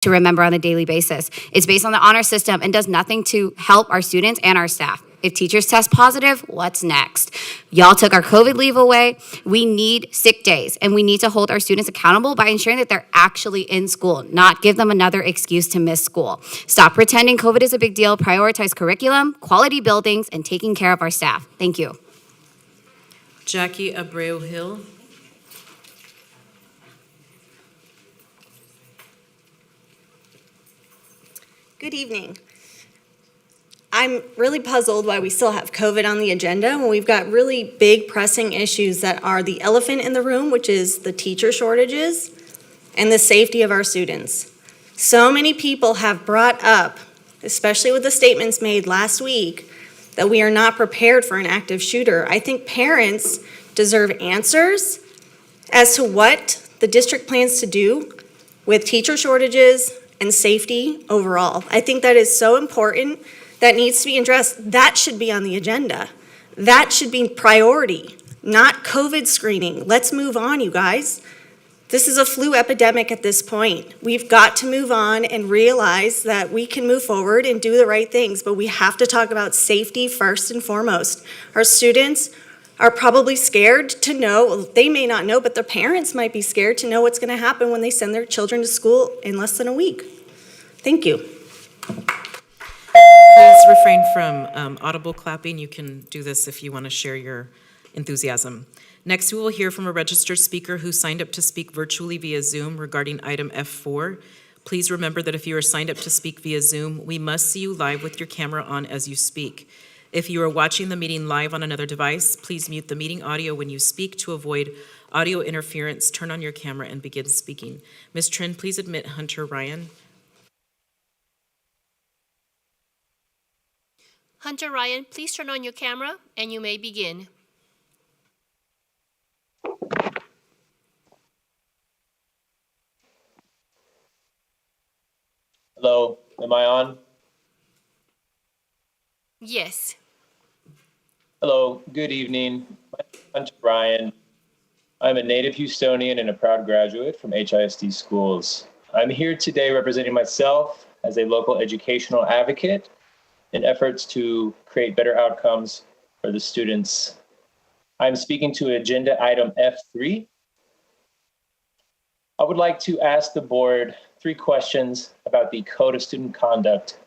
to remember on a daily basis. It's based on the honor system and does nothing to help our students and our staff. If teachers test positive, what's next? Y'all took our COVID leave away. We need sick days, and we need to hold our students accountable by ensuring that they're actually in school, not give them another excuse to miss school. Stop pretending COVID is a big deal. Prioritize curriculum, quality buildings, and taking care of our staff. Thank you. Jackie Abreu-Hill. Good evening. I'm really puzzled why we still have COVID on the agenda when we've got really big pressing issues that are the elephant in the room, which is the teacher shortages and the safety of our students. So many people have brought up, especially with the statements made last week, that we are not prepared for an active shooter. I think parents deserve answers as to what the district plans to do with teacher shortages and safety overall. I think that is so important. That needs to be addressed. That should be on the agenda. That should be priority, not COVID screening. Let's move on, you guys. This is a flu epidemic at this point. We've got to move on and realize that we can move forward and do the right things, but we have to talk about safety first and foremost. Our students are probably scared to know, well, they may not know, but their parents might be scared to know what's gonna happen when they send their children to school in less than a week. Thank you. Please refrain from audible clapping. You can do this if you want to share your enthusiasm. Next, we will hear from a registered speaker who signed up to speak virtually via Zoom regarding item F4. Please remember that if you are signed up to speak via Zoom, we must see you live with your camera on as you speak. If you are watching the meeting live on another device, please mute the meeting audio when you speak to avoid audio interference. Turn on your camera and begin speaking. Ms. Trin, please admit Hunter Ryan. Hunter Ryan, please turn on your camera and you may begin. Hello, am I on? Yes. Hello, good evening. My name is Hunter Ryan. I'm a native Houstonian and a proud graduate from HISD schools. I'm here today representing myself as a local educational advocate in efforts to create better outcomes for the students. I'm speaking to agenda item F3. I would like to ask the board 3 questions about the Code of Student Conduct,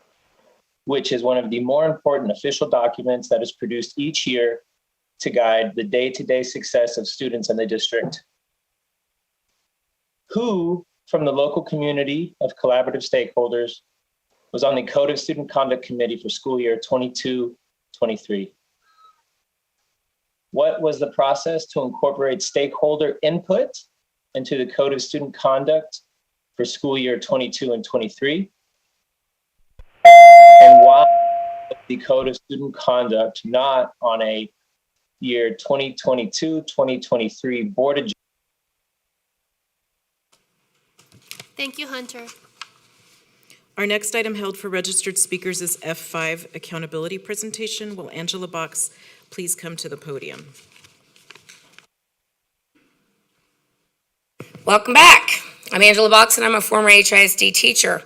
which is one of the more important official documents that is produced each year to guide the day-to-day success of students in the district. Who from the local community of collaborative stakeholders was on the Code of Student Conduct Committee for school year 22-23? What was the process to incorporate stakeholder input into the Code of Student Conduct for school year 22 and 23? And why was the Code of Student Conduct not on a year 2022-2023 board agenda? Thank you, Hunter. Our next item held for registered speakers is F5, accountability presentation. Will Angela Box please come to the podium? Welcome back. I'm Angela Box and I'm a former HISD teacher.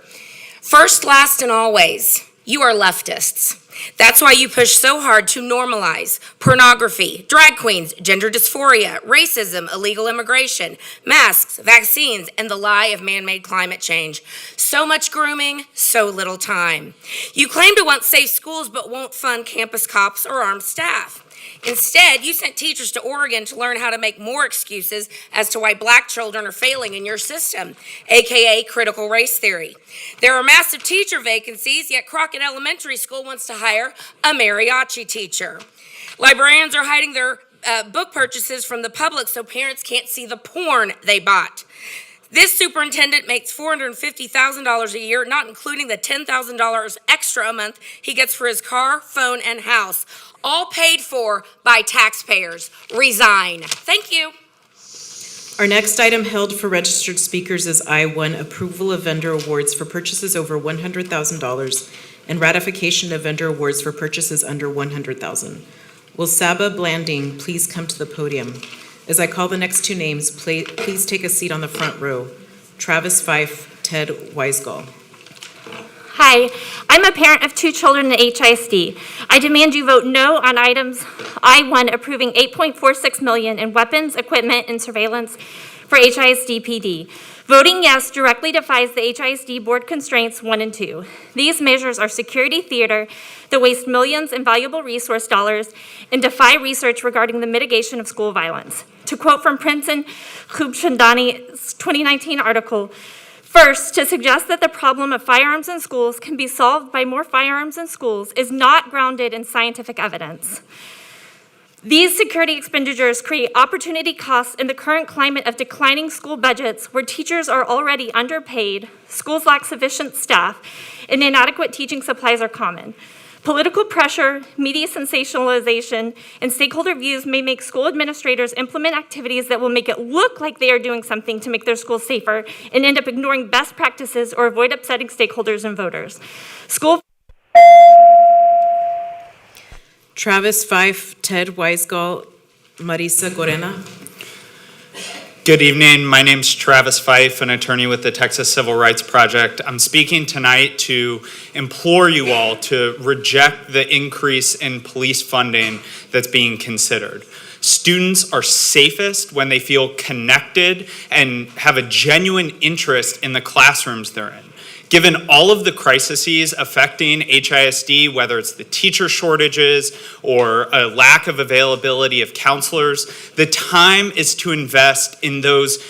First, last, and always, you are leftists. That's why you push so hard to normalize pornography, drag queens, gender dysphoria, racism, illegal immigration, masks, vaccines, and the lie of man-made climate change. So much grooming, so little time. You claim to want safe schools but won't fund campus cops or armed staff. Instead, you sent teachers to Oregon to learn how to make more excuses as to why black children are failing in your system, aka critical race theory. There are massive teacher vacancies, yet Crockett Elementary School wants to hire a mariachi teacher. Librarians are hiding their book purchases from the public so parents can't see the porn they bought. This superintendent makes $450,000 a year, not including the $10,000 extra a month he gets for his car, phone, and house, all paid for by taxpayers. Resign. Thank you. Our next item held for registered speakers is I1, approval of vendor awards for purchases over $100,000 and ratification of vendor awards for purchases under $100,000. Will Saba Blanding please come to the podium? As I call the next 2 names, please take a seat on the front row. Travis Fife, Ted Weisgall. Hi, I'm a parent of 2 children at HISD. I demand you vote no on items I-1 approving $8.46 million in weapons, equipment, and surveillance for HISD PD. Voting yes directly defies the HISD board constraints 1 and 2. These measures are security theater that waste millions in valuable resource dollars and defy research regarding the mitigation of school violence. To quote from Prince and Khubchandani's 2019 article, first, to suggest that the problem of firearms in schools can be solved by more firearms in schools is not grounded in scientific evidence. These security expenditures create opportunity costs in the current climate of declining school budgets where teachers are already underpaid, schools lack sufficient staff, and inadequate teaching supplies are common. Political pressure, media sensationalization, and stakeholder views may make school administrators implement activities that will make it look like they are doing something to make their schools safer and end up ignoring best practices or avoid upsetting stakeholders and voters. Travis Fife, Ted Weisgall, Marisa Gorena. Good evening. My name's Travis Fife, an attorney with the Texas Civil Rights Project. I'm speaking tonight to implore you all to reject the increase in police funding that's being considered. Students are safest when they feel connected and have a genuine interest in the classrooms they're in. Given all of the crises affecting HISD, whether it's the teacher shortages or a lack of availability of counselors, the time is to invest in those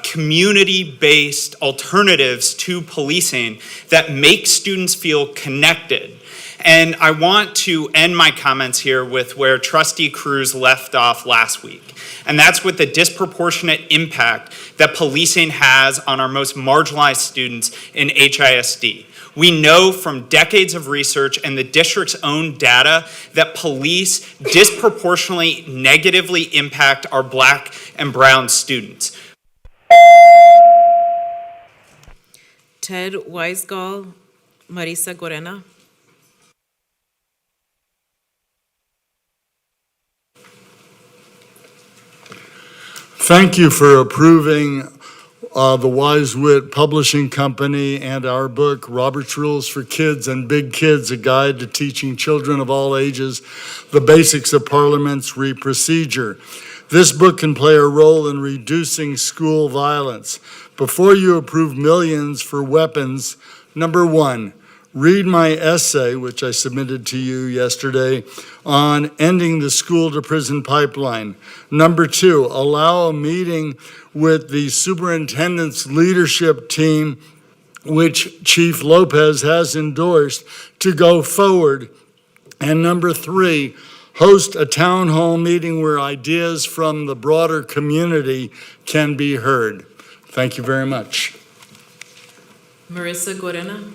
community-based alternatives to policing that make students feel connected. And I want to end my comments here with where Trustee Cruz left off last week. And that's with the disproportionate impact that policing has on our most marginalized students in HISD. We know from decades of research and the district's own data that police disproportionately negatively impact our Black and brown students. Ted Weisgall, Marisa Gorena. Thank you for approving the Wise Wit Publishing Company and our book, Robert's Rules for Kids and Big Kids, a guide to teaching children of all ages the basics of parliamentary procedure. This book can play a role in reducing school violence. Before you approve millions for weapons, number 1, read my essay, which I submitted to you yesterday, on ending the school to prison pipeline. Number 2, allow a meeting with the superintendent's leadership team, which Chief Lopez has endorsed, to go forward. And number 3, host a town hall meeting where ideas from the broader community can be heard. Thank you very much. Marisa Gorena.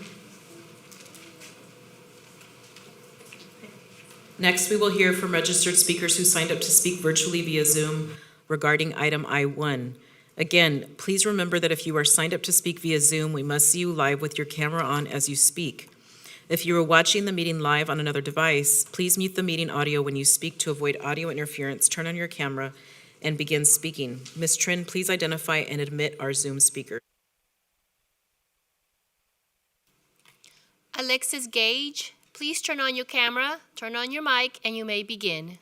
Next, we will hear from registered speakers who signed up to speak virtually via Zoom regarding item I-1. Again, please remember that if you are signed up to speak via Zoom, we must see you live with your camera on as you speak. If you are watching the meeting live on another device, please mute the meeting audio when you speak to avoid audio interference, turn on your camera, and begin speaking. Ms. Trin, please identify and admit our Zoom speaker. Alexis Gage, please turn on your camera, turn on your mic, and you may begin.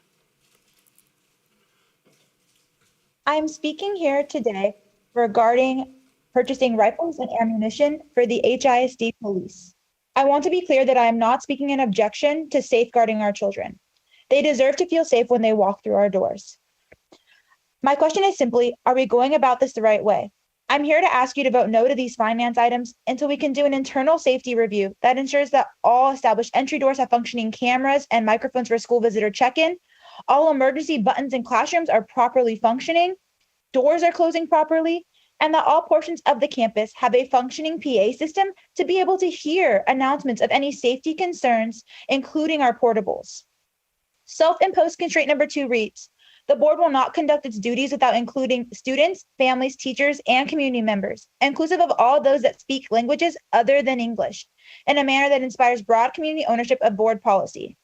I'm speaking here today regarding purchasing rifles and ammunition for the HISD police. I want to be clear that I am not speaking in objection to safeguarding our children. They deserve to feel safe when they walk through our doors. My question is simply, are we going about this the right way? I'm here to ask you to vote no to these finance items until we can do an internal safety review that ensures that all established entry doors have functioning cameras and microphones for school visitor check-in, all emergency buttons in classrooms are properly functioning, doors are closing properly, and that all portions of the campus have a functioning PA system to be able to hear announcements of any safety concerns, including our portables. Self-imposed constraint number 2 reads, the board will not conduct its duties without including students, families, teachers, and community members, inclusive of all those that speak languages other than English, in a manner that inspires broad community ownership of board policy.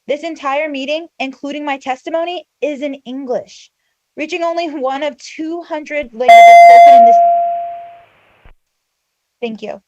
This entire meeting, including my testimony, is in English, reaching only one of 200 languages spoken in this. Thank you.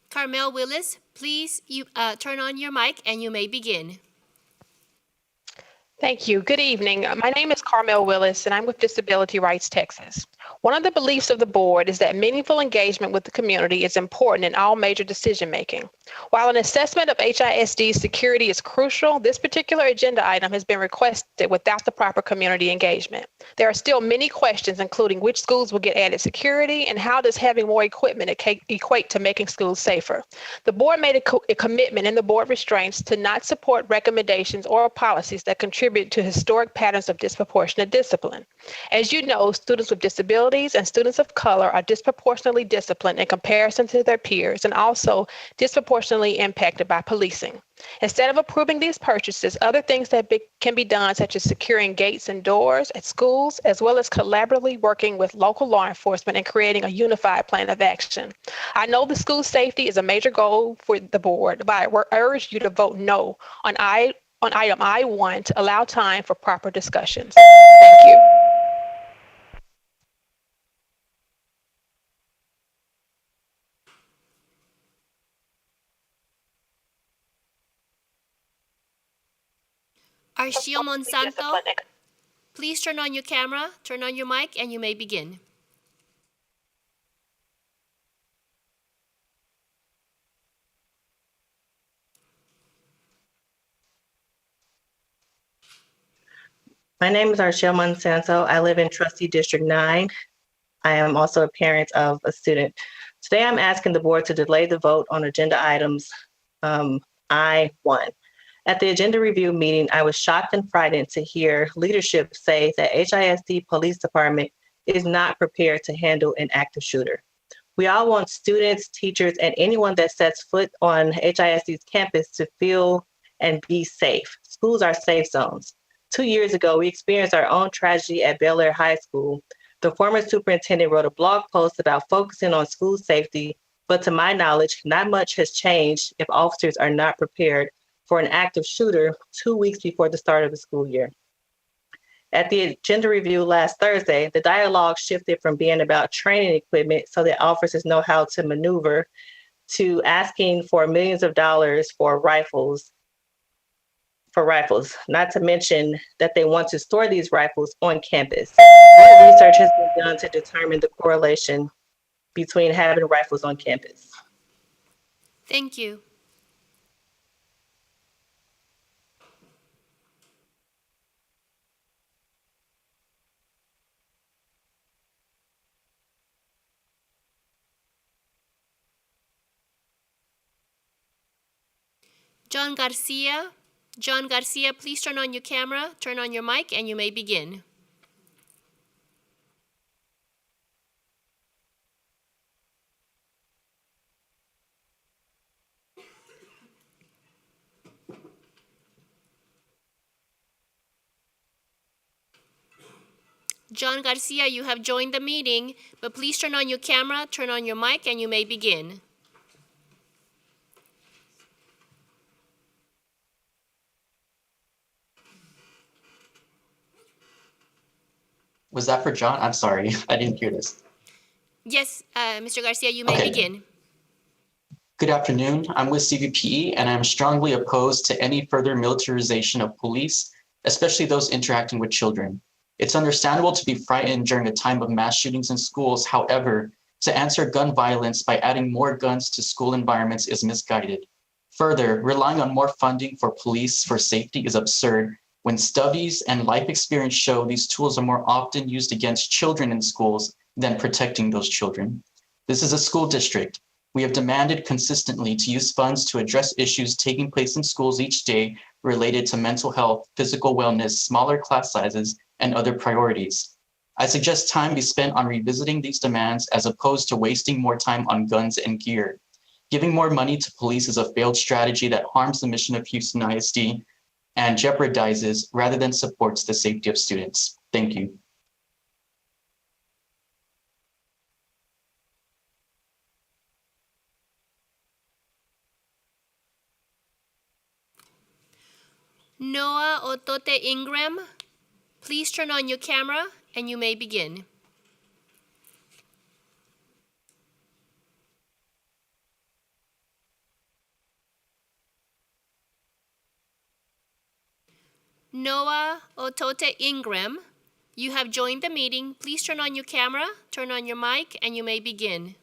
Carmel Willis, please turn on your mic and you may begin. Thank you. Good evening. My name is Carmel Willis, and I'm with Disability Rights Texas. One of the beliefs of the board is that meaningful engagement with the community is important in all major decision-making. While an assessment of HISD security is crucial, this particular agenda item has been requested without the proper community engagement. There are still many questions, including which schools will get added security and how does having more equipment equate to making schools safer. The board made a commitment in the board restraints to not support recommendations or policies that contribute to historic patterns of disproportionate discipline. As you know, students with disabilities and students of color are disproportionately disciplined in comparison to their peers and also disproportionately impacted by policing. Instead of approving these purchases, other things that can be done, such as securing gates and doors at schools, as well as collaboratively working with local law enforcement and creating a unified plan of action. I know the school safety is a major goal for the board, but I urge you to vote no on item I-1 to allow time for proper discussions. Thank you. Arshio Monsanto, please turn on your camera, turn on your mic, and you may begin. My name is Arshel Monsanto. I live in Trustee District 9. I am also a parent of a student. Today, I'm asking the board to delay the vote on agenda items I-1. At the agenda review meeting, I was shocked and frightened to hear leadership say that HISD Police Department is not prepared to handle an active shooter. We all want students, teachers, and anyone that sets foot on HISD's campus to feel and be safe. Schools are safe zones. 2 years ago, we experienced our own tragedy at Bel Air High School. The former superintendent wrote a blog post about focusing on school safety, but to my knowledge, not much has changed if officers are not prepared for an active shooter 2 weeks before the start of the school year. At the agenda review last Thursday, the dialogue shifted from being about training equipment so that officers know how to maneuver to asking for millions of dollars for rifles, not to mention that they want to store these rifles on campus. What research has been done to determine the correlation between having rifles on campus? Thank you. John Garcia, please turn on your camera, turn on your mic, and you may begin. John Garcia, you have joined the meeting, but please turn on your camera, turn on your mic, and you may begin. Was that for John? I'm sorry, I didn't hear this. Yes, Mr. Garcia, you may begin. Good afternoon. I'm with CVPE, and I'm strongly opposed to any further militarization of police, especially those interacting with children. It's understandable to be frightened during a time of mass shootings in schools. However, to answer gun violence by adding more guns to school environments is misguided. Further, relying on more funding for police for safety is absurd when studies and life experience show these tools are more often used against children in schools than protecting those children. This is a school district. We have demanded consistently to use funds to address issues taking place in schools each day related to mental health, physical wellness, smaller class sizes, and other priorities. I suggest time be spent on revisiting these demands as opposed to wasting more time on guns and gear. Giving more money to police is a failed strategy that harms the mission of Houston ISD and jeopardizes rather than supports the safety of students. Thank you. Noah Otote Ingram, please turn on your camera and you may begin. Noah Otote Ingram, you have joined the meeting. Please turn on your camera, turn on your mic, and you may begin.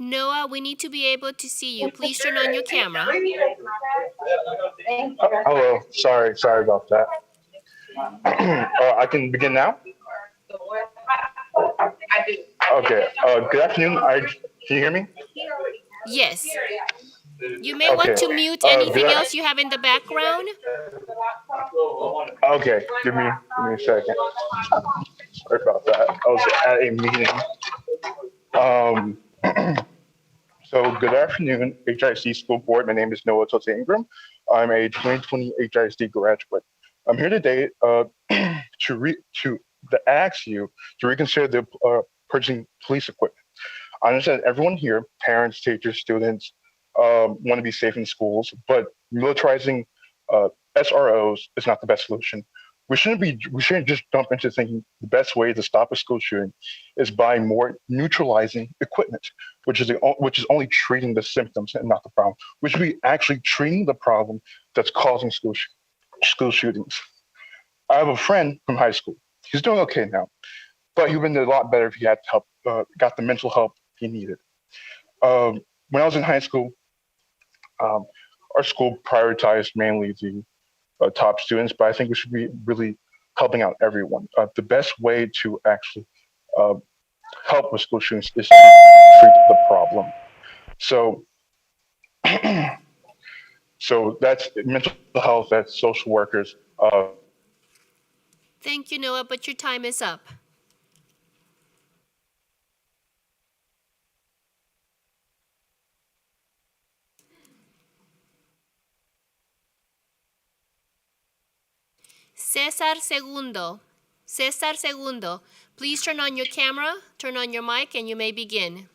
Noah, we need to be able to see you. Please turn on your camera. Hello, sorry about that. I can begin now? Okay, good afternoon. Can you hear me? Yes. You may want to mute anything else you have in the background. Okay, give me a second. Sorry about that. I was at a meeting. So good afternoon, HISD School Board. My name is Noah Tote Ingram. I'm a 2020 HISD graduate. I'm here today to ask you to reconsider the purchasing police equipment. I understand everyone here, parents, teachers, students, want to be safe in schools, but militarizing SROs is not the best solution. We shouldn't just jump into thinking the best way to stop a school shooting is buying more neutralizing equipment, which is only treating the symptoms and not the problem. We should be actually treating the problem that's causing school shootings. I have a friend from high school. He's doing okay now, but he would have been a lot better if he had help, got the mental help he needed. When I was in high school, our school prioritized mainly the top students, but I think we should be really helping out everyone. The best way to actually help with school shootings is to treat the problem. So, so that's mental health, that's social workers. Thank you, Noah, but your time is up. Cesar Segundo, please turn on your camera, turn on your mic, and you may begin.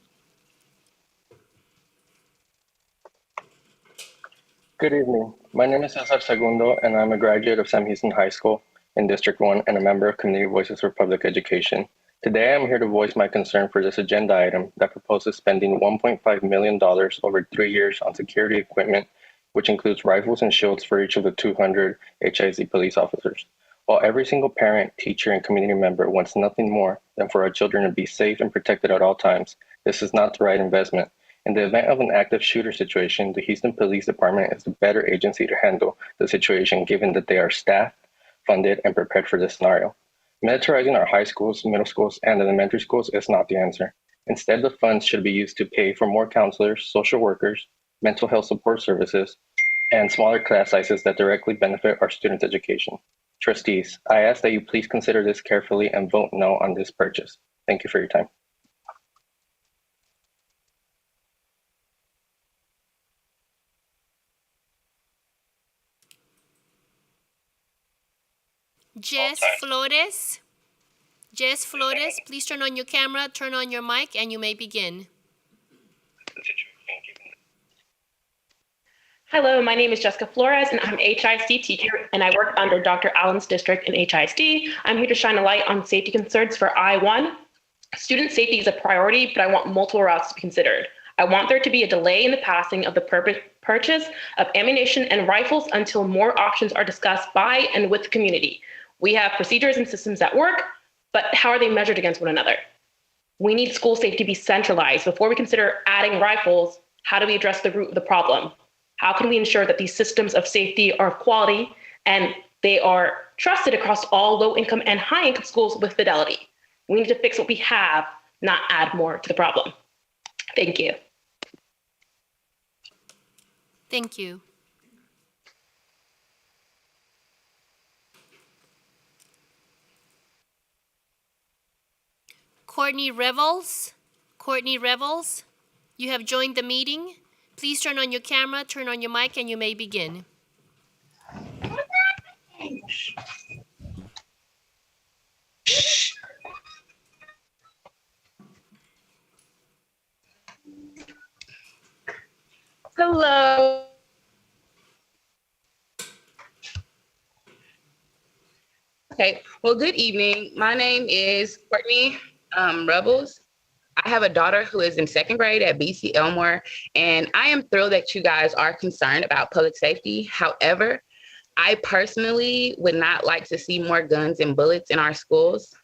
Good evening. My name is Cesar Segundo, and I'm a graduate of Sam Houston High School in District 1 and a member of Community Voices for Public Education. Today, I'm here to voice my concern for this agenda item that proposes spending $1.5 million over 3 years on security equipment, which includes rifles and shields for each of the 200 HISD police officers. While every single parent, teacher, and community member wants nothing more than for our children to be safe and protected at all times, this is not the right investment. In the event of an active shooter situation, the Houston Police Department is the better agency to handle the situation given that they are staffed, funded, and prepared for this scenario. Militarizing our high schools, middle schools, and elementary schools is not the answer. Instead, the funds should be used to pay for more counselors, social workers, mental health support services, and smaller class sizes that directly benefit our students' education. Trustees, I ask that you please consider this carefully and vote no on this purchase. Thank you for your time. Jess Flores, please turn on your camera, turn on your mic, and you may begin. Hello, my name is Jessica Flores, and I'm a HISD teacher, and I work under Dr. Allen's district in HISD. I'm here to shine a light on safety concerns for I-1. Student safety is a priority, but I want multiple routes to be considered. I want there to be a delay in the passing of the purchase of ammunition and rifles until more options are discussed by and with the community. We have procedures and systems that work, but how are they measured against one another? We need school safety to be centralized. Before we consider adding rifles, how do we address the root of the problem? How can we ensure that these systems of safety are of quality and they are trusted across all low-income and high-income schools with fidelity? We need to fix what we have, not add more to the problem. Thank you. Thank you. Courtney Revels, you have joined the meeting. Please turn on your camera, turn on your mic, and you may begin. Hello. Okay, well, good evening. My name is Courtney Rebels. I have a daughter who is in second grade at BC Elmore, and I am thrilled that you guys are concerned about public safety. However, I personally would not like to see more guns and bullets in our schools.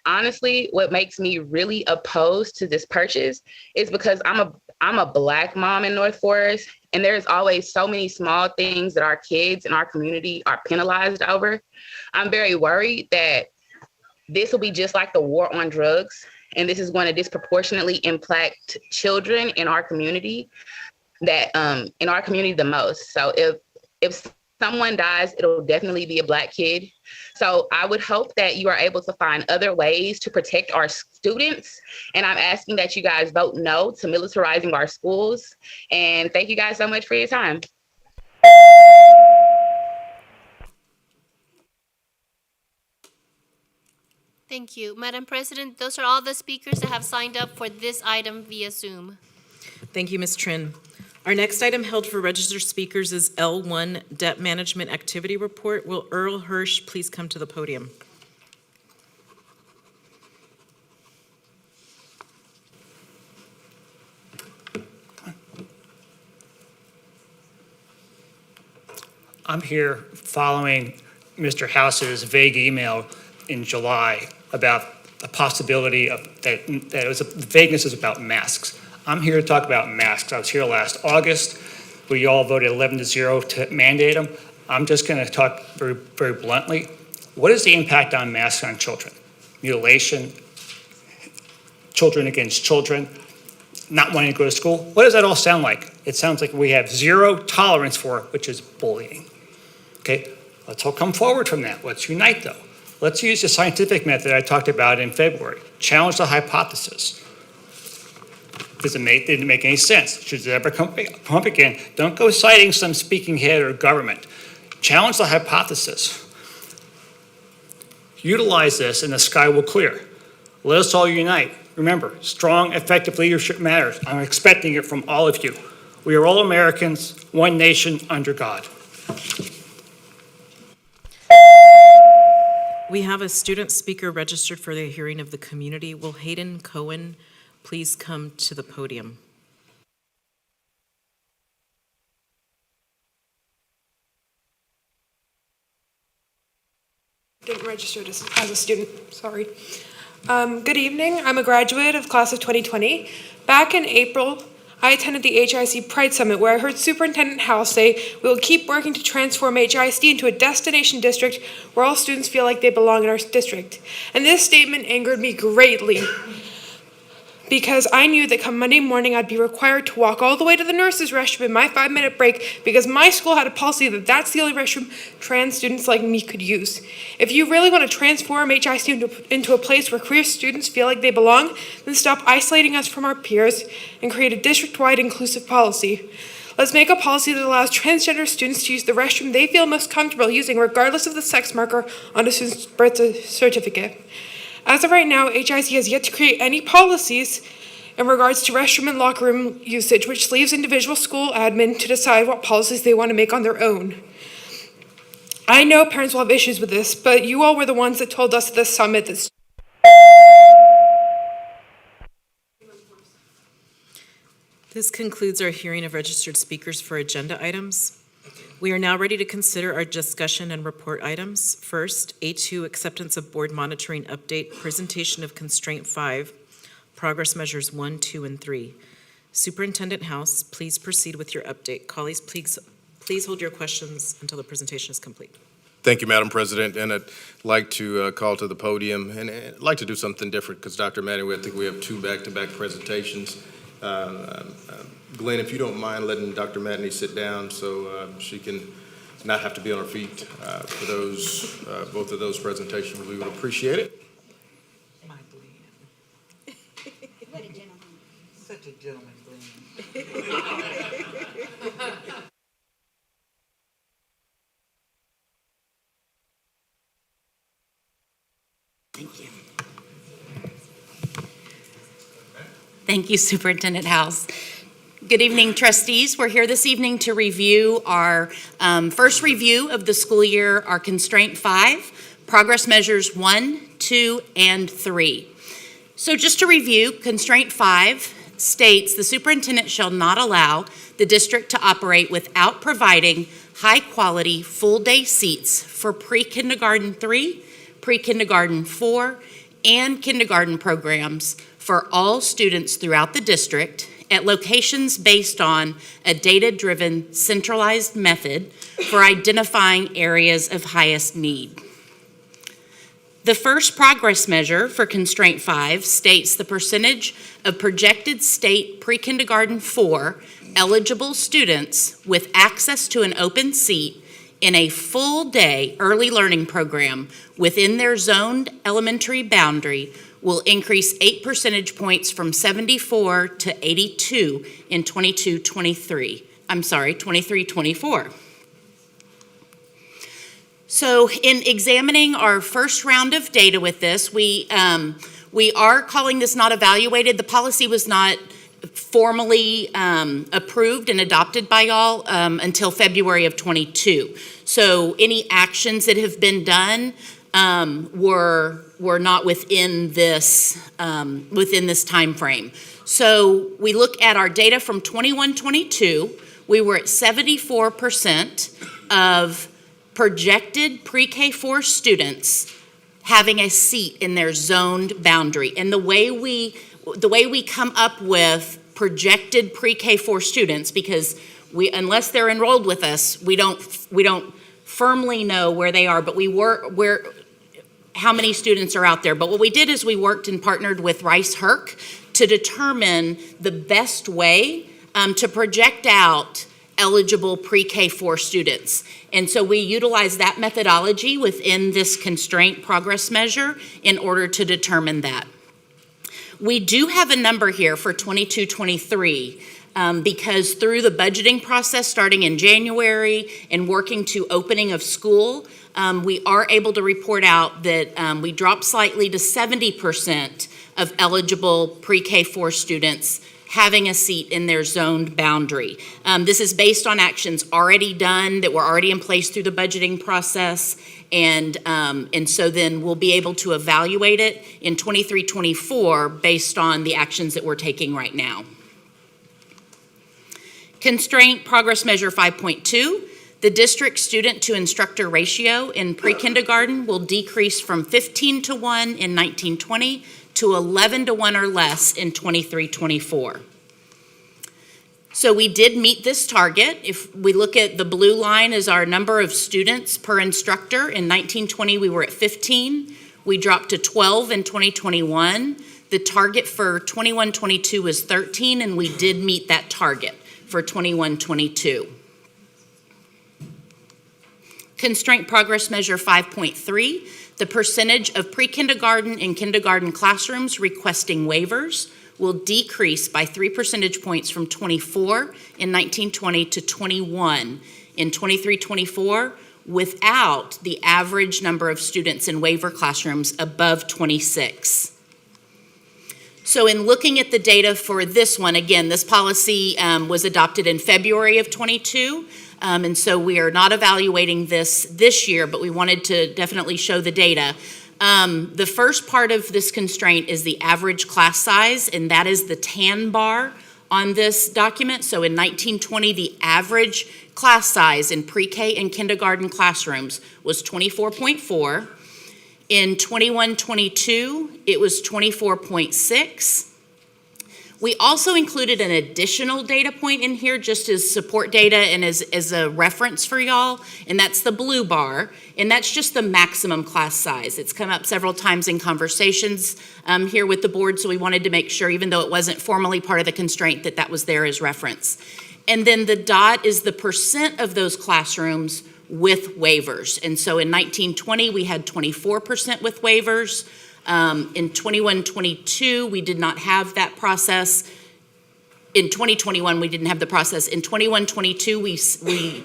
Honestly, what makes me really opposed to this purchase is because I'm a Black mom in North Forest, and there's always so many small things that our kids in our community are penalized over. I'm very worried that this will be just like the war on drugs, and this is going to disproportionately impact children in our community the most. So if someone dies, it'll definitely be a Black kid. So I would hope that you are able to find other ways to protect our students. And I'm asking that you guys vote no to militarizing our schools. And thank you guys so much for your time. Thank you. Madam President, those are all the speakers that have signed up for this item via Zoom. Thank you, Ms. Trin. Our next item held for registered speakers is L1 Debt Management Activity Report. Will Earl Hirsch please come to the podium? I'm here following Mr. House's vague email in July about the possibility of that the vagueness is about masks. I'm here to talk about masks. I was here last August. We all voted 11-0 to mandate them. I'm just going to talk very, very bluntly. What is the impact on masks on children? Mutilation, children against children, not wanting to go to school. What does that all sound like? It sounds like we have zero tolerance for it, which is bullying. Okay, let's all come forward from that. Let's unite, though. Let's use the scientific method I talked about in February. Challenge the hypothesis. Didn't make any sense. Should it ever come up again? Don't go citing some speaking head or government. Challenge the hypothesis. Utilize this and the sky will clear. Let us all unite. Remember, strong, effective leadership matters. I'm expecting it from all of you. We are all Americans, one nation under God. We have a student speaker registered for the hearing of the community. Will Hayden Cohen please come to the podium? Didn't register as a student, sorry. Good evening, I'm a graduate of class of 2020. Back in April, I attended the HISD Pride Summit where I heard Superintendent Howell say, "We will keep working to transform HISD into a destination district where all students feel like they belong in our district." And this statement angered me greatly because I knew that come Monday morning I'd be required to walk all the way to the nurse's restroom in my 5-minute break because my school had a policy that that's the only restroom trans students like me could use. If you really want to transform HISD into a place where queer students feel like they belong, then stop isolating us from our peers and create a district-wide inclusive policy. Let's make a policy that allows transgender students to use the restroom they feel most comfortable using regardless of the sex marker on a student's birth certificate. As of right now, HISD has yet to create any policies in regards to restroom and locker room usage, which leaves individual school admin to decide what policies they want to make on their own. I know parents will have issues with this, but you all were the ones that told us at this summit that This concludes our hearing of registered speakers for agenda items. We are now ready to consider our discussion and report items. First, A2, acceptance of board monitoring update, presentation of constraint 5, progress measures 1, 2, and 3. Superintendent House, please proceed with your update. Colleagues, please hold your questions until the presentation is complete. Thank you, Madam President, and I'd like to call to the podium, and I'd like to do something different because Dr. Manning, I think we have 2 back-to-back presentations. Glenn, if you don't mind letting Dr. Matney sit down so she can not have to be on her feet for those, both of those presentations, we would appreciate it. What a gentleman. Such a gentleman, Glenn. Thank you. Thank you, Superintendent House. Good evening, trustees. We're here this evening to review our first review of the school year, our constraint 5, progress measures 1, 2, and 3. So just to review, constraint 5 states the superintendent shall not allow the district to operate without providing high-quality full-day seats for pre-kindergarten 3, pre-kindergarten 4, and kindergarten programs for all students throughout the district at locations based on a data-driven centralized method for identifying areas of highest need. The first progress measure for constraint 5 states the percentage of projected state pre-kindergarten 4 eligible students with access to an open seat in a full-day early learning program within their zoned elementary boundary will increase 8 percentage points from 74 to 82 in 23-24. So in examining our first round of data with this, we are calling this not evaluated. The policy was not formally approved and adopted by y'all until February of 22. So any actions that have been done were not within this time frame. So we look at our data from 21-22. We were at 74% of projected pre-K4 students having a seat in their zoned boundary. And the way we come up with projected pre-K4 students, because unless they're enrolled with us, we don't firmly know where they are, but how many students are out there. But what we did is we worked and partnered with Rice Herc to determine the best way to project out eligible pre-K4 students. And so we utilize that methodology within this constraint progress measure in order to determine that. We do have a number here for 22-23 because through the budgeting process starting in January and working to opening of school, we are able to report out that we dropped slightly to 70% of eligible pre-K4 students having a seat in their zoned boundary. This is based on actions already done that were already in place through the budgeting process. And so then we'll be able to evaluate it in 23-24 based on the actions that we're taking right now. Constraint progress measure 5.2, the district student to instructor ratio in pre-kindergarten will decrease from 15-1 in 19-20 to 11-1 or less in 23-24. So we did meet this target. If we look at the blue line as our number of students per instructor, in 19-20 we were at 15. We dropped to 12 in 2021. The target for 21-22 was 13, and we did meet that target for 21-22. Constraint progress measure 5.3, the percentage of pre-kindergarten and kindergarten classrooms requesting waivers will decrease by 3 percentage points from 24 in 19-20 to 21 in 23-24 without the average number of students in waiver classrooms above 26. So in looking at the data for this one, again, this policy was adopted in February of 22. And so we are not evaluating this year, but we wanted to definitely show the data. The first part of this constraint is the average class size, and that is the tan bar on this document. So in 19-20, the average class size in pre-K and kindergarten classrooms was 24.4. In 21-22, it was 24.6. We also included an additional data point in here just as support data and as a reference for y'all, and that's the blue bar, and that's just the maximum class size. It's come up several times in conversations here with the board, so we wanted to make sure, even though it wasn't formally part of the constraint, that that was there as reference. And then the dot is the percent of those classrooms with waivers. And so in 1920, we had 24% with waivers. In 21-22, we did not have that process. In 2021, we didn't have the process. In 21-22, we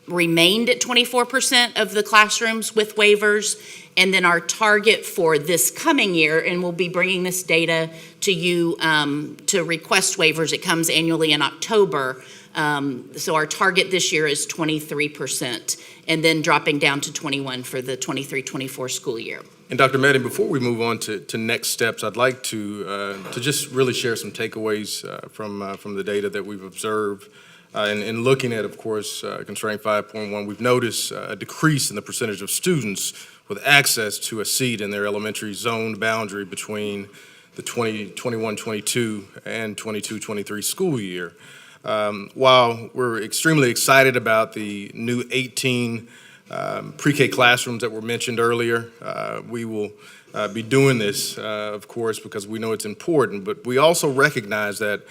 remained at 24% of the classrooms with waivers. And then our target for this coming year, and we'll be bringing this data to you to request waivers. It comes annually in October. So our target this year is 23%, and then dropping down to 21 for the 23-24 school year. And Dr. Meddy, before we move on to next steps, I'd like to just really share some takeaways from the data that we've observed. In looking at, of course, Constraint 5.1, we've noticed a decrease in the percentage of students with access to a seat in their elementary zone boundary between the 21-22 and 22-23 school year. While we're extremely excited about the new 18 pre-K classrooms that were mentioned earlier, we will be doing this, of course, because we know it's important, but we also recognize that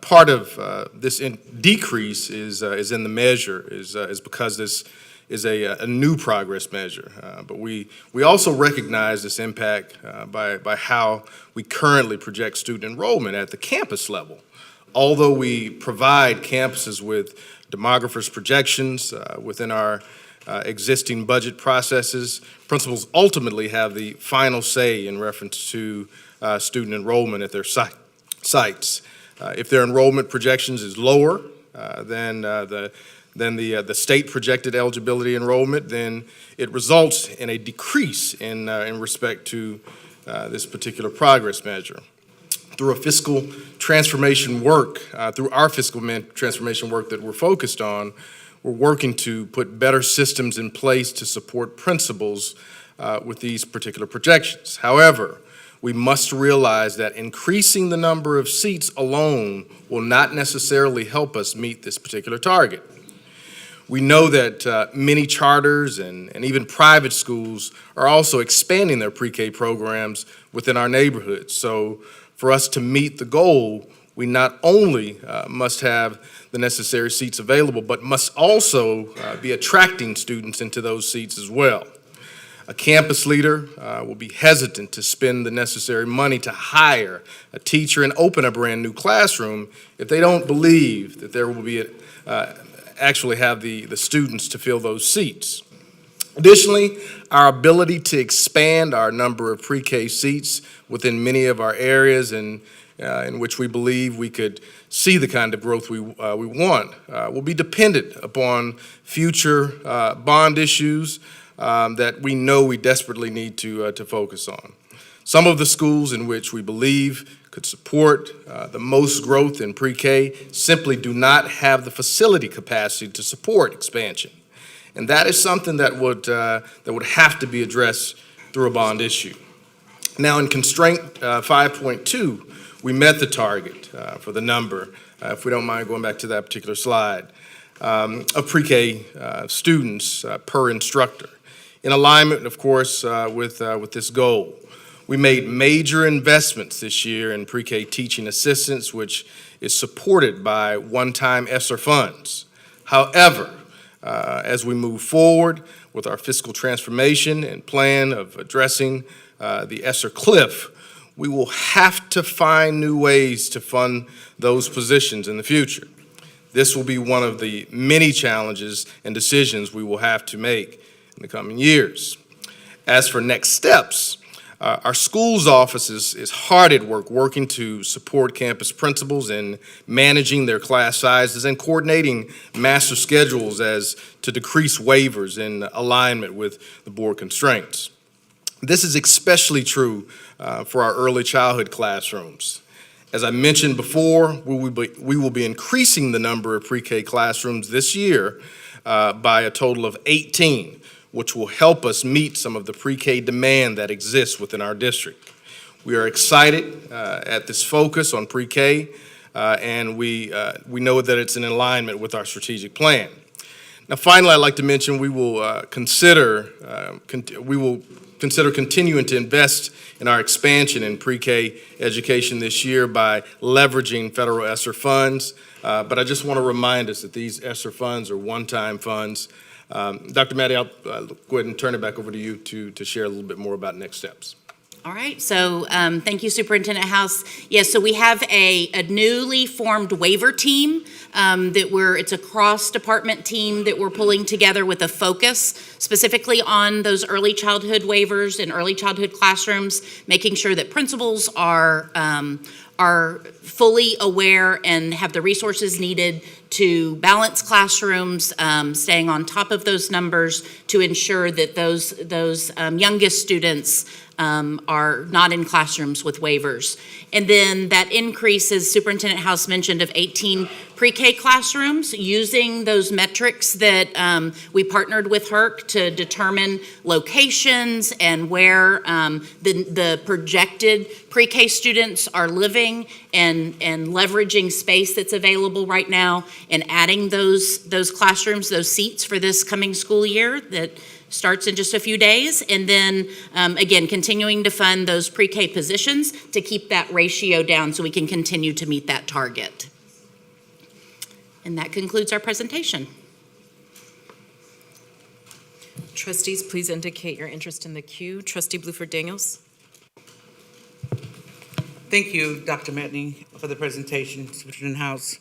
part of this decrease is in the measure, is because this is a new progress measure. But we also recognize this impact by how we currently project student enrollment at the campus level. Although we provide campuses with demographers' projections within our existing budget processes, principals ultimately have the final say in reference to student enrollment at their sites. If their enrollment projections is lower than the state projected eligibility enrollment, then it results in a decrease in respect to this particular progress measure. Through a fiscal transformation work, through our fiscal transformation work that we're focused on, we're working to put better systems in place to support principals with these particular projections. However, we must realize that increasing the number of seats alone will not necessarily help us meet this particular target. We know that many charters and even private schools are also expanding their pre-K programs within our neighborhoods. So for us to meet the goal, we not only must have the necessary seats available, but must also be attracting students into those seats as well. A campus leader will be hesitant to spend the necessary money to hire a teacher and open a brand new classroom if they don't believe that there will be actually have the students to fill those seats. Additionally, our ability to expand our number of pre-K seats within many of our areas in which we believe we could see the kind of growth we want will be dependent upon future bond issues that we know we desperately need to focus on. Some of the schools in which we believe could support the most growth in pre-K simply do not have the facility capacity to support expansion. And that is something that would have to be addressed through a bond issue. Now in Constraint 5.2, we met the target for the number, if we don't mind going back to that particular slide, of pre-K students per instructor. In alignment, of course, with this goal. We made major investments this year in pre-K teaching assistants, which is supported by one-time ESSER funds. However, as we move forward with our fiscal transformation and plan of addressing the ESSER cliff, we will have to find new ways to fund those positions in the future. This will be one of the many challenges and decisions we will have to make in the coming years. As for next steps, our school's office is hard at work working to support campus principals in managing their class sizes and coordinating master schedules as to decrease waivers in alignment with the board constraints. This is especially true for our early childhood classrooms. As I mentioned before, we will be increasing the number of pre-K classrooms this year by a total of 18, which will help us meet some of the pre-K demand that exists within our district. We are excited at this focus on pre-K, and we know that it's in alignment with our strategic plan. Now, finally, I'd like to mention we will consider continuing to invest in our expansion in pre-K education this year by leveraging federal ESSER funds. But I just want to remind us that these ESSER funds are one-time funds. Dr. Maddie, I'll go ahead and turn it back over to you to share a little bit more about next steps. All right, so thank you, Superintendent House. Yes, so we have a newly formed waiver team it's a cross-department team that we're pulling together with a focus specifically on those early childhood waivers and early childhood classrooms, making sure that principals are fully aware and have the resources needed to balance classrooms, staying on top of those numbers to ensure that those youngest students are not in classrooms with waivers. And then that increase, as Superintendent House mentioned, of 18 pre-K classrooms, using those metrics that we partnered with HERC to determine locations and where the projected pre-K students are living, and leveraging space that's available right now and adding those classrooms, those seats for this coming school year that starts in just a few days, and then again, continuing to fund those pre-K positions to keep that ratio down so we can continue to meet that target. And that concludes our presentation. Trustees, please indicate your interest in the queue. Trustee Bluford Daniels. Thank you, Dr. Metney, for the presentation, Superintendent House.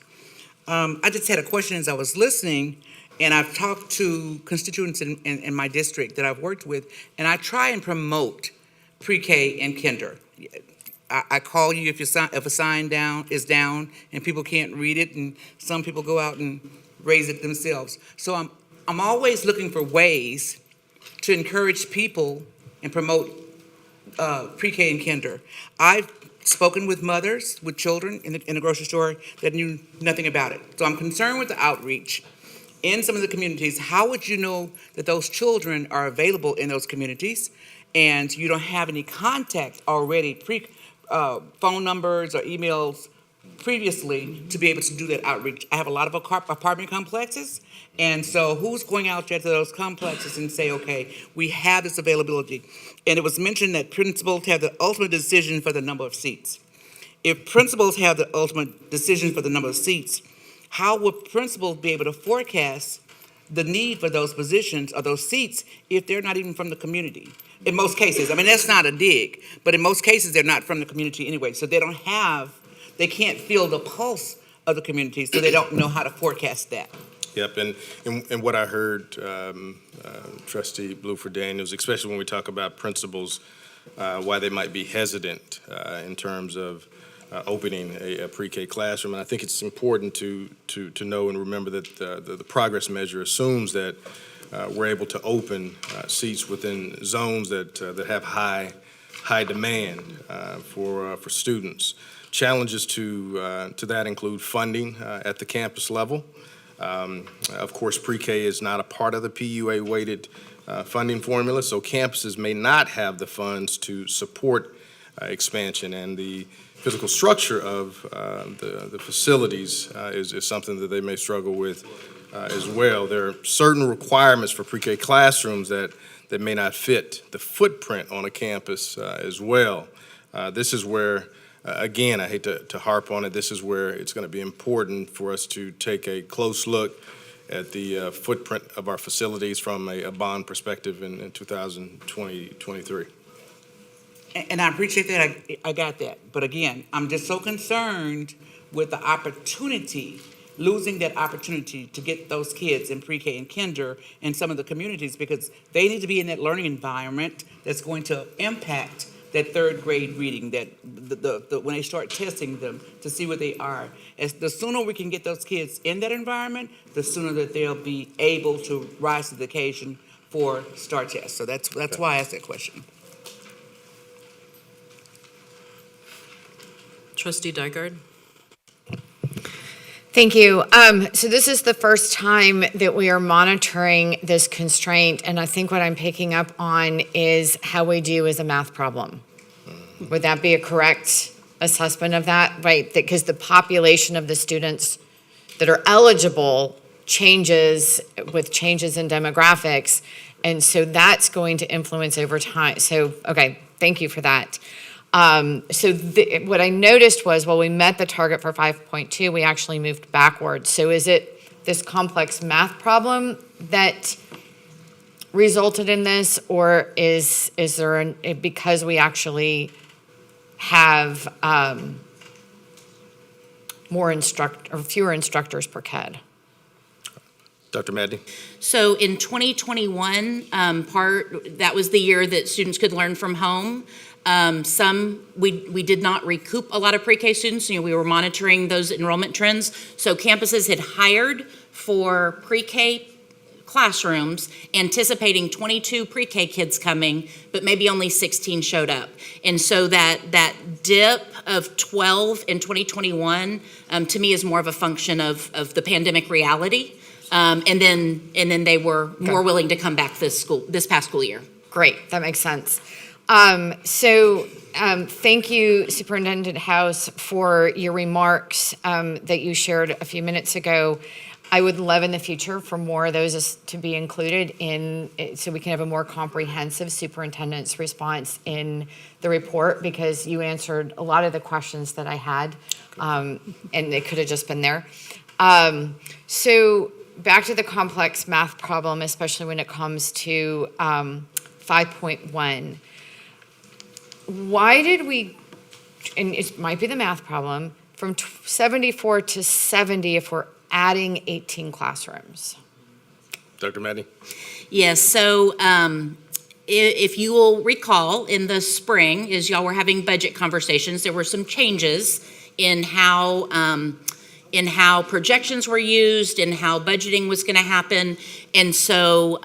I just had a question as I was listening, and I've talked to constituents in my district that I've worked with, and I try and promote pre-K and kinder. I call you if a sign is down and people can't read it, and some people go out and raise it themselves. So I'm always looking for ways to encourage people and promote pre-K and kinder. I've spoken with mothers with children in the grocery store that knew nothing about it. So I'm concerned with the outreach in some of the communities. How would you know that those children are available in those communities and you don't have any contact already, phone numbers or emails previously to be able to do that outreach? I have a lot of apartment complexes, and so who's going out there to those complexes and say, okay, we have this availability? And it was mentioned that principals have the ultimate decision for the number of seats. If principals have the ultimate decision for the number of seats, how would principals be able to forecast the need for those positions or those seats if they're not even from the community? In most cases, I mean, that's not a dig, but in most cases, they're not from the community anyway, so they can't feel the pulse of the community, so they don't know how to forecast that. Yep, and what I heard, Trustee Bluford Daniels, especially when we talk about principals, why they might be hesitant in terms of opening a pre-K classroom. And I think it's important to know and remember that the progress measure assumes that we're able to open seats within zones that have high demand for students. Challenges to that include funding at the campus level. Of course, pre-K is not a part of the PUA-weighted funding formula, so campuses may not have the funds to support expansion, and the physical structure of the facilities is something that they may struggle with as well. There are certain requirements for pre-K classrooms that may not fit the footprint on a campus as well. This is where, again, I hate to harp on it, this is where it's going to be important for us to take a close look at the footprint of our facilities from a bond perspective in 2023. And I appreciate that, I got that. But again, I'm just so concerned with the opportunity, losing that opportunity to get those kids in pre-K and kinder in some of the communities, because they need to be in that learning environment that's going to impact that third grade reading, that when they start testing them to see what they are. The sooner we can get those kids in that environment, the sooner that they'll be able to rise to the occasion for STAR tests. So that's why I asked that question. Trustee Dygard? Thank you. So this is the first time that we are monitoring this constraint, and I think what I'm picking up on is how we do as a math problem. Would that be a correct assessment of that? Right, because the population of the students that are eligible changes with changes in demographics, and so that's going to influence over time. So, okay, thank you for that. What I noticed was, while we met the target for 5.2, we actually moved backwards. So is it this complex math problem that resulted in this, or is there because we actually have fewer instructors per CAD? Dr. Madney? So in 2021, that was the year that students could learn from home. We did not recoup a lot of pre-K students. We were monitoring those enrollment trends. So campuses had hired for pre-K classrooms, anticipating 22 pre-K kids coming, but maybe only 16 showed up. And so that dip of 12 in 2021, to me, is more of a function of the pandemic reality. And then they were more willing to come back this past school year. Great, that makes sense. Thank you, Superintendent House, for your remarks that you shared a few minutes ago. I would love in the future for more of those to be included so we can have a more comprehensive superintendent's response in the report, because you answered a lot of the questions that I had, and it could have just been there. So back to the complex math problem, especially when it comes to 5.1. Why did we, and it might be the math problem, from 74 to 70 if we're adding 18 classrooms? Dr. Madney? Yes, so if you will recall, in the spring, as y'all were having budget conversations, there were some changes in how projections were used and how budgeting was going to happen. And so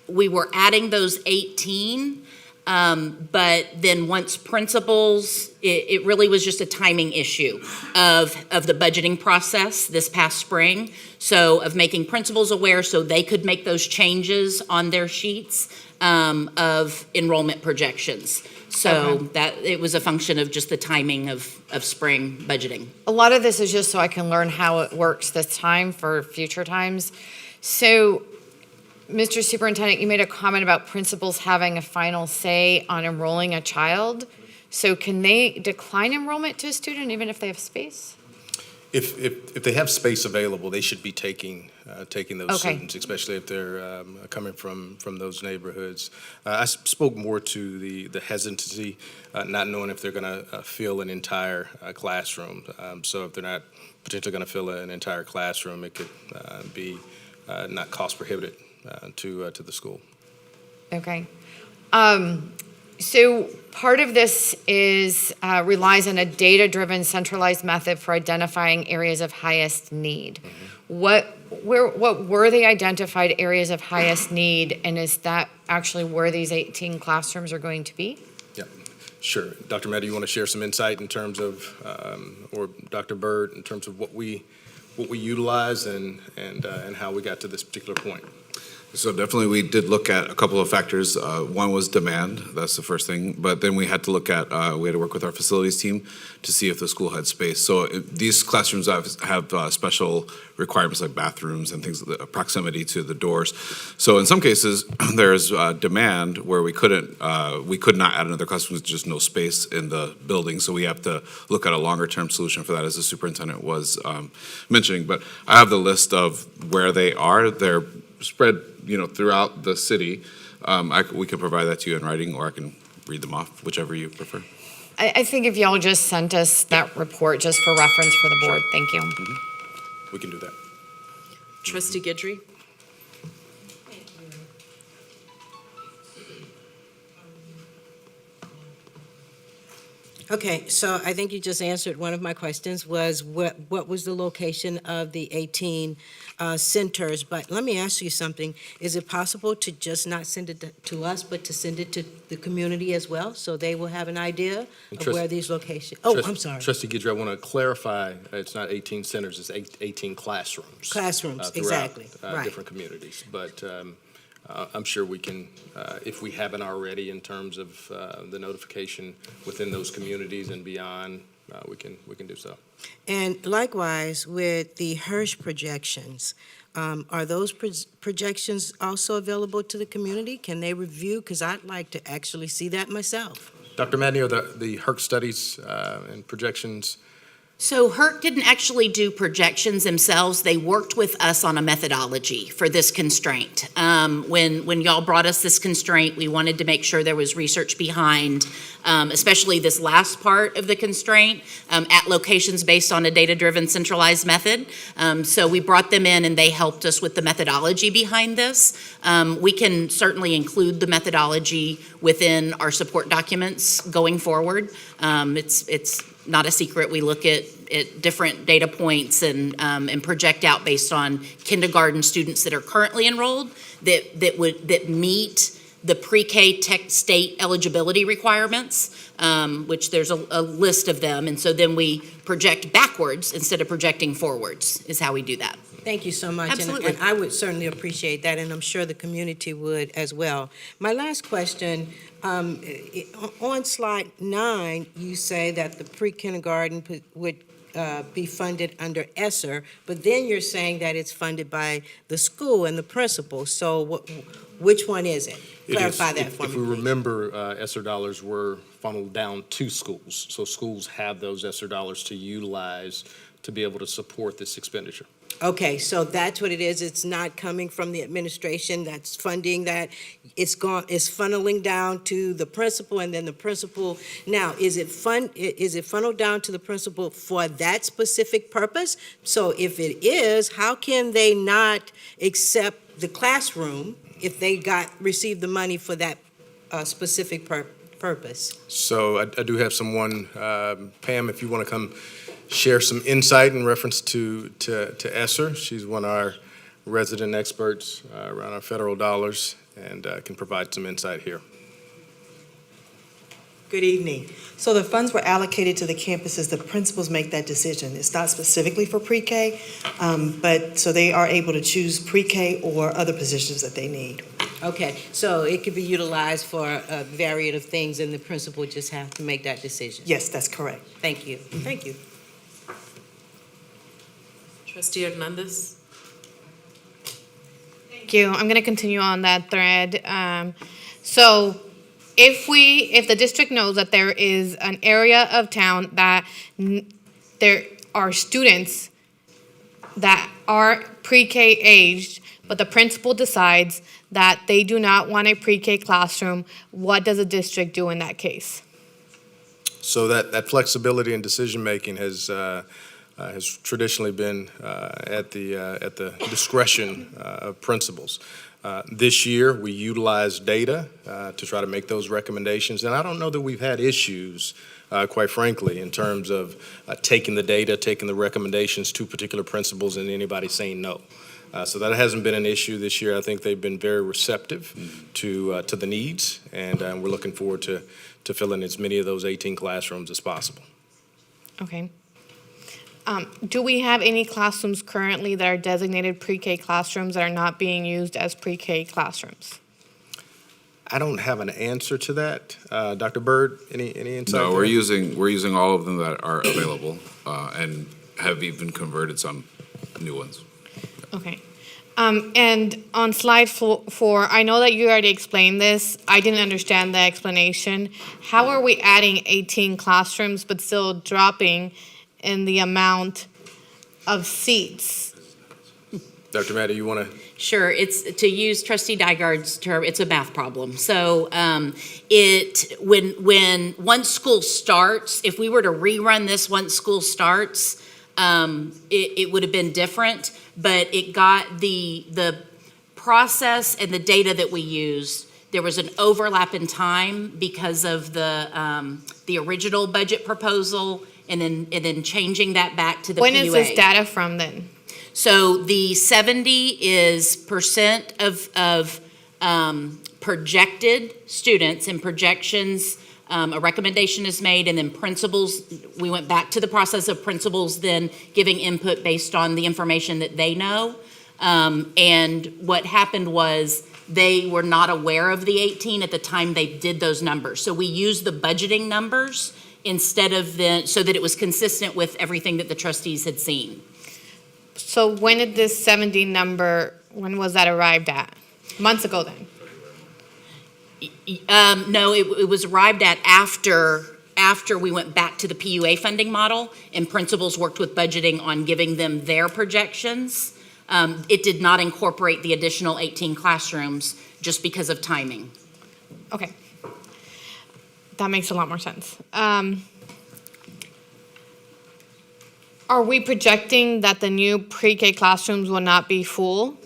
we were adding those 18. But then once principals, it really was just a timing issue of the budgeting process this past spring. So of making principals aware so they could make those changes on their sheets of enrollment projections. So that it was a function of just the timing of spring budgeting. A lot of this is just so I can learn how it works this time for future times. So, Mr. Superintendent, you made a comment about principals having a final say on enrolling a child. So can they decline enrollment to a student even if they have space? If they have space available, they should be taking those Okay. students, especially if they're coming from those neighborhoods. I spoke more to the hesitancy, not knowing if they're going to fill an entire classroom. So if they're not potentially going to fill an entire classroom, it could be not cost prohibitive to the school. Okay. So part of this relies on a data-driven, centralized method for identifying areas of highest need. What were the identified areas of highest need, and is that actually where these 18 classrooms are going to be? Yeah, sure. Dr. Mehta, you want to share some insight in terms of, or Dr. Bird, in terms of what we utilize and how we got to this particular point? So definitely we did look at a couple of factors. One was demand, that's the first thing. But then we had to look at, we had to work with our facilities team to see if the school had space. So these classrooms have special requirements like bathrooms and things, proximity to the doors. So in some cases, there's demand where we could not add another classroom, with just no space in the building. So we have to look at a longer term solution for that, as the superintendent was mentioning. But I have the list of where they are. They're spread, throughout the city. We can provide that to you in writing, or I can read them off, whichever you prefer. I think if y'all just sent us that report just for reference for the board, thank you. We can do that. Trustee Guidry? Okay, so I think you just answered one of my questions, was what was the location of the 18 centers? But let me ask you something. Is it possible to just not send it to us, but to send it to the community as well, so they will have an idea of where these locations? Oh, I'm sorry. Trustee Guidry, I want to clarify, it's not 18 centers, it's 18 classrooms. Classrooms, throughout, exactly, right. different communities. But I'm sure we can, if we haven't already, in terms of the notification within those communities and beyond, we can do so. And likewise, with the Hirsch projections, are those projections also available to the community? Can they review? Because I'd like to actually see that myself. Dr. Madney, are the HERC studies and projections? So HERC didn't actually do projections themselves. They worked with us on a methodology for this constraint. When y'all brought us this constraint, we wanted to make sure there was research behind, especially this last part of the constraint, at locations based on a data-driven centralized method. So we brought them in and they helped us with the methodology behind this. We can certainly include the methodology within our support documents going forward. It's not a secret. We look at different data points and project out based on kindergarten students that are currently enrolled that meet the pre-K tech state eligibility requirements, which there's a list of them. And so then we project backwards instead of projecting forwards is how we do that. Thank you so much. Absolutely. And I would certainly appreciate that, and I'm sure the community would as well. My last question, on slide 9, you say that the pre-kindergarten would be funded under ESSER, but then you're saying that it's funded by the school and the principal. So which one is it? Clarify that for me. If we remember, ESSER dollars were funneled down to schools. So schools have those ESSER dollars to utilize to be able to support this expenditure. Okay, so that's what it is. It's not coming from the administration that's funding that. It's funneling down to the principal, and then the principal. Now, is it funneled down to the principal for that specific purpose? So if it is, how can they not accept the classroom if they received the money for that specific purpose? So I do have someone, Pam, if you want to come share some insight in reference to ESSER. She's one of our resident experts around our federal dollars and can provide some insight here. Good evening. So the funds were allocated to the campuses. The principals make that decision. It's not specifically for pre-K, but so they are able to choose pre-K or other positions that they need. Okay, so it could be utilized for a variety of things, and the principal just have to make that decision. Yes, that's correct. Thank you. Thank you. Trustee Hernandez? Thank you. I'm going to continue on that thread. So if the district knows that there is an area of town that there are students that are pre-K aged, but the principal decides that they do not want a pre-K classroom, what does the district do in that case? So that flexibility in decision-making has traditionally been at the discretion of principals. This year, we utilized data to try to make those recommendations, and I don't know that we've had issues, quite frankly, in terms of taking the data, taking the recommendations to particular principals, and anybody saying no. So that hasn't been an issue this year. I think they've been very receptive to the needs, and we're looking forward to filling as many of those 18 classrooms as possible. Okay. Do we have any classrooms currently that are designated pre-K classrooms that are not being used as pre-K classrooms? I don't have an answer to that. Dr. Byrd, any insight? No, we're using all of them that are available and have even converted some new ones. Okay. And on slide 4, I know that you already explained this. I didn't understand the explanation. How are we adding 18 classrooms but still dropping in the amount of seats? Dr. Maddy, you want to? Sure. It's, to use Trustee Dygard's term, it's a math problem. So when once school starts, if we were to rerun this once school starts, it would have been different, but it got the process and the data that we used There was an overlap in time because of the original budget proposal and then changing that back to the PUA. When is this data from then? So the 70 is percent of projected students, and projections, a recommendation is made, and then principals, we went back to the process of principals then giving input based on the information that they know. And what happened was they were not aware of the 18 at the time they did those numbers. So we used the budgeting numbers instead of so that it was consistent with everything that the trustees had seen. So when did this 70 number, when was that arrived at? Months ago then? No, it was arrived at after we went back to the PUA funding model, and principals worked with budgeting on giving them their projections. It did not incorporate the additional 18 classrooms just because of timing. Okay. That makes a lot more sense. Are we projecting that the new pre-K classrooms will not be full?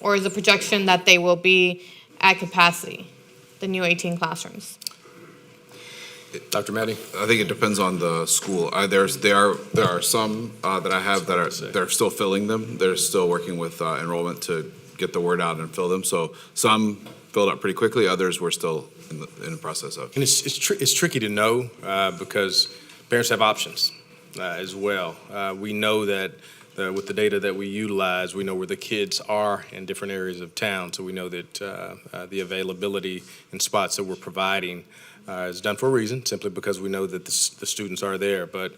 Or is the projection that they will be at capacity, the new 18 classrooms? Dr. Maddie? I think it depends on the school. There are some that I have that they're still filling them. They're still working with enrollment to get the word out and fill them. So some filled up pretty quickly. Others we're still in the process of. And it's tricky to know because parents have options as well. We know that with the data that we utilize, we know where the kids are in different areas of town. So we know that the availability in spots that we're providing is done for a reason, simply because we know that the students are there. But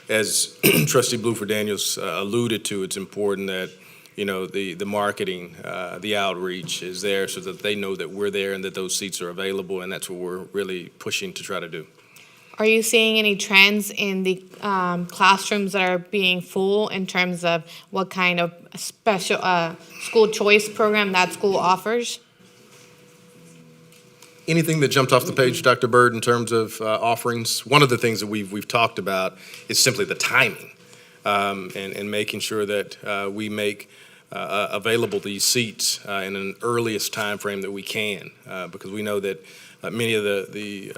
as Trustee Bluford Daniels alluded to, it's important that the marketing, the outreach is there so that they know that we're there and that those seats are available, and that's what we're really pushing to try to do. Are you seeing any trends in the classrooms that are being full in terms of what kind of special school choice program that school offers? Anything that jumped off the page, Dr. Bird, in terms of offerings? One of the things that we've talked about is simply the timing and making sure that we make available these seats in an earliest time frame that we can, because we know that many of the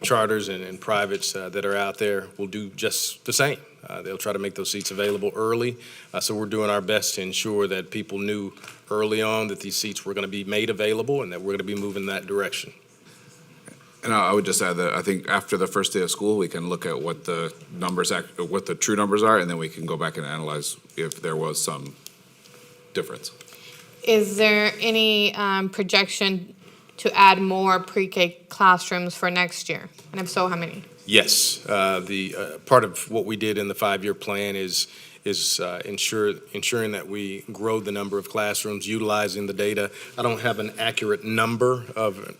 charters and privates that are out there will do just the same. They'll try to make those seats available early. So we're doing our best to ensure that people knew early on that these seats were going to be made available and that we're going to be moving in that direction. And I would just add that I think after the first day of school, we can look at what the true numbers are, and then we can go back and analyze if there was some difference. Is there any projection to add more pre-K classrooms for next year? And if so, how many? Yes, the part of what we did in the 5-year plan is ensuring that we grow the number of classrooms, utilizing the data. I don't have an accurate number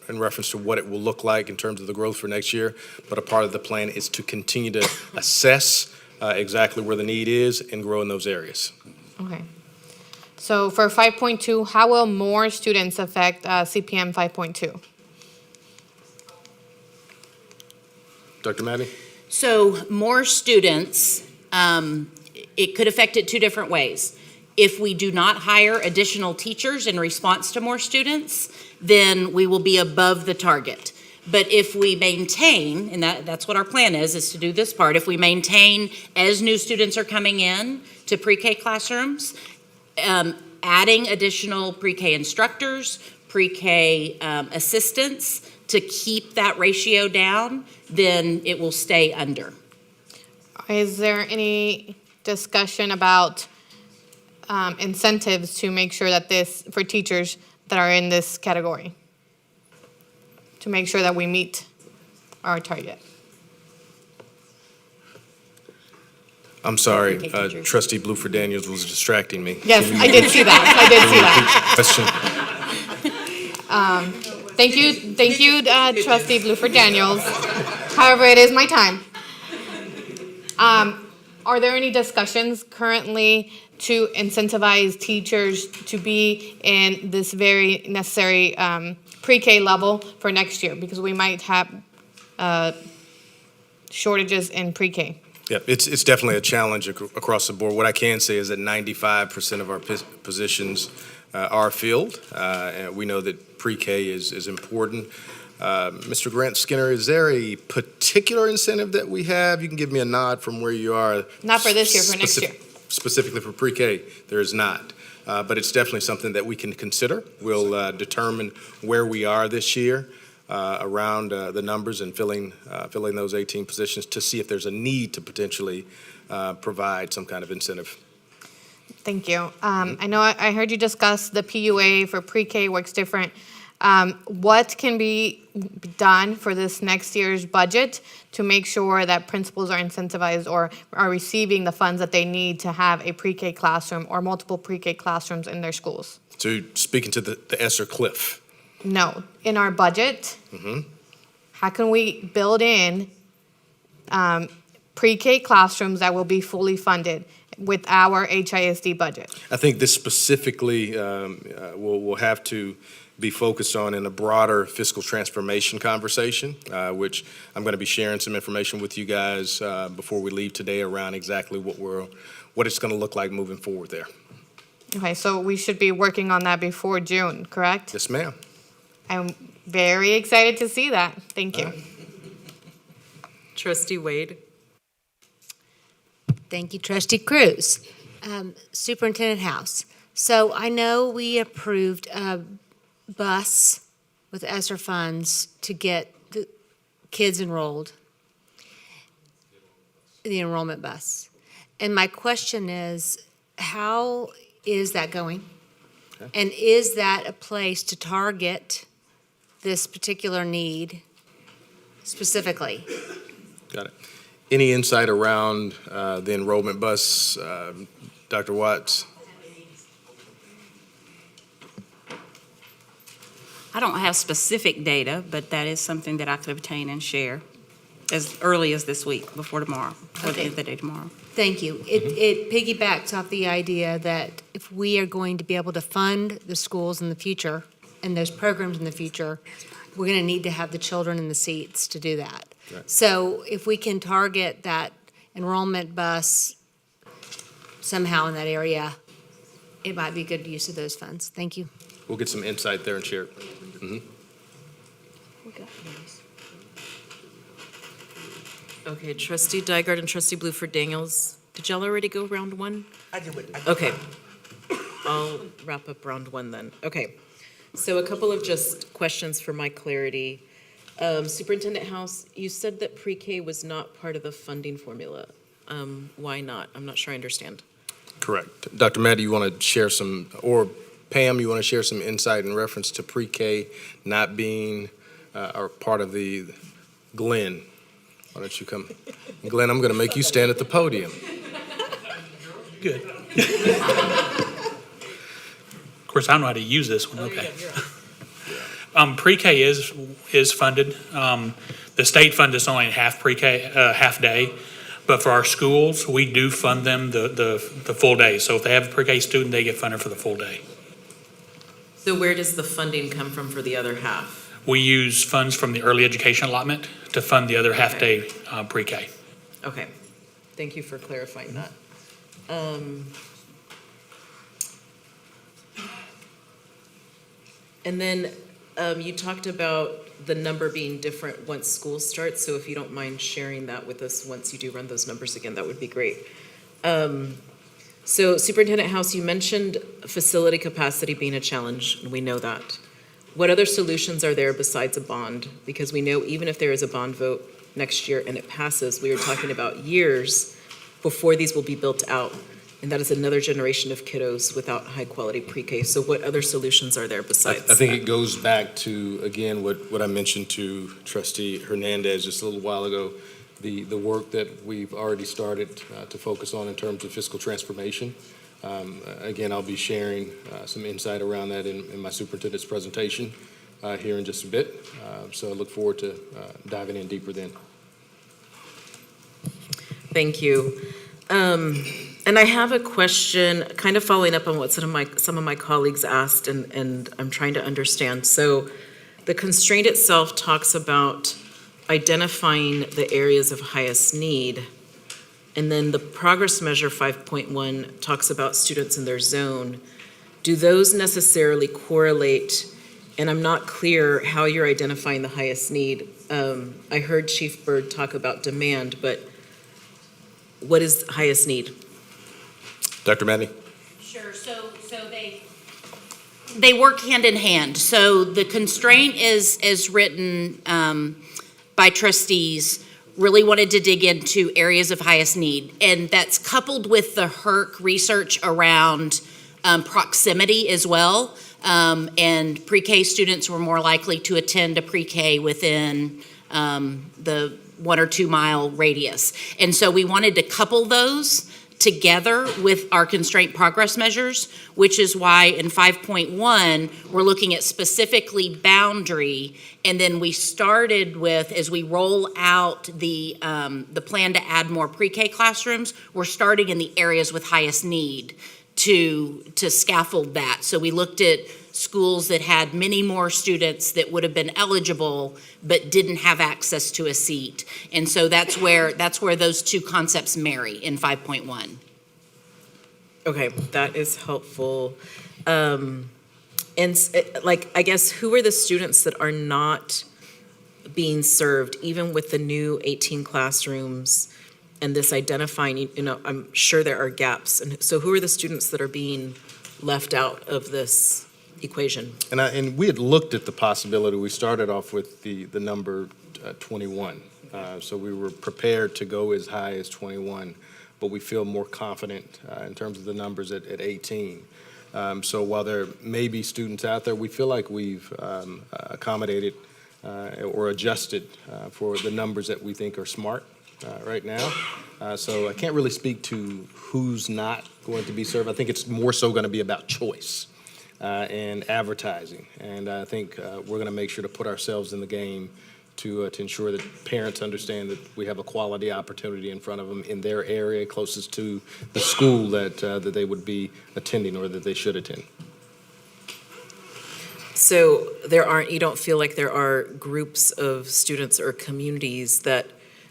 in reference to what it will look like in terms of the growth for next year, but a part of the plan is to continue to assess exactly where the need is and grow in those areas. Okay. So for 5.2, how will more students affect CPM 5.2? Dr. Maddie? So more students, it could affect it two different ways. If we do not hire additional teachers in response to more students, then we will be above the target. But if we maintain, and that's what our plan is to do this part, if we maintain as new students are coming in to pre-K classrooms, adding additional pre-K instructors, pre-K assistants to keep that ratio down, then it will stay under. Is there any discussion about incentives to make sure that for teachers that are in this category, to make sure that we meet our target? I'm sorry, Trustee Bluford Daniels was distracting me. Yes, I did see that. Thank you, Trustee Bluford Daniels. However, it is my time. Are there any discussions currently to incentivize teachers to be in this very necessary pre-K level for next year? Because we might have shortages in pre-K. Yeah, it's definitely a challenge across the board. What I can say is that 95% of our positions our field. And we know that pre-K is important. Mr. Grant Skinner, is there a particular incentive that we have? You can give me a nod from where you are. Not for this year, for next year. Specifically for pre-K, there is not. But it's definitely something that we can consider. We'll determine where we are this year around the numbers and filling those 18 positions to see if there's a need to potentially provide some kind of incentive. Thank you. I know I heard you discuss the PUA for pre-K works different. What can be done for this next year's budget to make sure that principals are incentivized or are receiving the funds that they need to have a pre-K classroom or multiple pre-K classrooms in their schools? So speaking to the ESSER cliff. No, in our budget, how can we build in pre-K classrooms that will be fully funded with our HISD budget? I think this specifically will have to be focused on in a broader fiscal transformation conversation, which I'm going to be sharing some information with you guys before we leave today around exactly what it's going to look like moving forward there. Okay, so we should be working on that before June, correct? Yes, ma'am. I'm very excited to see that. Thank you. Trustee Wade. Thank you, Trustee Cruz. Superintendent House. So I know we approved a bus with ESSER funds to get the kids enrolled, the enrollment bus. And my question is, how is that going? Okay. And is that a place to target this particular need specifically? Got it. Any insight around the enrollment bus, Dr. Watts? I don't have specific data, but that is something that I could obtain and share as early as this week, before tomorrow, before the end of the day tomorrow. Thank you. It piggybacks off the idea that if we are going to be able to fund the schools in the future and those programs in the future, we're going to need to have the children in the seats to do that. Right. So if we can target that enrollment bus somehow in that area, it might be good use of those funds. Thank you. We'll get some insight there and share it. Okay, Trustee Dygard and Trustee Bluford Daniels. Did y'all already go round one? I did. Okay. I'll wrap up round one then. Okay. So a couple of just questions for my clarity. Superintendent House, you said that pre-K was not part of the funding formula. Why not? I'm not sure I understand. Correct. Dr. Matt, you want to share some, or Pam, you want to share some insight in reference to pre-K not being or part of the Glenn? Why don't you come? Glenn, I'm going to make you stand at the podium. Good. Of course, I don't know how to use this one. Okay. Pre-K is funded. The state fund is only half pre-K, half day. But for our schools, we do fund them the full day. So if they have a pre-K student, they get funded for the full day. So where does the funding come from for the other half? We use funds from the early education allotment to fund the other half-day pre-K. Okay. Thank you for clarifying that. And then you talked about the number being different once school starts. So if you don't mind sharing that with us once you do run those numbers again, that would be great. So Superintendent House, you mentioned facility capacity being a challenge, and we know that. What other solutions are there besides a bond? Because we know even if there is a bond vote next year and it passes, we are talking about years before these will be built out. And that is another generation of kiddos without high quality pre-K. So what other solutions are there besides I think it goes back to, again, what I mentioned to Trustee Hernandez just a little while ago, the work that we've already started to focus on in terms of fiscal transformation. Again, I'll be sharing some insight around that in my superintendent's presentation here in just a bit. So I look forward to diving in deeper then. Thank you. And I have a question kind of following up on what some of my colleagues asked, and I'm trying to understand. So the constraint itself talks about identifying the areas of highest need. And then the progress measure 5.1 talks about students in their zone. do those necessarily correlate? And I'm not clear how you're identifying the highest need. I heard Chief Byrd talk about demand, but what is highest need? Dr. Manny? Sure, so they work hand in hand. So the constraint is written by trustees, really wanted to dig into areas of highest need. And that's coupled with the HERC research around proximity as well. And pre-K students were more likely to attend a pre-K within the 1 or 2 mile radius. And so we wanted to couple those together with our constraint progress measures, which is why in 5.1, we're looking at specifically boundary. And then we started with, as we roll out the plan to add more pre-K classrooms, we're starting in the areas with highest need to scaffold that. So we looked at schools that had many more students that would have been eligible but didn't have access to a seat. And so that's where those two concepts marry in 5.1. Okay, that is helpful. And I guess, who are the students that are not being served, even with the new 18 classrooms and this identifying, I'm sure there are gaps. And so who are the students that are being left out of this equation? And we had looked at the possibility. We started off with the number 21. So we were prepared to go as high as 21, but we feel more confident in terms of the numbers at 18. So while there may be students out there, we feel like we've accommodated or adjusted for the numbers that we think are smart right now. So I can't really speak to who's not going to be served. I think it's more so going to be about choice and advertising. And I think we're going to make sure to put ourselves in the game to ensure that parents understand that we have a quality opportunity in front of them in their area closest to the school that they would be attending or that they should attend. So you don't feel like there are groups of students or communities that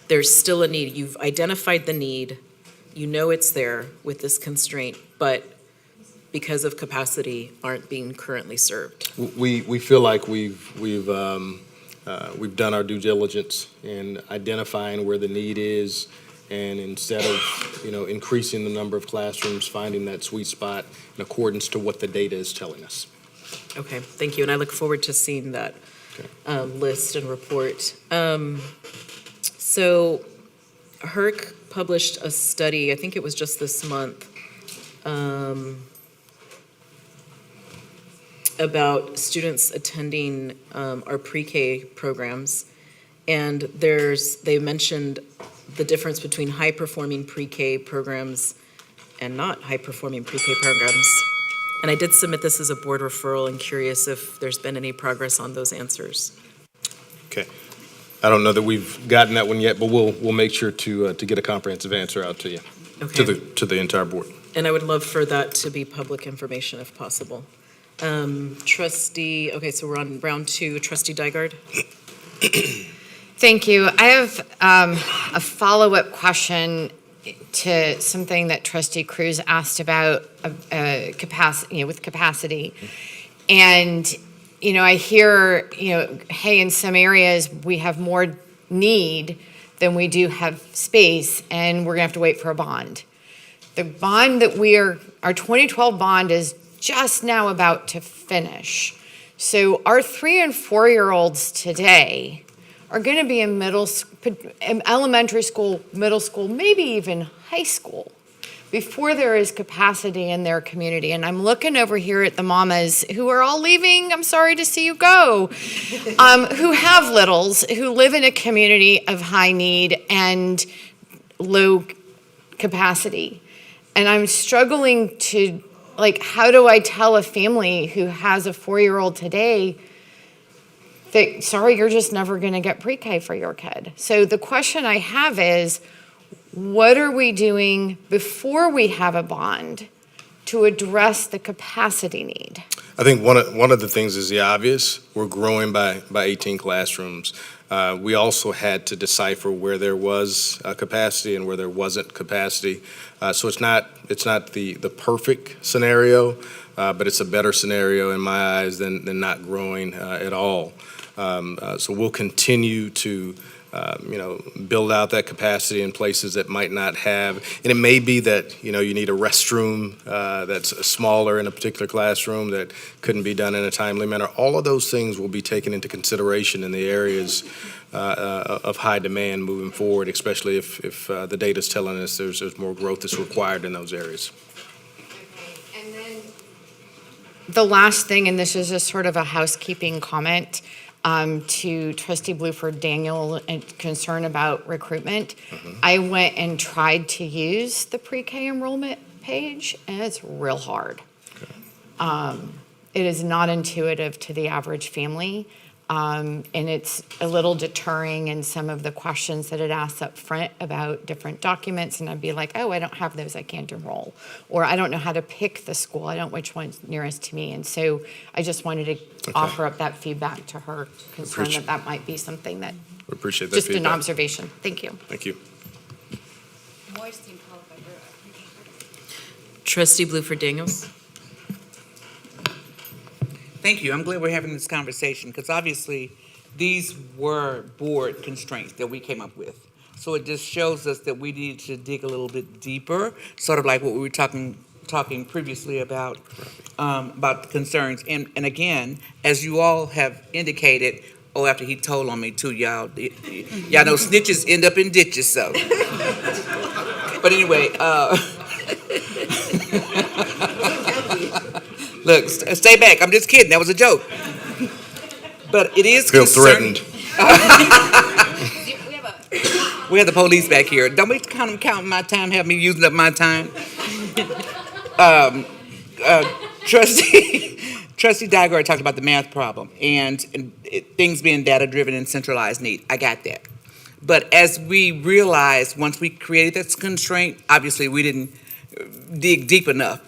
there's still a need? You've identified the need, you know it's there with this constraint, but because of capacity aren't being currently served. We feel like we've done our due diligence in identifying where the need is, and instead of increasing the number of classrooms, finding that sweet spot in accordance to what the data is telling us. Okay, thank you, and I look forward to seeing that list and report. So HERC published a study, I think it was just this month, about students attending our pre-K programs. And they mentioned the difference between high-performing pre-K programs and not high-performing pre-K programs. And I did submit this as a board referral and curious if there's been any progress on those answers. Okay. I don't know that we've gotten that one yet, but we'll make sure to get a comprehensive answer out to you, to the entire board. And I would love for that to be public information if possible. Trustee, okay, so we're on round 2. Trustee Dygard. Thank you. I have a follow-up question to something that Trustee Cruz asked about capacity, with capacity. And I hear, hey, in some areas we have more need than we do have space, and we're gonna have to wait for a bond. The bond that our 2012 bond is just now about to finish. So our 3 and 4-year-olds today are gonna be in elementary school, middle school, maybe even high school, before there is capacity in their community. And I'm looking over here at the mamas who are all leaving, I'm sorry to see you go, who have littles, who live in a community of high need and low capacity. And I'm struggling to, how do I tell a family who has a 4-year-old today that, sorry, you're just never gonna get pre-K for your kid? So the question I have is, what are we doing before we have a bond to address the capacity need? I think one of the things is the obvious. We're growing by 18 classrooms. We also had to decipher where there was capacity and where there wasn't capacity. So it's not the perfect scenario, but it's a better scenario in my eyes than not growing at all. So we'll continue to build out that capacity in places that might not have, and it may be that, you need a restroom that's smaller in a particular classroom that couldn't be done in a timely manner. All of those things will be taken into consideration in the areas of high demand moving forward, especially if the data is telling us there's more growth that's required in those areas. And then the last thing, and this is just sort of a housekeeping comment, to Trustee Bluford Daniel and concern about recruitment. I went and tried to use the pre-K enrollment page, and it's real hard. It is not intuitive to the average family, and it's a little deterring in some of the questions that it asks up front about different documents, and I'd be like, oh, I don't have those, I can't enroll. Or I don't know how to pick the school, I don't know which one's nearest to me. And so I just wanted to offer up that feedback to her, concern that might be something that, We appreciate that just feedback. an observation. Thank you. Thank you. Trustee Bluford Daniels. Thank you. I'm glad we're having this conversation because obviously these were board constraints that we came up with. So it just shows us that we need to dig a little bit deeper, sort of like what we were talking previously about the concerns. And again, as you all have indicated, after he told on me too, y'all know snitches end up in ditches, so. But anyway, look, stay back. I'm just kidding. That was a joke. But it is Feel concerning. threatened. We have the police back here. Don't be counting my time, have me using up my time. Trustee Dygard talked about the math problem and things being data-driven and centralized need. I got that. But as we realized, once we created this constraint, obviously we didn't dig deep enough.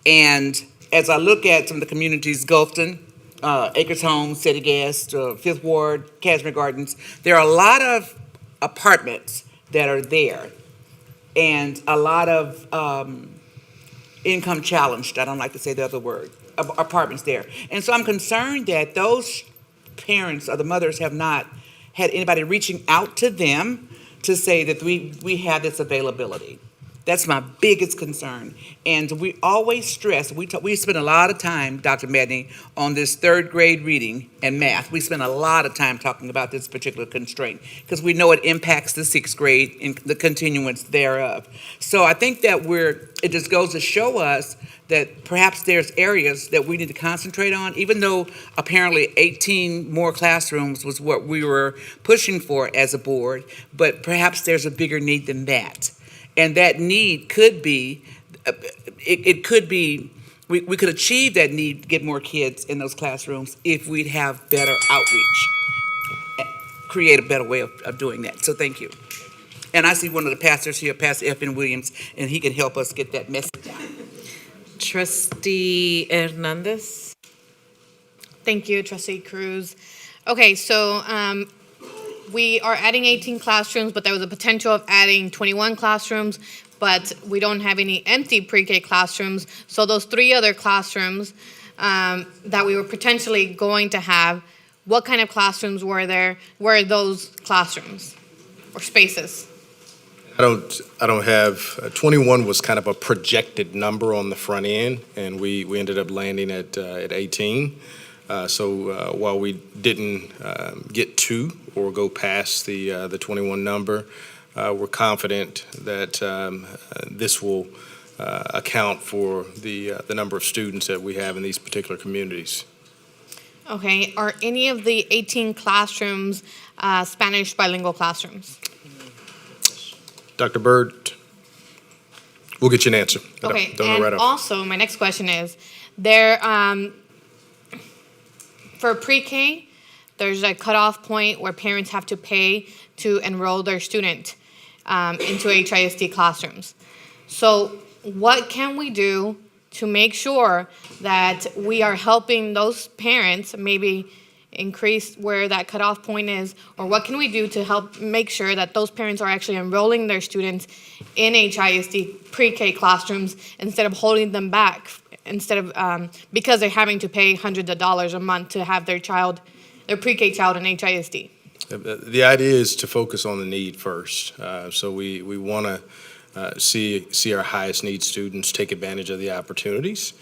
And as I look at some of the communities, Gulfton, Acres Homes, City Gas, Fifth Ward, Cashmere Gardens, there are a lot of apartments that are there and a lot of income challenged, I don't like to say the other word, apartments there. And so I'm concerned that those parents or the mothers have not had anybody reaching out to them to say that we have this availability. That's my biggest concern. And we always stress, we spend a lot of time, Dr. Medney, on this third grade reading and math. We spend a lot of time talking about this particular constraint because we know it impacts the sixth grade and the continuance thereof. So I think that it just goes to show us that perhaps there's areas that we need to concentrate on, even though apparently 18 more classrooms was what we were pushing for as a board, but perhaps there's a bigger need than that. And that need could be, we could achieve that need to get more kids in those classrooms if we'd have better outreach, create a better way of doing that. So thank you. And I see one of the pastors here, Pastor F.N. Williams, and he can help us get that message out. Trustee Hernandez. Thank you, Trustee Cruz. Okay, so we are adding 18 classrooms, but there was a potential of adding 21 classrooms, but we don't have any empty pre-K classrooms. So those 3 other classrooms that we were potentially going to have, what kind of classrooms were there? Were those classrooms or spaces? I don't have, 21 was kind of a projected number on the front end, and we ended up landing at 18. So while we didn't get to or go past the 21 number, we're confident that this will account for the number of students that we have in these particular communities. Okay, are any of the 18 classrooms Spanish bilingual classrooms? Dr. Bird, we'll get you an answer. Okay, Don't know and right off. also my next question is, there for pre-K, there's a cutoff point where parents have to pay to enroll their student into HISD classrooms. So what can we do to make sure that we are helping those parents, maybe increase where that cutoff point is? Or what can we do to help make sure that those parents are actually enrolling their students in HISD pre-K classrooms instead of holding them back, because they're having to pay hundreds of dollars a month to have their pre-K child in HISD? The idea is to focus on the need first. So we want to see our highest need students take advantage of the opportunities.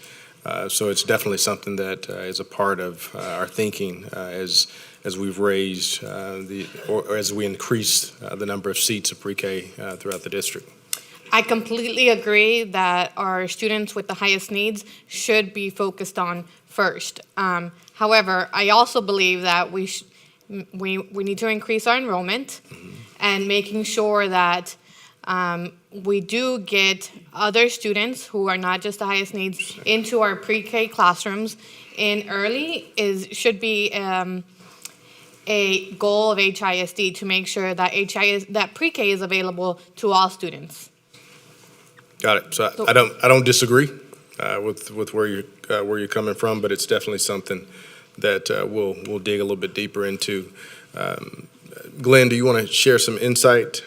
So it's definitely something that is a part of our thinking as we've raised or as we increase the number of seats of pre-K throughout the district. I completely agree that our students with the highest needs should be focused on first. However, I also believe that we need to increase our enrollment and making sure that we do get other students who are not just the highest needs into our pre-K classrooms in early should be a goal of HISD, to make sure that that pre-K is available to all students. Got it. So I don't disagree with where you're coming from, but it's definitely something that we'll dig a little bit deeper into. Glenn, do you want to share some insight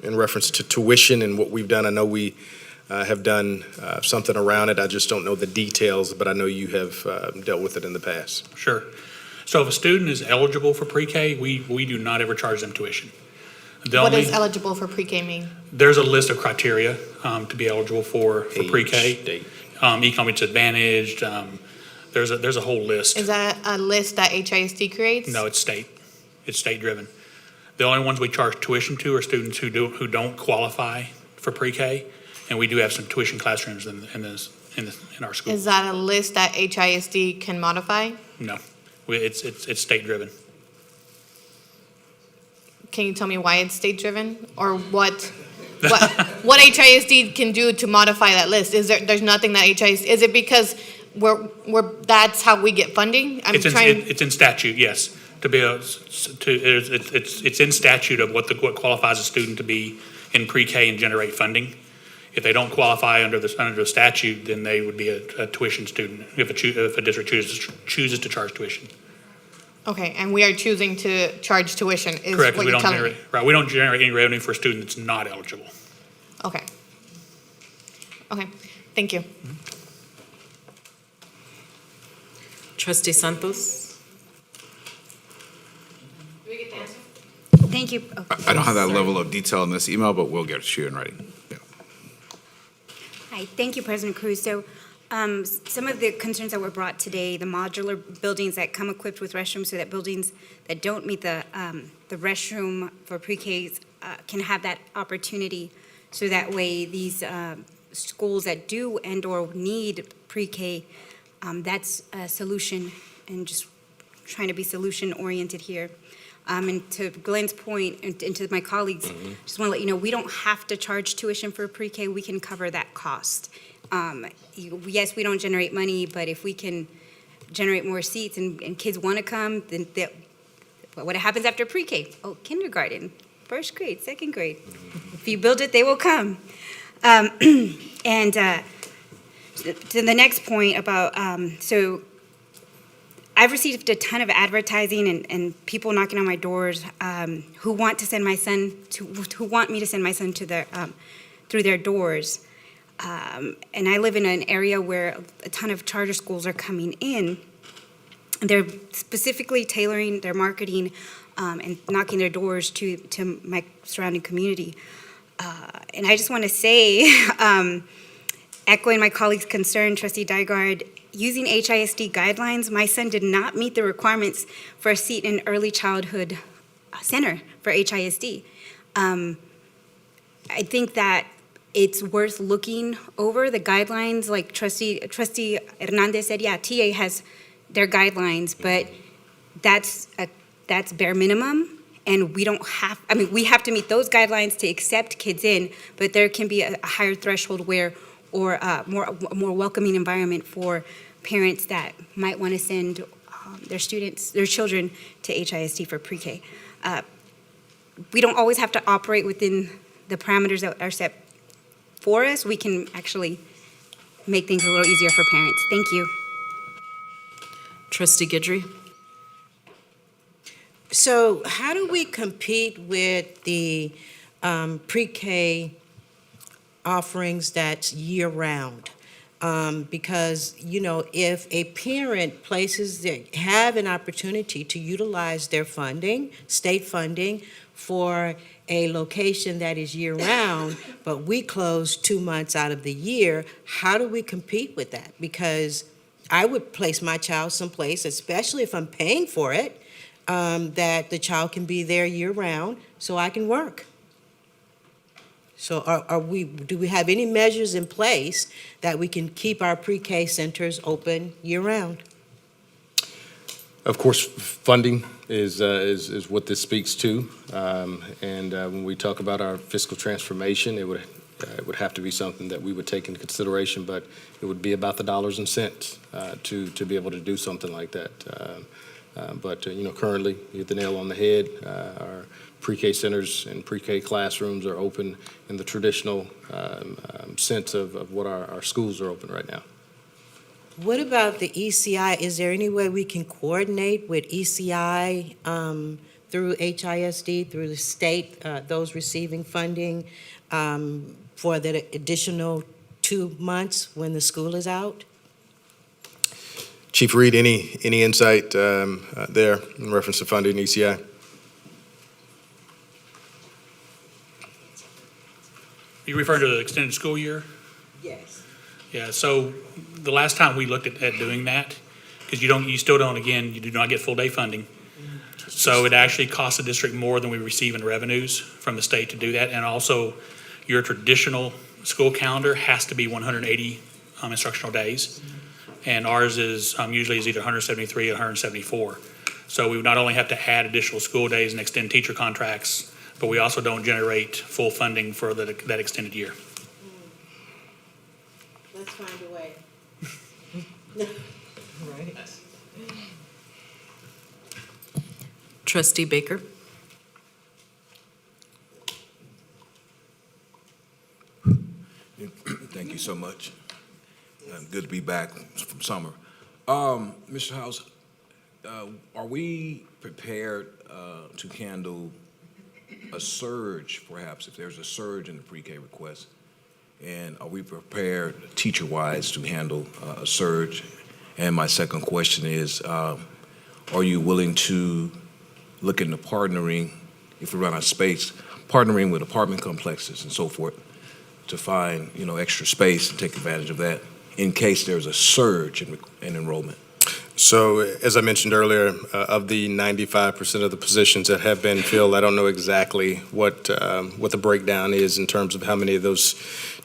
in reference to tuition and what we've done? I know we have done something around it. I just don't know the details, but I know you have dealt with it in the past. Sure. So if a student is eligible for pre-K, we do not ever charge them tuition. What does eligible for pre-K mean? There's a list of criteria to be eligible for pre-K. State. Economically disadvantaged. There's a whole list. Is that a list that HISD creates? No, it's state. It's state driven. The only ones we charge tuition to are students who don't qualify for pre-K, and we do have some tuition classrooms in our school. Is that a list that HISD can modify? No, it's state driven. Can you tell me why it's state driven, or what HISD can do to modify that list? There's nothing that HISD, is it because that's how we get funding? It's in statute, yes. To be it's in statute of what qualifies a student to be in pre-K and generate funding. If they don't qualify under the statute, then they would be a tuition student if a district chooses to charge tuition. Okay, and we are choosing to charge tuition, is correct? what you're telling me? Right, we don't generate any revenue for a student that's not eligible. Okay. Okay, thank you. Trustee Santos? Thank you. I don't have that level of detail in this email, but we'll get it to you in writing. Yeah. Hi, thank you, President Cruz. So some of the concerns that were brought today, the modular buildings that come equipped with restrooms, so that buildings that don't meet the restroom for pre-Ks can have that opportunity, so that way these schools that do and or need pre-K, that's a solution, and just trying to be solution oriented here. And to Glenn's point, and to my colleagues, just want to let you know, we don't have to charge tuition for pre-K. We can cover that cost. Yes, we don't generate money, but if we can generate more seats and kids want to come, then what happens after pre-K? Oh, kindergarten, first grade, second grade. If you build it, they will come. And to the next point about, so I've received a ton of advertising and people knocking on my doors who want to send my son who want me to send my son to their through their doors. And I live in an area where a ton of charter schools are coming in. They're specifically tailoring their marketing and knocking their doors to my surrounding community. And I just want to say, echoing my colleague's concern, Trustee Dygard, using HISD guidelines, my son did not meet the requirements for a seat in early childhood center for HISD. I think that it's worth looking over the guidelines, like Trustee Hernandez said, yeah, TA has their guidelines, but that's bare minimum, and we don't have, we have to meet those guidelines to accept kids in, but there can be a higher threshold or a more welcoming environment for parents that might want to send their children to HISD for pre-K. We don't always have to operate within the parameters that are set for us. We can actually make things a little easier for parents. Thank you. Trustee Guidry? So how do we compete with the pre-K offerings that's year-round? Because, if a parent have an opportunity to utilize their funding, state funding, for a location that is year-round, but we close 2 months out of the year, how do we compete with that? Because I would place my child someplace, especially if I'm paying for it, that the child can be there year-round, so I can work. So do we have any measures in place that we can keep our pre-K centers open year-round? Of course, funding is what this speaks to. And when we talk about our fiscal transformation, it would have to be something that we would take into consideration, but it would be about the dollars and cents to be able to do something like that. But currently, you hit the nail on the head. Our pre-K centers and pre-K classrooms are open in the traditional sense of what our schools are open right now. What about the ECI? Is there any way we can coordinate with ECI through HISD, through the state, those receiving funding for the additional 2 months when the school is out? Chief Reed, any insight there in reference to funding ECI? Are you referring to the extended school year? Yes. Yeah, so the last time we looked at doing that, because you do not get full day funding. So it actually costs the district more than we receive in revenues from the state to do that. And also, your traditional school calendar has to be 180 instructional days. And ours is usually either 173 or 174. So we would not only have to add additional school days and extend teacher contracts, but we also don't generate full funding for that extended year. Let's find a way. Right. Trustee Baker? Thank you so much. Good to be back from summer. Mr. House, are we prepared to handle a surge, perhaps, if there's a surge in the pre-K request? And are we prepared teacher-wise to handle a surge? And my second question is, are you willing to look into partnering, if we run out of space, partnering with apartment complexes and so forth to find, extra space and take advantage of that in case there's a surge in enrollment? So, as I mentioned earlier, of the 95% of the positions that have been filled, I don't know exactly what the breakdown is in terms of how many of those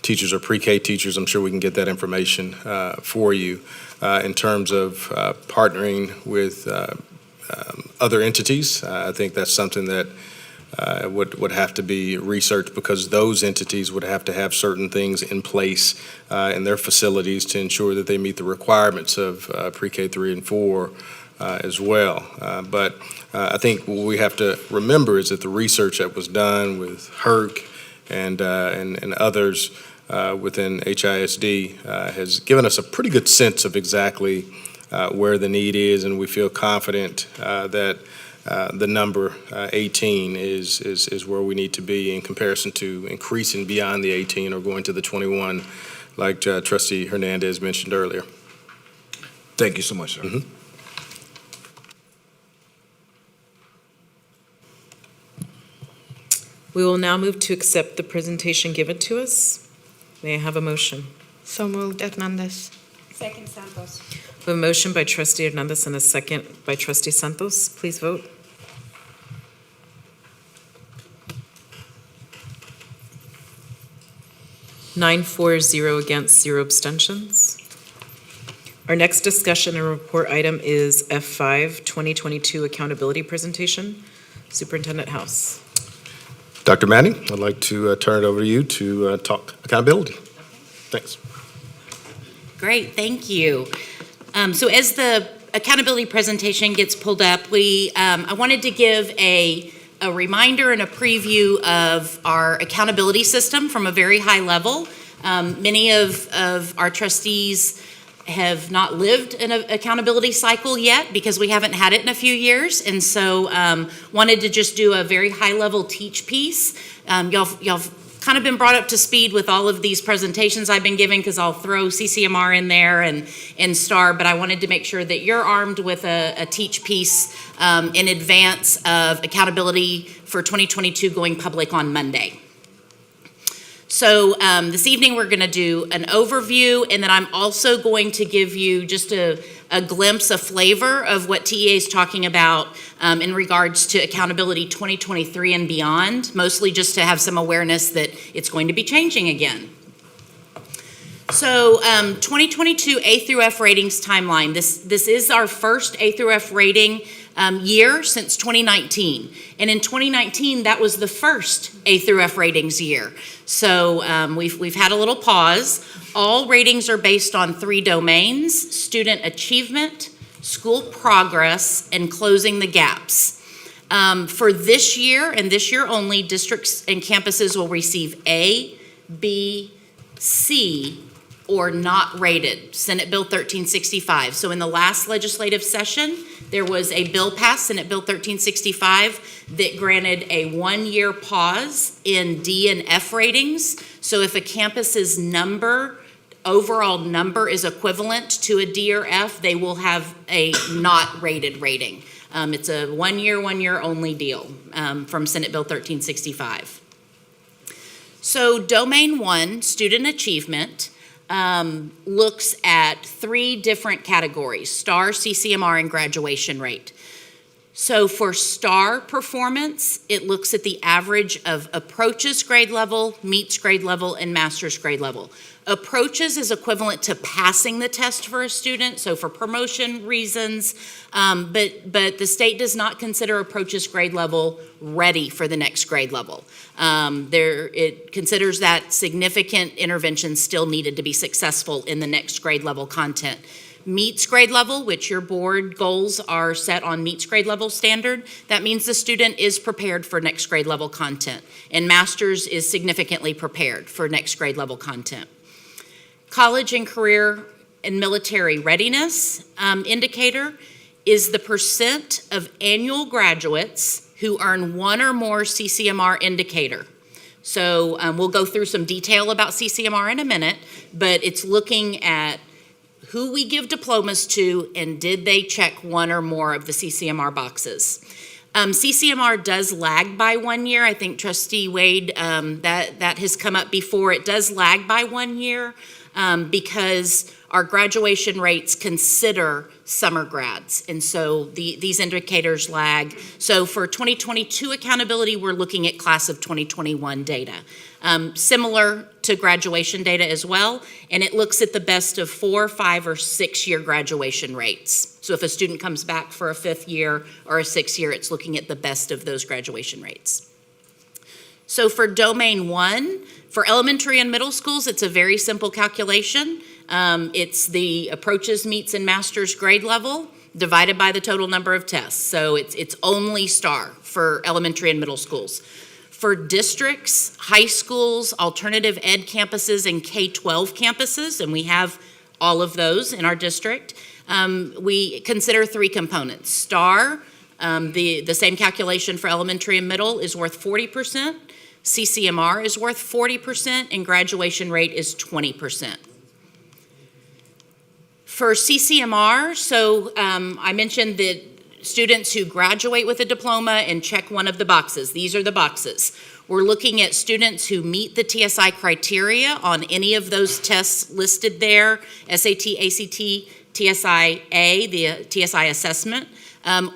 teachers are pre-K teachers. I'm sure we can get that information for you. In terms of partnering with other entities, I think that's something that would have to be researched, because those entities would have to have certain things in place in their facilities to ensure that they meet the requirements of pre-K 3 and 4 as well. But I think what we have to remember is that the research that was done with HERC and others within HISD has given us a pretty good sense of exactly where the need is, and we feel confident that the number 18 is where we need to be in comparison to increasing beyond the 18 or going to the 21, like Trustee Hernandez mentioned earlier. Thank you so much, sir. Mm-hmm. We will now move to accept the presentation given to us. May I have a motion? So moved, Hernandez. Second, Santos. We have a motion by Trustee Hernandez and a second by Trustee Santos. Please vote. Nine, 4, 0 against, 0 abstentions. Our next discussion and report item is F5, 2022 Accountability Presentation. Superintendent House. Dr. Manning, I'd like to turn it over to you to talk accountability. Thanks. Great, thank you. So as the accountability presentation gets pulled up, I wanted to give a reminder and a preview of our accountability system from a very high level. Many of our trustees have not lived an accountability cycle yet because we haven't had it in a few years. And so wanted to just do a very high-level teach piece. Y'all kind of been brought up to speed with all of these presentations I've been giving because I'll throw CCMR in there and STAR, but I wanted to make sure that you're armed with a teach piece in advance of accountability for 2022 going public on Monday. So this evening we're going to do an overview, and then I'm also going to give you just a glimpse, a flavor of what TEA is talking about in regards to accountability 2023 and beyond, mostly just to have some awareness that it's going to be changing again. So 2022 A through F ratings timeline. This is our first A through F rating year since 2019. And in 2019, that was the first A through F ratings year. So we've had a little pause. All ratings are based on 3 domains: student achievement, school progress, and closing the gaps. For this year, and this year only, districts and campuses will receive A, B, C, or not rated, Senate Bill 1365. So in the last legislative session, there was a bill passed, Senate Bill 1365, that granted a 1-year pause in D and F ratings. So if a campus's overall number is equivalent to a D or F, they will have a not rated rating. It's a 1-year only deal from Senate Bill 1365. So domain 1, student achievement, looks at 3 different categories: STAR, CCMR, and graduation rate. So for STAR performance, it looks at the average of approaches grade level, meets grade level, and master's grade level. Approaches is equivalent to passing the test for a student, so for promotion reasons, but the state does not consider approaches grade level ready for the next grade level. It considers that significant interventions still needed to be successful in the next grade level content. Meets grade level, which your board goals are set on meets grade level standard, that means the student is prepared for next grade level content, and master's is significantly prepared for next grade level content. College and career and military readiness indicator is the percent of annual graduates who earn 1 or more CCMR indicator. So we'll go through some detail about CCMR in a minute, but it's looking at who we give diplomas to and did they check 1 or more of the CCMR boxes. CCMR does lag by 1 year. I think Trustee Wade, that has come up before. It does lag by 1 year because our graduation rates consider summer grads. And so these indicators lag. So for 2022 accountability, we're looking at class of 2021 data. Similar to graduation data as well, and it looks at the best of 4, 5, or 6-year graduation rates. So if a student comes back for a 5th year or a 6th year, it's looking at the best of those graduation rates. So for domain 1, for elementary and middle schools, it's a very simple calculation. It's the approaches, meets, and master's grade level divided by the total number of tests. So it's only STAR for elementary and middle schools. For districts, high schools, alternative ed campuses, and K-12 campuses, and we have all of those in our district, we consider 3 components. STAR, the same calculation for elementary and middle, is worth 40%. CCMR is worth 40%, and graduation rate is 20%. For CCMR, so I mentioned that students who graduate with a diploma and check 1 of the boxes. These are the boxes. We're looking at students who meet the TSI criteria on any of those tests listed there: SAT, ACT, TSI-A, the TSI assessment,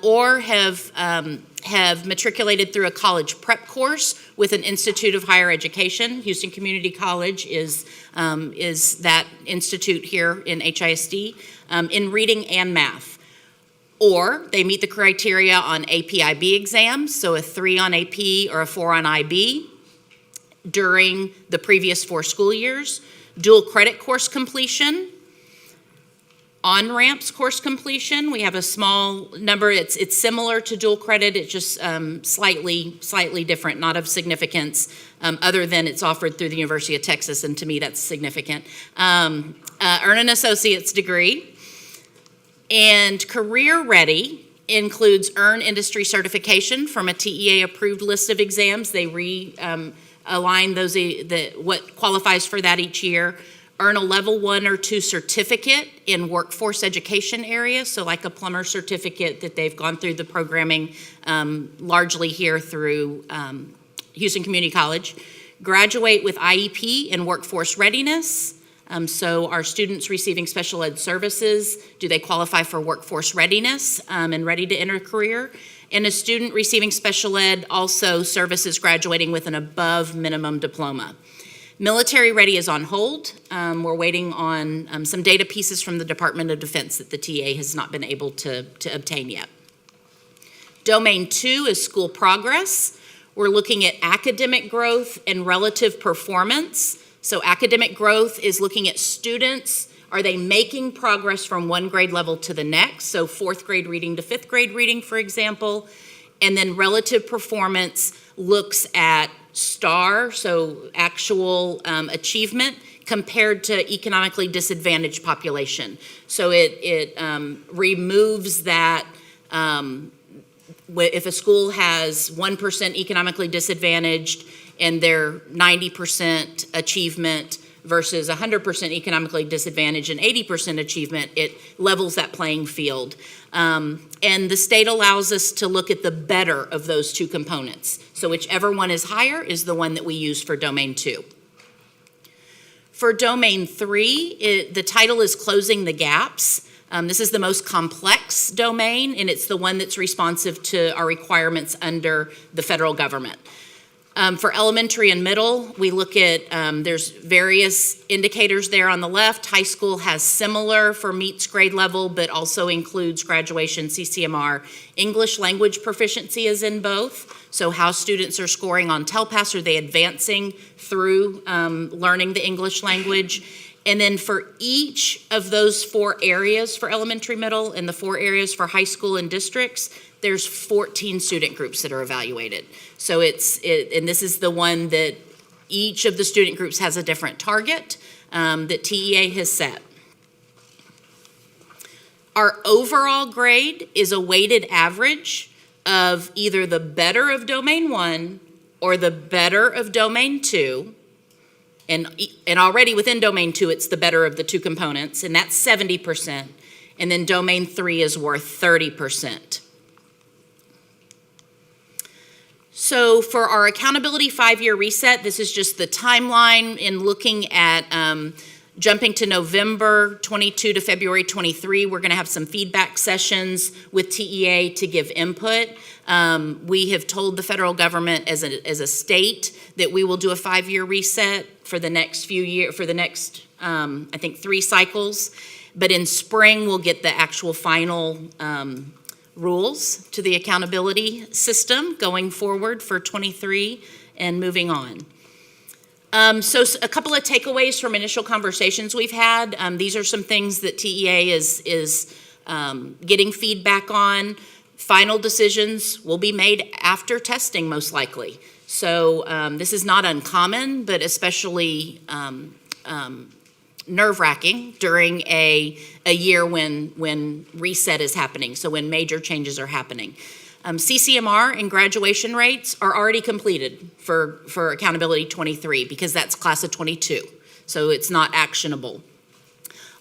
or have matriculated through a college prep course with an Institute of Higher Education. Houston Community College is that institute here in HISD, in reading and math. Or they meet the criteria on AP-IB exams, so a 3 on AP or a 4 on IB during the previous 4 school years. Dual credit course completion. On-ramps course completion, we have a small number. It's similar to dual credit. It's just slightly different, not of significance. other than it's offered through the University of Texas, and to me, that's significant. Earn an associate's degree. And Career Ready includes earn industry certification from a TEA-approved list of exams. They align those, what qualifies for that each year. Earn a level 1 or 2 certificate in workforce education area, so like a plumber certificate that they've gone through the programming largely here through Houston Community College. Graduate with IEP in workforce readiness. So our students receiving special ed services, do they qualify for workforce readiness and ready to enter a career? And a student receiving special ed also services graduating with an above minimum diploma. Military Ready is on hold. We're waiting on some data pieces from the Department of Defense that the TA has not been able to obtain yet. Domain 2 is school progress. We're looking at academic growth and relative performance. So academic growth is looking at students, are they making progress from one grade level to the next? So 4th grade reading to 5th grade reading, for example. And then relative performance looks at STAR, so actual achievement, compared to economically disadvantaged population. So it removes that if a school has 1% economically disadvantaged and they're 90% achievement versus 100% economically disadvantaged and 80% achievement, it levels that playing field. And the state allows us to look at the better of those two components. So whichever one is higher is the one that we use for Domain 2. For Domain 3, the title is Closing the Gaps. This is the most complex domain, and it's the one that's responsive to our requirements under the federal government. For elementary and middle, we look at, there's various indicators there on the left. High school has similar for meets grade level, but also includes graduation, CCMR. English language proficiency is in both. So how students are scoring on TELPAS, are they advancing through learning the English language? And then for each of those 4 areas for elementary, middle, and the 4 areas for high school and districts, there's 14 student groups that are evaluated. So and this is the one that each of the student groups has a different target that TEA has set. Our overall grade is a weighted average of either the better of Domain 1 or the better of Domain 2. And already within Domain 2, it's the better of the 2 components, and that's 70%. And then Domain 3 is worth 30%. So for our accountability 5-year reset, this is just the timeline in looking at jumping to November 22 to February 23. We're going to have some feedback sessions with TEA to give input. We have told the federal government as a state that we will do a 5-year reset for the next few years, for the next, I think, 3 cycles. But in spring, we'll get the actual final rules to the accountability system going forward for 23 and moving on. So a couple of takeaways from initial conversations we've had. These are some things that TEA is getting feedback on. Final decisions will be made after testing, most likely. So this is not uncommon, but especially nerve-wracking during a year when reset is happening, so when major changes are happening. CCMR and graduation rates are already completed for Accountability 23 because that's class of 22, so it's not actionable.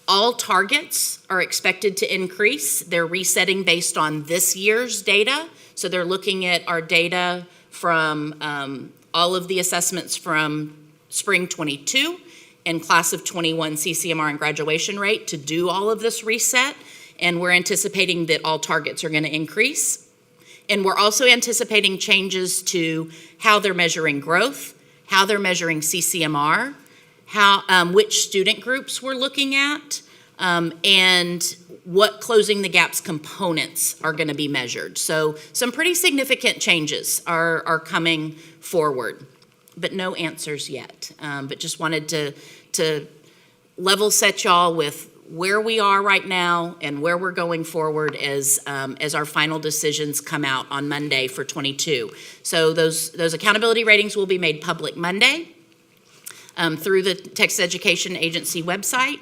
All targets are expected to increase. They're resetting based on this year's data, so they're looking at our data from all of the assessments from spring 22 and class of 21 CCMR and graduation rate to do all of this reset, and we're anticipating that all targets are going to increase. And we're also anticipating changes to how they're measuring growth, how they're measuring CCMR, which student groups we're looking at, and what closing the gaps components are going to be measured. So some pretty significant changes are coming forward, but no answers yet. But just wanted to level set y'all with where we are right now and where we're going forward as our final decisions come out on Monday for 22. So those accountability ratings will be made public Monday through the Texas Education Agency website.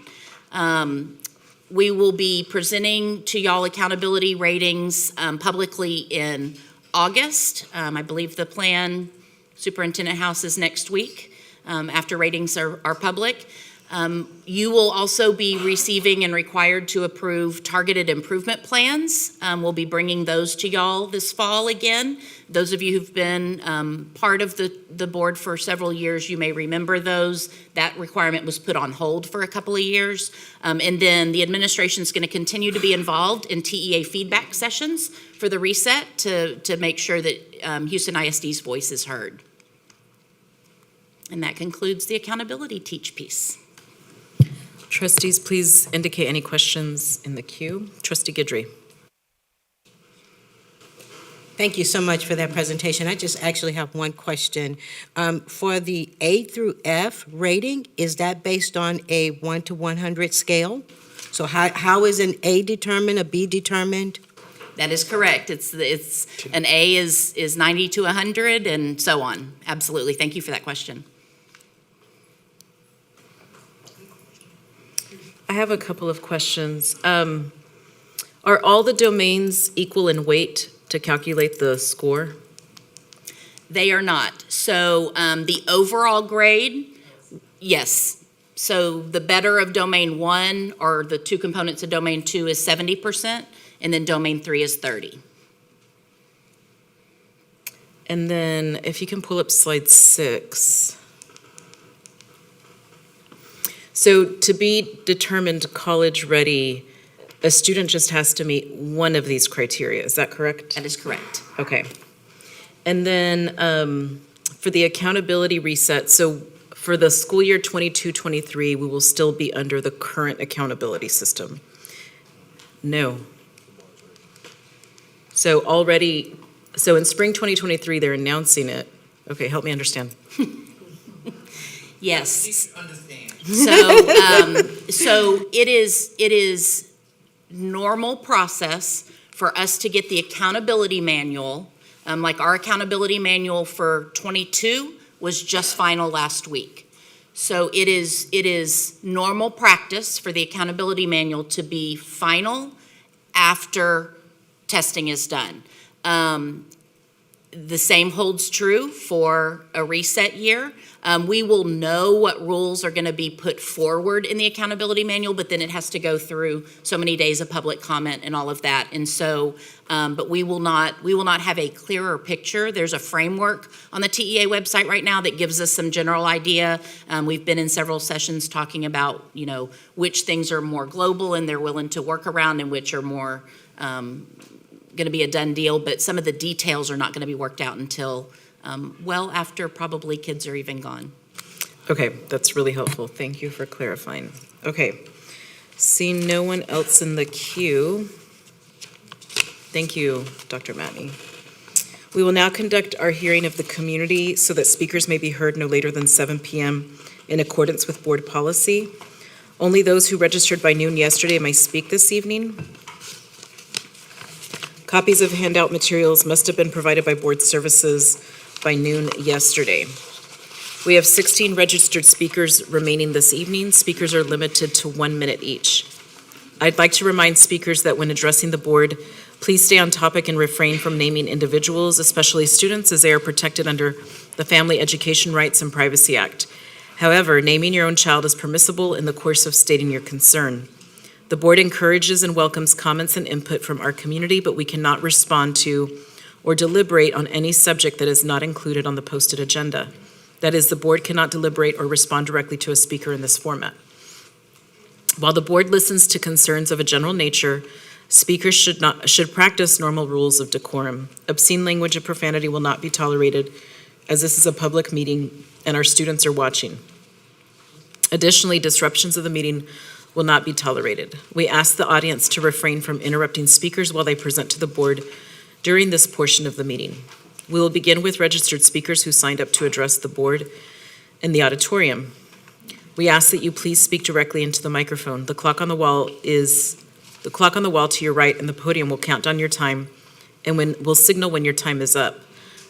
We will be presenting to y'all accountability ratings publicly in August. I believe the plan, Superintendent House, is next week after ratings are public. You will also be receiving and required to approve targeted improvement plans. We'll be bringing those to y'all this fall again. Those of you who've been part of the board for several years, you may remember those. That requirement was put on hold for a couple of years. And then the administration is going to continue to be involved in TEA feedback sessions for the reset to make sure that Houston ISD's voice is heard. And that concludes the accountability teach piece. Trustees, please indicate any questions in the queue. Trustee Guidry. Thank you so much for that presentation. I just actually have one question. For the A through F rating, is that based on a 1 to 100 scale? So how is an A determined, a B determined? That is correct. It's an A is 90 to 100 and so on. Absolutely. Thank you for that question. I have a couple of questions. Are all the domains equal in weight to calculate the score? They are not. So the overall grade, yes. So the better of domain 1 or the two components of domain 2 is 70%, and then domain 3 is 30. And then if you can pull up slide 6. So to be determined college ready, a student just has to meet one of these criteria. Is that correct? That is correct. Okay. And then for the accountability reset, so for the school year 22-23, we will still be under the current accountability system? No. So in spring 2023, they're announcing it. Okay, help me understand. Yes. So it is normal process for us to get the accountability manual. Like our accountability manual for 22 was just final last week. So it is normal practice for the accountability manual to be final after testing is done. The same holds true for a reset year. We will know what rules are going to be put forward in the accountability manual, but then it has to go through so many days of public comment and all of that. And so, but we will not have a clearer picture. There's a framework on the TEA website right now that gives us some general idea. We've been in several sessions talking about, which things are more global and they're willing to work around and which are more going to be a done deal, but some of the details are not going to be worked out until well after probably kids are even gone. Okay, that's really helpful. Thank you for clarifying. Okay, seeing no one else in the queue. Thank you, Dr. Matney. We will now conduct our hearing of the community so that speakers may be heard no later than 7 p.m. in accordance with board policy. Only those who registered by noon yesterday may speak this evening. Copies of handout materials must have been provided by board services by noon yesterday. We have 16 registered speakers remaining this evening. Speakers are limited to 1 minute each. I'd like to remind speakers that when addressing the board, please stay on topic and refrain from naming individuals, especially students, as they are protected under the Family Education Rights and Privacy Act. However, naming your own child is permissible in the course of stating your concern. The board encourages and welcomes comments and input from our community, but we cannot respond to or deliberate on any subject that is not included on the posted agenda. That is, the board cannot deliberate or respond directly to a speaker in this format. While the board listens to concerns of a general nature, speakers should practice normal rules of decorum. Obscene language and profanity will not be tolerated, as this is a public meeting and our students are watching. Additionally, disruptions of the meeting will not be tolerated. We ask the audience to refrain from interrupting speakers while they present to the board during this portion of the meeting. We will begin with registered speakers who signed up to address the board in the auditorium. We ask that you please speak directly into the microphone. The clock on the wall to your right and the podium will count down your time and will signal when your time is up.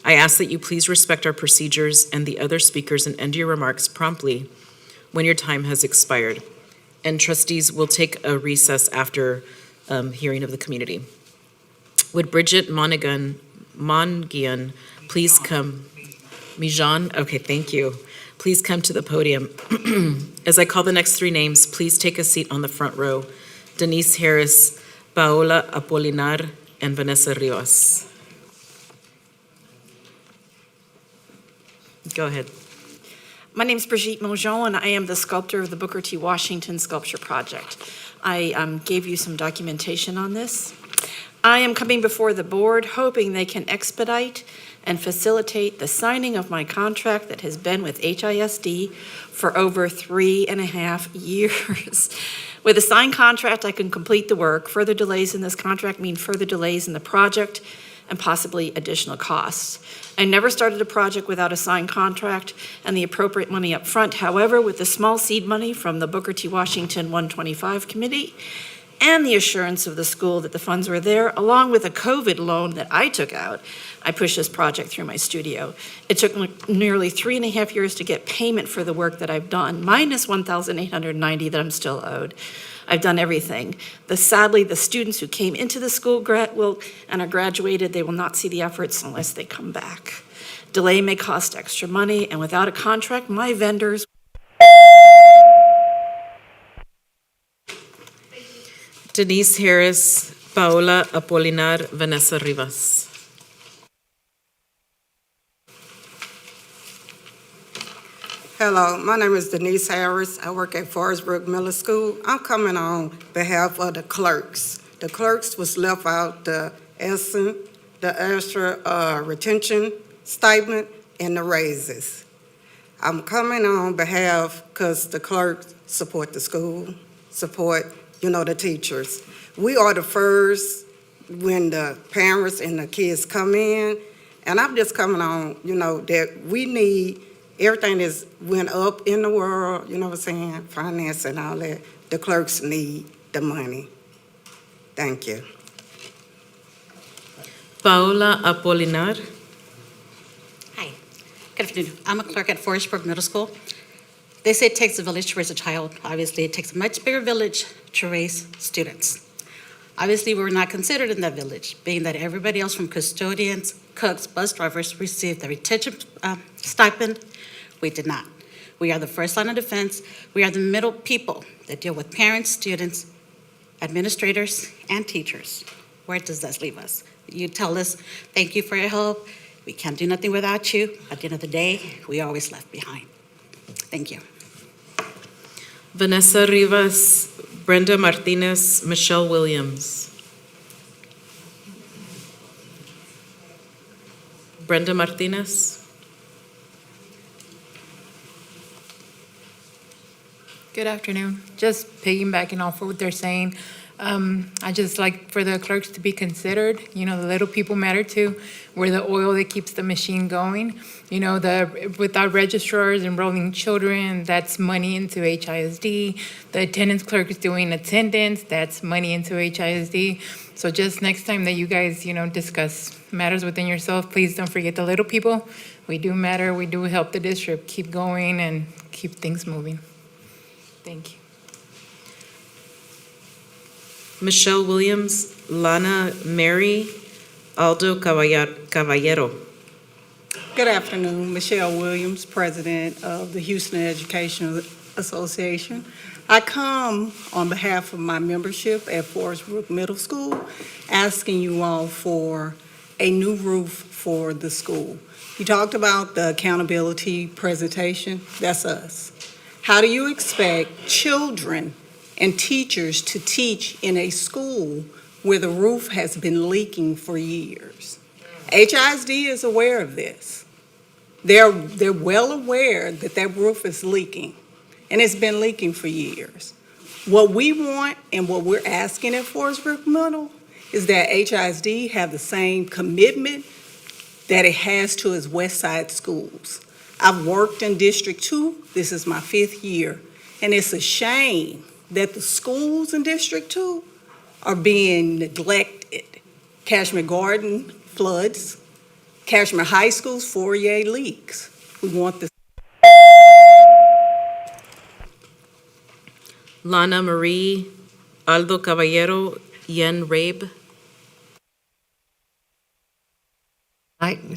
I ask that you please respect our procedures and the other speakers and end your remarks promptly when your time has expired. And trustees will take a recess after hearing of the community. Would Bridget Mongian please come? Mijan, okay, thank you. Please come to the podium. As I call the next three names, please take a seat on the front row. Denise Harris, Paola Apolinar, and Vanessa Rivas. Go ahead. My name is Brigitte Mongeon, and I am the sculptor of the Booker T. Washington Sculpture Project. I gave you some documentation on this. I am coming before the board hoping they can expedite and facilitate the signing of my contract that has been with HISD for over 3.5 years. With a signed contract, I can complete the work. Further delays in this contract mean further delays in the project and possibly additional costs. I never started a project without a signed contract and the appropriate money up front. However, with the small seed money from the Booker T. Washington 125 Committee and the assurance of the school that the funds were there, along with a COVID loan that I took out, I pushed this project through my studio. It took nearly 3.5 years to get payment for the work that I've done, minus $1,890 that I'm still owed. I've done everything. Sadly, the students who came into the school and are graduated, they will not see the efforts unless they come back. Delay may cost extra money, and without a contract, my vendors. Denise Harris, Paola Apolinar, Vanessa Rivas. Hello, my name is Denise Harris. I work at Forest Brook Middle School. I'm coming on behalf of the clerks. The clerks was left out the extra retention stipend and the raises. I'm coming on behalf because the clerks support the school, support, the teachers. We are the first when the parents and the kids come in, and I'm just coming on, that we need. Everything is went up in the world, you know what I'm saying, finance and all that. The clerks need the money. Thank you. Paola Apolinar. Hi, good afternoon. I'm a clerk at Forest Brook Middle School. They say it takes a village to raise a child. Obviously, it takes a much bigger village to raise students. Obviously, we're not considered in that village, being that everybody else from custodians, cooks, bus drivers received the retention stipend. We did not. We are the first line of defense. We are the middle people that deal with parents, students, administrators, and teachers. Where does that leave us? You tell us, thank you for your help. We can't do nothing without you. At the end of the day, we are always left behind. Thank you. Vanessa Rivas, Brenda Martinez, Michelle Williams. Brenda Martinez. Good afternoon. Just piggybacking off of what they're saying, I just like for the clerks to be considered. The little people matter too. We're the oil that keeps the machine going. With our registrars enrolling children, that's money into HISD. The attendance clerk is doing attendance, that's money into HISD. So just next time that you guys, discuss matters within yourself, please don't forget the little people. We do matter. We do help the district keep going and keep things moving. Thank you. Michelle Williams, Lana Mary, Aldo Caballero. Good afternoon, Michelle Williams, President of the Houston Educational Association. I come on behalf of my membership at Forest Brook Middle School, asking you all for a new roof for the school. You talked about the accountability presentation, that's us. How do you expect children and teachers to teach in a school where the roof has been leaking for years? HISD is aware of this. They're well aware that that roof is leaking, and it's been leaking for years. What we want and what we're asking at Forest Brook Middle is that HISD have the same commitment that it has to its West Side schools. I've worked in District 2. This is my 5th year. And it's a shame that the schools in District 2 are being neglected. Cashmere Garden floods, Cashmere High School's foyer leaks. We want the Lana Marie, Aldo Caballero, Yen Rabe.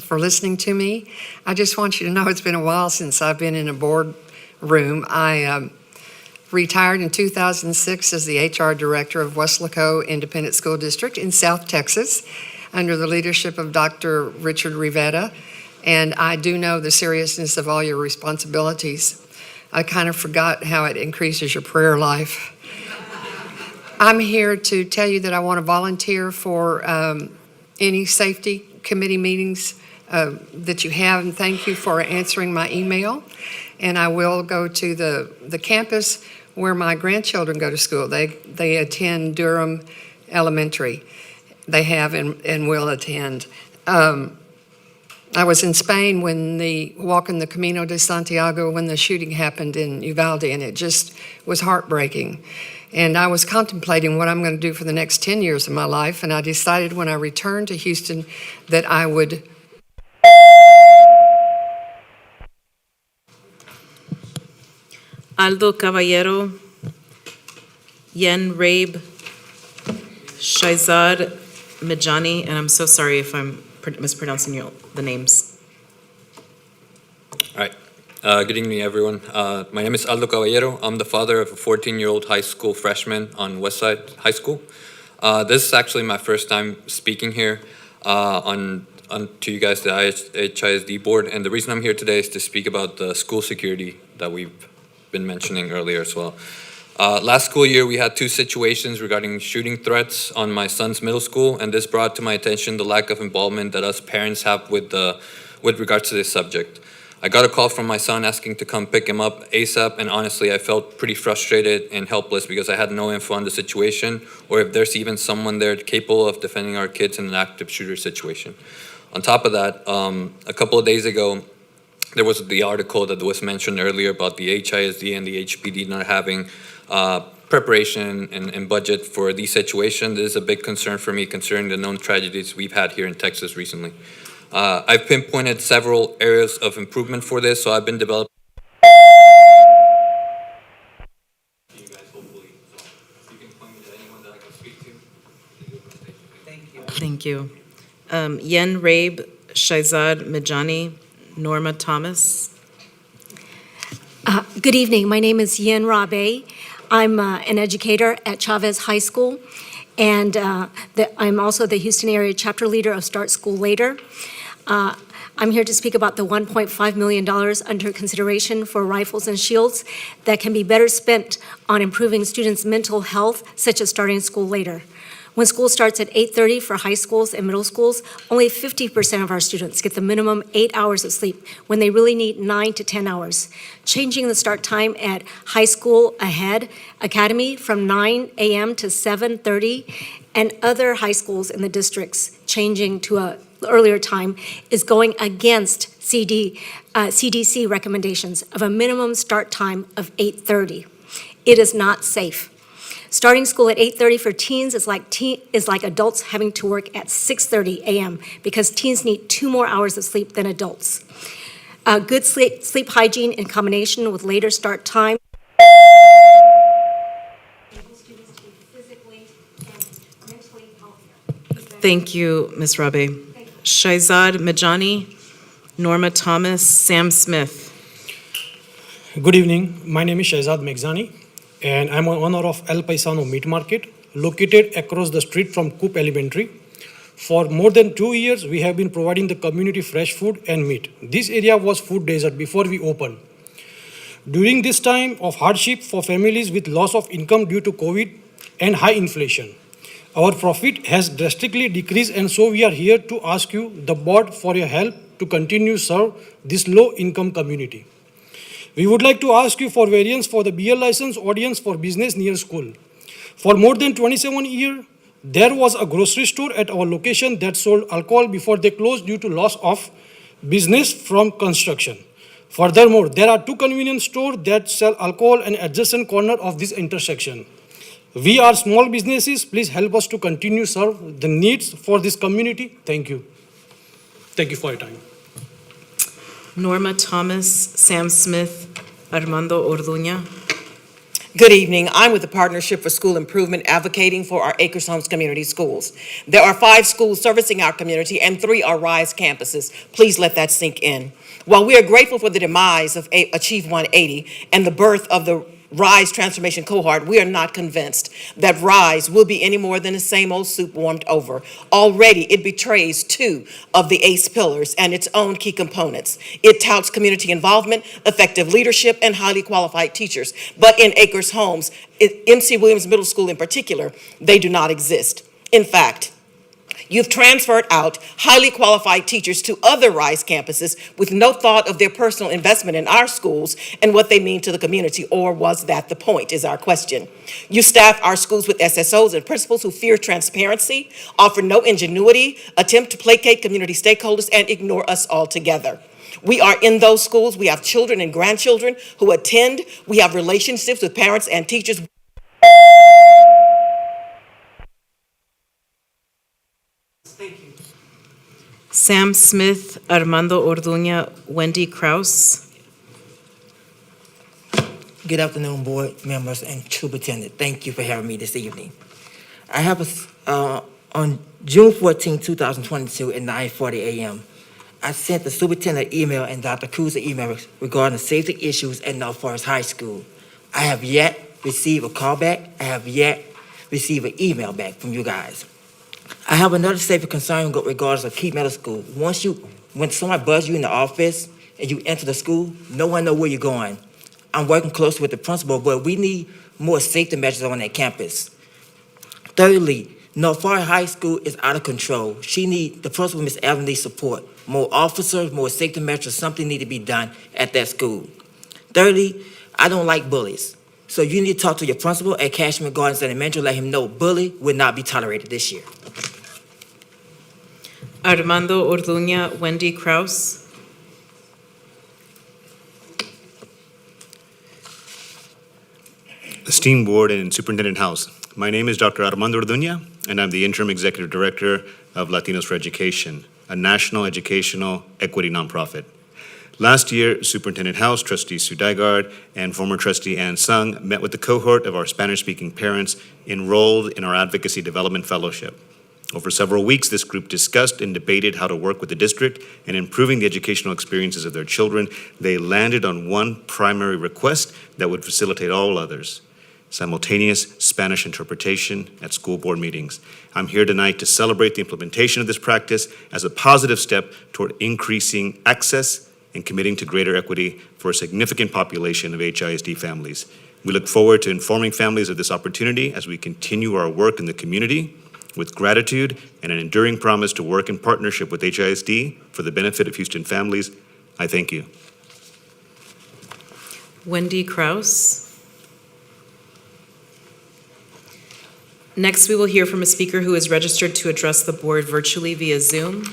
For listening to me. I just want you to know it's been a while since I've been in a boardroom. I retired in 2006 as the HR director of Weslaco Independent School District in South Texas under the leadership of Dr. Richard Rivetta, and I do know the seriousness of all your responsibilities. I kind of forgot how it increases your prayer life. I'm here to tell you that I want to volunteer for any safety committee meetings that you have, and thank you for answering my email. And I will go to the campus where my grandchildren go to school. They attend Durham Elementary. They have and will attend. I was in Spain when walking the Camino de Santiago when the shooting happened in Uvalde, and it just was heartbreaking. And I was contemplating what I'm going to do for the next 10 years of my life, and I decided when I returned to Houston that I would. Aldo Caballero, Yen Rabe, Shaizad Mijani, and I'm so sorry if I'm mispronouncing the names. All right. Good evening, everyone. My name is Aldo Caballero. I'm the father of a 14-year-old high school freshman on Westside High School. This is actually my first time speaking here to you guys, the HISD board, and the reason I'm here today is to speak about the school security that we've been mentioning earlier as well. Last school year, we had 2 situations regarding shooting threats on my son's middle school, and this brought to my attention the lack of involvement that us parents have with regards to this subject. I got a call from my son asking to come pick him up ASAP, and honestly, I felt pretty frustrated and helpless because I had no info on the situation or if there's even someone there capable of defending our kids in an active shooter situation. On top of that, a couple of days ago, there was the article that was mentioned earlier about the HISD and the HPD not having preparation and budget for these situations. This is a big concern for me considering the known tragedies we've had here in Texas recently. I've pinpointed several areas of improvement for this, so I've been developing. Thank you. Yen Rabe, Shaizad Mijani, Norma Thomas. Good evening. My name is Yen Rabe. I'm an educator at Chavez High School, and I'm also the Houston area chapter leader of Start School Later. I'm here to speak about the $1.5 million under consideration for rifles and shields that can be better spent on improving students' mental health, such as starting school later. When school starts at 8:30 for high schools and middle schools, only 50% of our students get the minimum 8 hours of sleep when they really need 9 to 10 hours. Changing the start time at High School Ahead Academy from 9 a.m. to 7:30 and other high schools in the districts changing to a earlier time is going against CDC recommendations of a minimum start time of 8:30. It is not safe. Starting school at 8:30 for teens is like adults having to work at 6:30 a.m. because teens need 2 more hours of sleep than adults. Good sleep hygiene in combination with later start time. Thank you, Ms. Rabe. Shaizad Mijani, Norma Thomas, Sam Smith. Good evening. My name is Shaizad Meghzani, and I'm an owner of El Paisano Meat Market, located across the street from Coop Elementary. For more than 2 years, we have been providing the community fresh food and meat. This area was food desert before we opened. During this time of hardship for families with loss of income due to COVID and high inflation, our profit has drastically decreased, and so we are here to ask you, the board, for your help to continue serve this low-income community. We would like to ask you for variance for the beer license audience for business near school. For more than 27 years, there was a grocery store at our location that sold alcohol before they closed due to loss of business from construction. Furthermore, there are two convenience stores that sell alcohol and adjacent corner of this intersection. We are small businesses. Please help us to continue serve the needs for this community. Thank you. Thank you for your time. Norma Thomas, Sam Smith, Armando Orduña. Good evening. I'm with the Partnership for School Improvement, advocating for our Acres Homes community schools. There are 5 schools servicing our community and 3 are RISE campuses. Please let that sink in. While we are grateful for the demise of Achieve 180 and the birth of the RISE transformation cohort, we are not convinced that RISE will be any more than the same old soup warmed over. Already, it betrays 2 of the ACE pillars and its own key components. It touts community involvement, effective leadership, and highly qualified teachers. But in Acres Homes, MC Williams Middle School in particular, they do not exist. In fact, you've transferred out highly qualified teachers to other RISE campuses with no thought of their personal investment in our schools and what they mean to the community, or was that the point, is our question. You staff our schools with SSOs and principals who fear transparency, offer no ingenuity, attempt to placate community stakeholders, and ignore us altogether. We are in those schools. We have children and grandchildren who attend. We have relationships with parents and teachers. Sam Smith, Armando Orduña, Wendy Kraus. Good afternoon, board members and superintendent. Thank you for having me this evening. I have on June 14, 2022 at 9:40 a.m., I sent the superintendent email and Dr. Cruz an email regarding the safety issues at North Forest High School. I have yet received a call back. I have yet received an email back from you guys. I have another safety concern regards to Keep Middle School. When somebody buzzes you in the office and you enter the school, no one knows where you're going. I'm working closely with the principal, but we need more safety measures on that campus. Thirdly, North Forest High School is out of control. The principal, Ms. Evans, needs support. More officers, more safety measures, something need to be done at that school. Thirdly, I don't like bullies. So you need to talk to your principal at Cashman Gardens Elementary, let him know bully will not be tolerated this year. Armando Orduña, Wendy Kraus. Esteemed Board and Superintendent House, my name is Dr. Armando Orduña, and I'm the Interim Executive Director of Latinos for Education, a national educational equity nonprofit. Last year, Superintendent House, Trustee Sue Dygard, and former Trustee Ann Sung met with the cohort of our Spanish-speaking parents enrolled in our Advocacy Development Fellowship. Over several weeks, this group discussed and debated how to work with the district in improving the educational experiences of their children. They landed on one primary request that would facilitate all others: simultaneous Spanish interpretation at school board meetings. I'm here tonight to celebrate the implementation of this practice as a positive step toward increasing access and committing to greater equity for a significant population of HISD families. We look forward to informing families of this opportunity as we continue our work in the community with gratitude and an enduring promise to work in partnership with HISD for the benefit of Houston families. I thank you. Wendy Kraus. Next, we will hear from a speaker who is registered to address the board virtually via Zoom.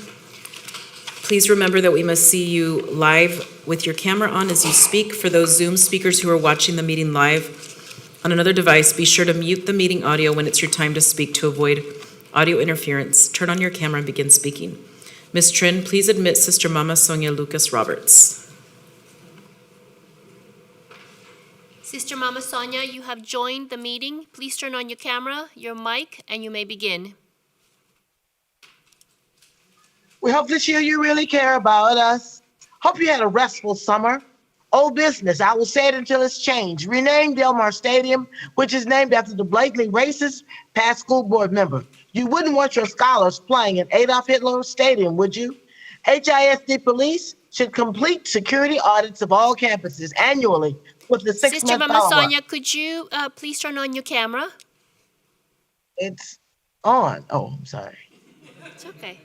Please remember that we must see you live with your camera on as you speak. For those Zoom speakers who are watching the meeting live on another device, be sure to mute the meeting audio when it's your time to speak to avoid audio interference. Turn on your camera and begin speaking. Ms. Trin, please admit Sister Mama Sonia Lucas Roberts. Sister Mama Sonia, you have joined the meeting. Please turn on your camera, your mic, and you may begin. We hope this year you really care about us. Hope you had a restful summer. Old business, I will say it until it's changed. Rename Delmar Stadium, which is named after the blatantly racist past school board member. You wouldn't want your scholars playing in Adolf Hitler Stadium, would you? HISD police should complete security audits of all campuses annually with the 6-month Sister Mama follow-up. Sonia, could you please turn on your camera? It's on. Oh, I'm sorry. It's okay.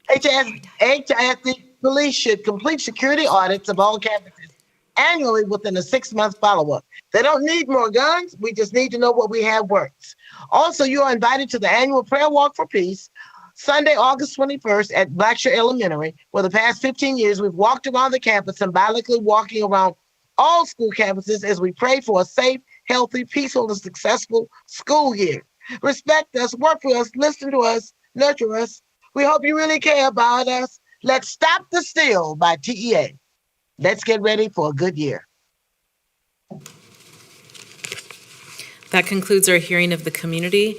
HISD police should complete security audits of all campuses annually within a 6-month follow-up. They don't need more guns. We just need to know what we have works. Also, you are invited to the annual prayer walk for peace Sunday, August 21st at Blackshear Elementary. For the past 15 years, we've walked around the campus, symbolically walking around all school campuses as we pray for a safe, healthy, peaceful, and successful school year. Respect us, work for us, listen to us, nurture us. We hope you really care about us. Let's Stop the Steal by TEA. Let's get ready for a good year. That concludes our hearing of the community.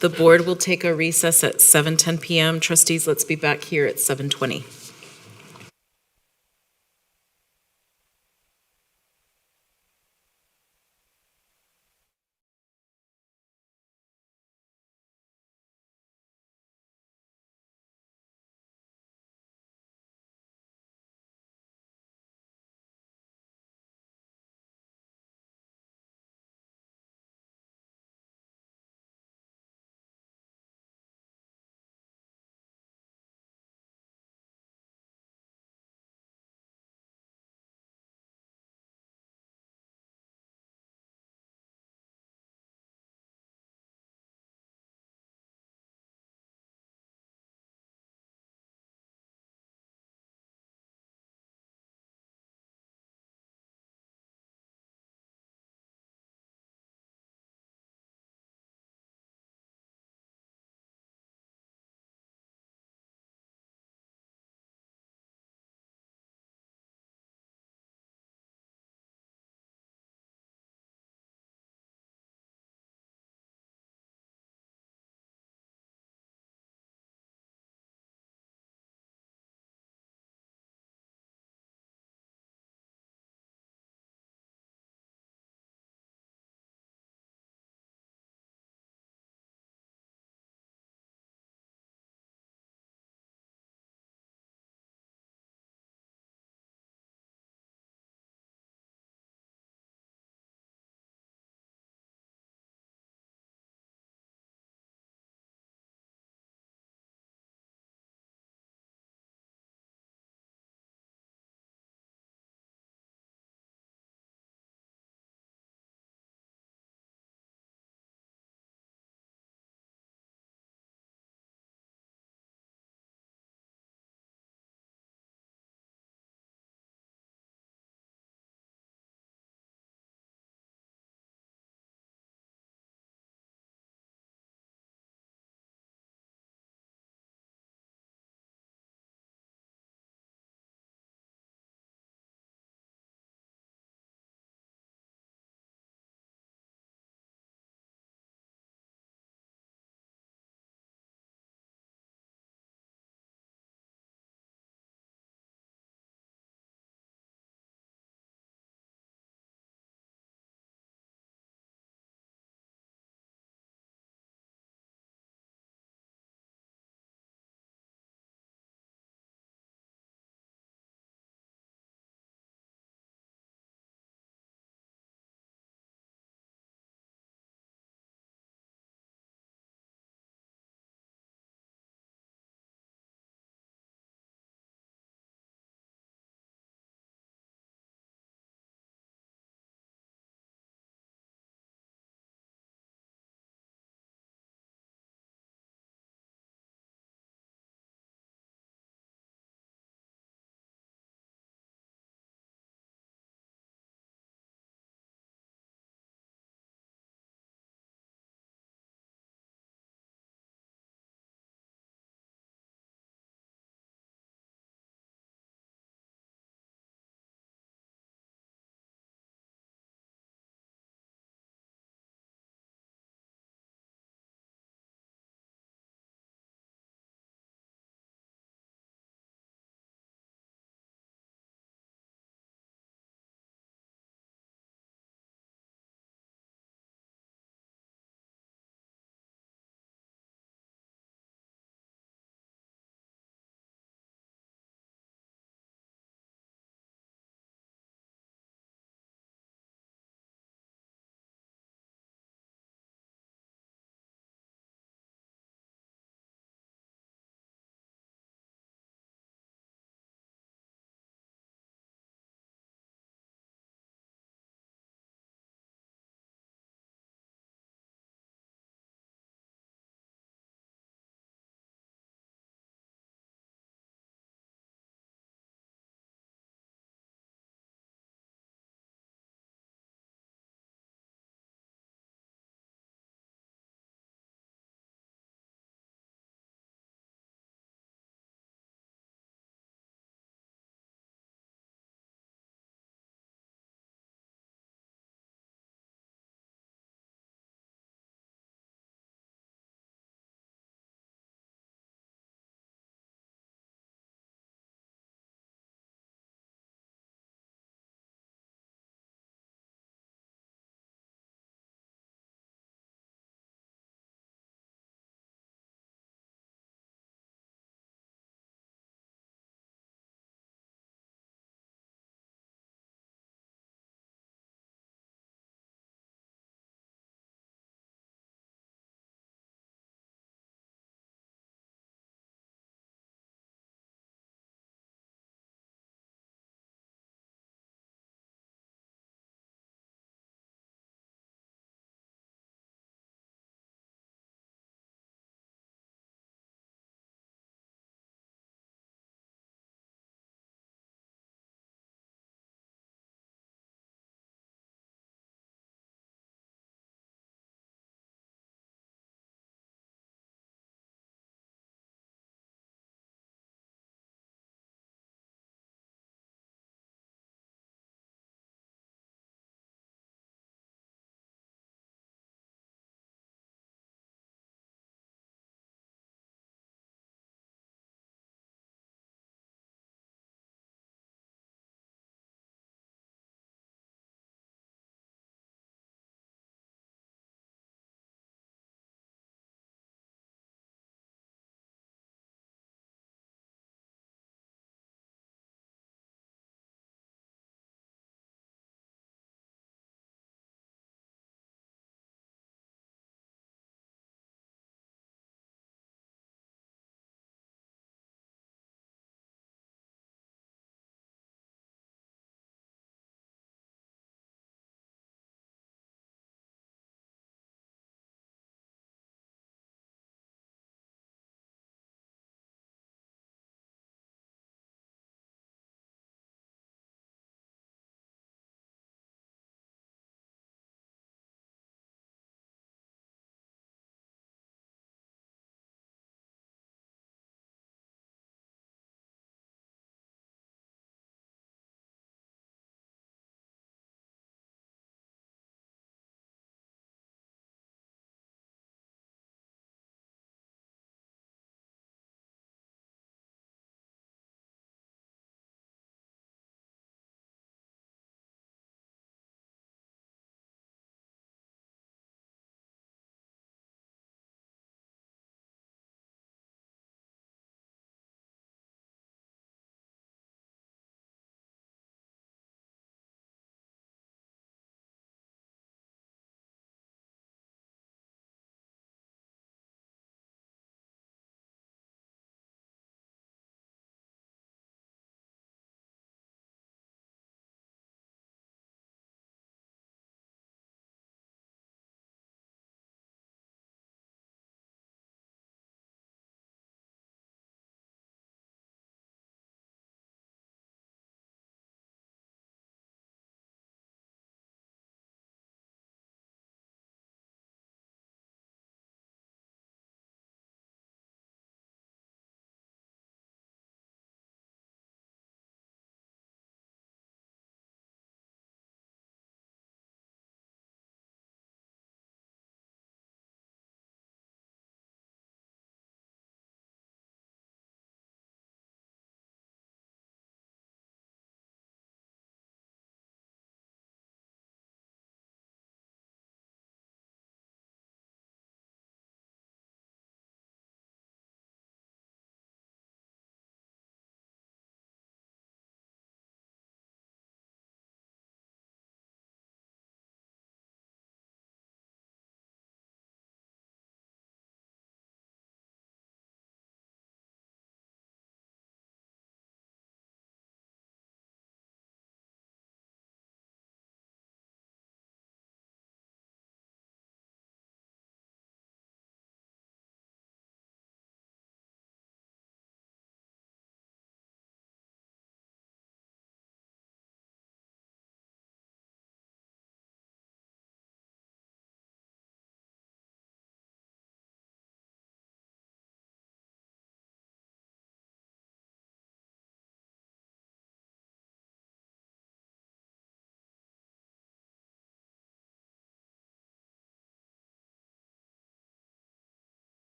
The board will take a recess at 7:10 PM. Trustees, let's be back here at 7:20.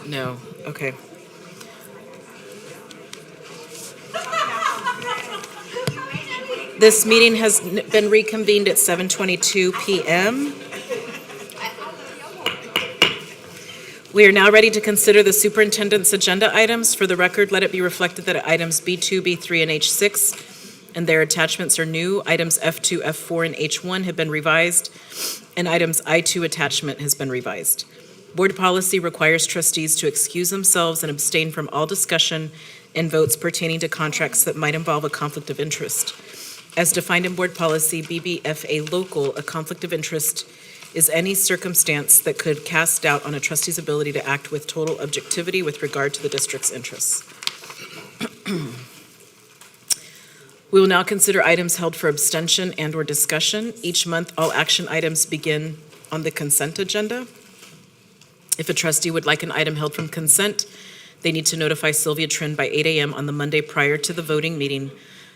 No, okay. This meeting has been reconvened at 7:22 PM. We are now ready to consider the superintendent's agenda items. For the record, let it be reflected that items B2, B3, and H6 and their attachments are new. Items F2, F4, and H1 have been revised, and items I2 attachment has been revised. Board policy requires trustees to excuse themselves and abstain from all discussion and votes pertaining to contracts that might involve a conflict of interest. As defined in board policy BBFA local, a conflict of interest is any circumstance that could cast doubt on a trustee's ability to act with total objectivity with regard to the district's interests. We will now consider items held for abstention and/or discussion. Each month, all action items begin on the consent agenda. If a trustee would like an item held from consent, they need to notify Sylvia Trin by 8 a.m. on the Monday prior to the voting meeting.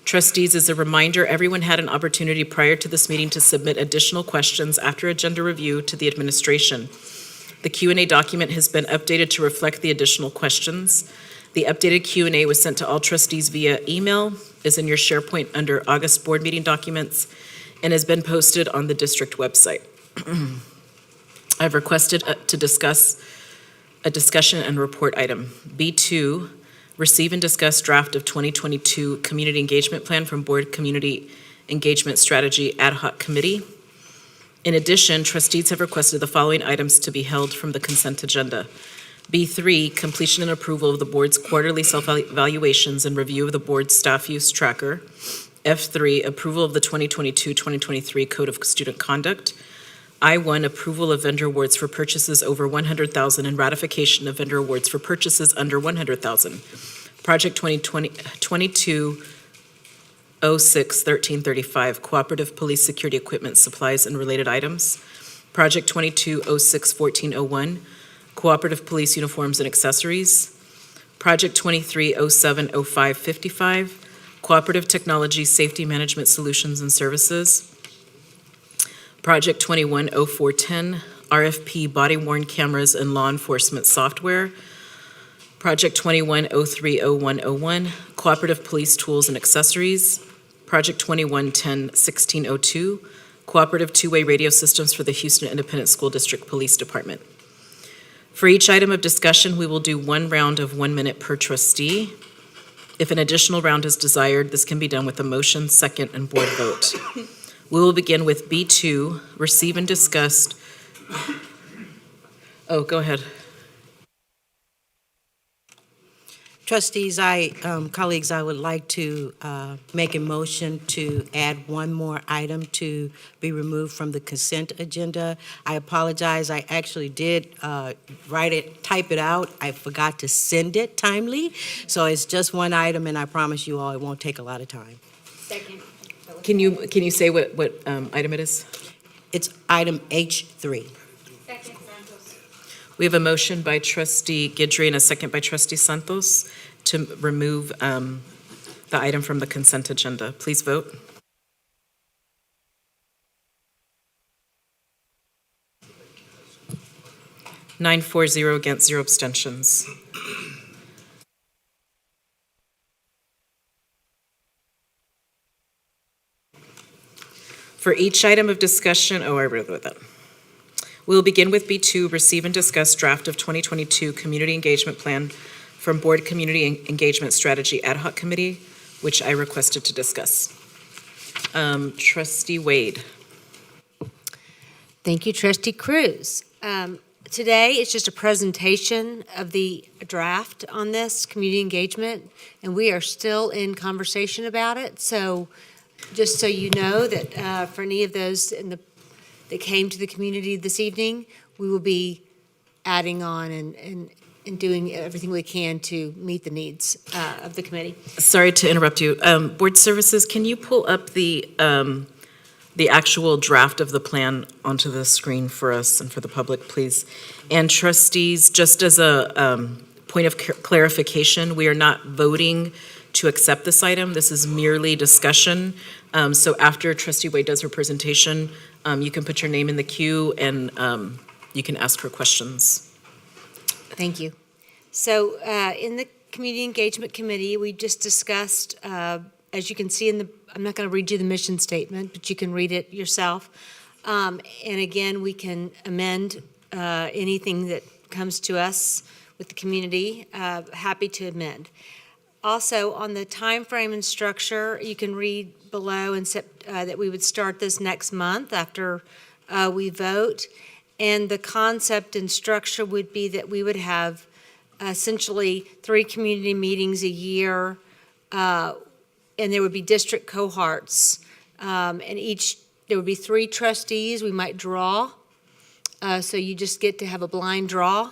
Trustees, as a reminder, everyone had an opportunity prior to this meeting to submit additional questions after agenda review to the administration. The Q&A document has been updated to reflect the additional questions. The updated Q&A was sent to all trustees via email, is in your SharePoint under August board meeting documents, and has been posted on the district website. I've requested to discuss a discussion and report item. B2, receive and discuss draft of 2022 Community Engagement Plan from Board Community Engagement Strategy Ad Hoc Committee. In addition, trustees have requested the following items to be held from the consent agenda. B3, completion and approval of the board's quarterly self-evaluations and review of the board's staff use tracker. F3, approval of the 2022-2023 Code of Student Conduct. I1, approval of vendor awards for purchases over $100,000 and ratification of vendor awards for purchases under $100,000. Project 2206-1335, cooperative police security equipment, supplies, and related items. Project 2206-1401, cooperative police uniforms and accessories. Project 2307-0555, cooperative technology safety management solutions and services. Project 210410, RFP body-worn cameras and law enforcement software. Project 21030101, cooperative police tools and accessories. Project 2110-1602, cooperative two-way radio systems for the Houston Independent School District Police Department. For each item of discussion, we will do one round of 1 minute per trustee. If an additional round is desired, this can be done with a motion, second, and board vote. We will begin with B2, receive and discuss. Oh, go ahead. Trustees, colleagues, I would like to make a motion to add one more item to be removed from the consent agenda. I apologize, I actually did type it out. I forgot to send it timely, so it's just one item, and I promise you all it won't take a lot of time. Second. Can you say what item it is? It's item H3. Second, Santos. We have a motion by trustee Guidry and a second by trustee Santos to remove the item from the consent agenda. Please vote. Nine, 4-0 against, 0 abstentions. For each item of discussion, I wrote that. We will begin with B2, receive and discuss draft of 2022 Community Engagement Plan from Board Community Engagement Strategy Ad Hoc Committee, which I requested to discuss. Trustee Wade. Thank you, Trustee Cruz. Today, it's just a presentation of the draft on this community engagement, and we are still in conversation about it. So just so you know that for any of those that came to the community this evening, we will be adding on and doing everything we can to meet the needs of the committee. Sorry to interrupt you. Board Services, can you pull up the actual draft of the plan onto the screen for us and for the public, please? And trustees, just as a point of clarification, we are not voting to accept this item. This is merely discussion. So after Trustee Wade does her presentation, you can put your name in the queue and you can ask her questions. Thank you. So in the Community Engagement Committee, we just discussed, as you can see I'm not going to read you the mission statement, but you can read it yourself. And again, we can amend anything that comes to us with the community, happy to amend. Also, on the time frame and structure, you can read below that we would start this next month after we vote. And the concept and structure would be that we would have essentially 3 community meetings a year, and there would be district cohorts. And there would be 3 trustees we might draw. So you just get to have a blind draw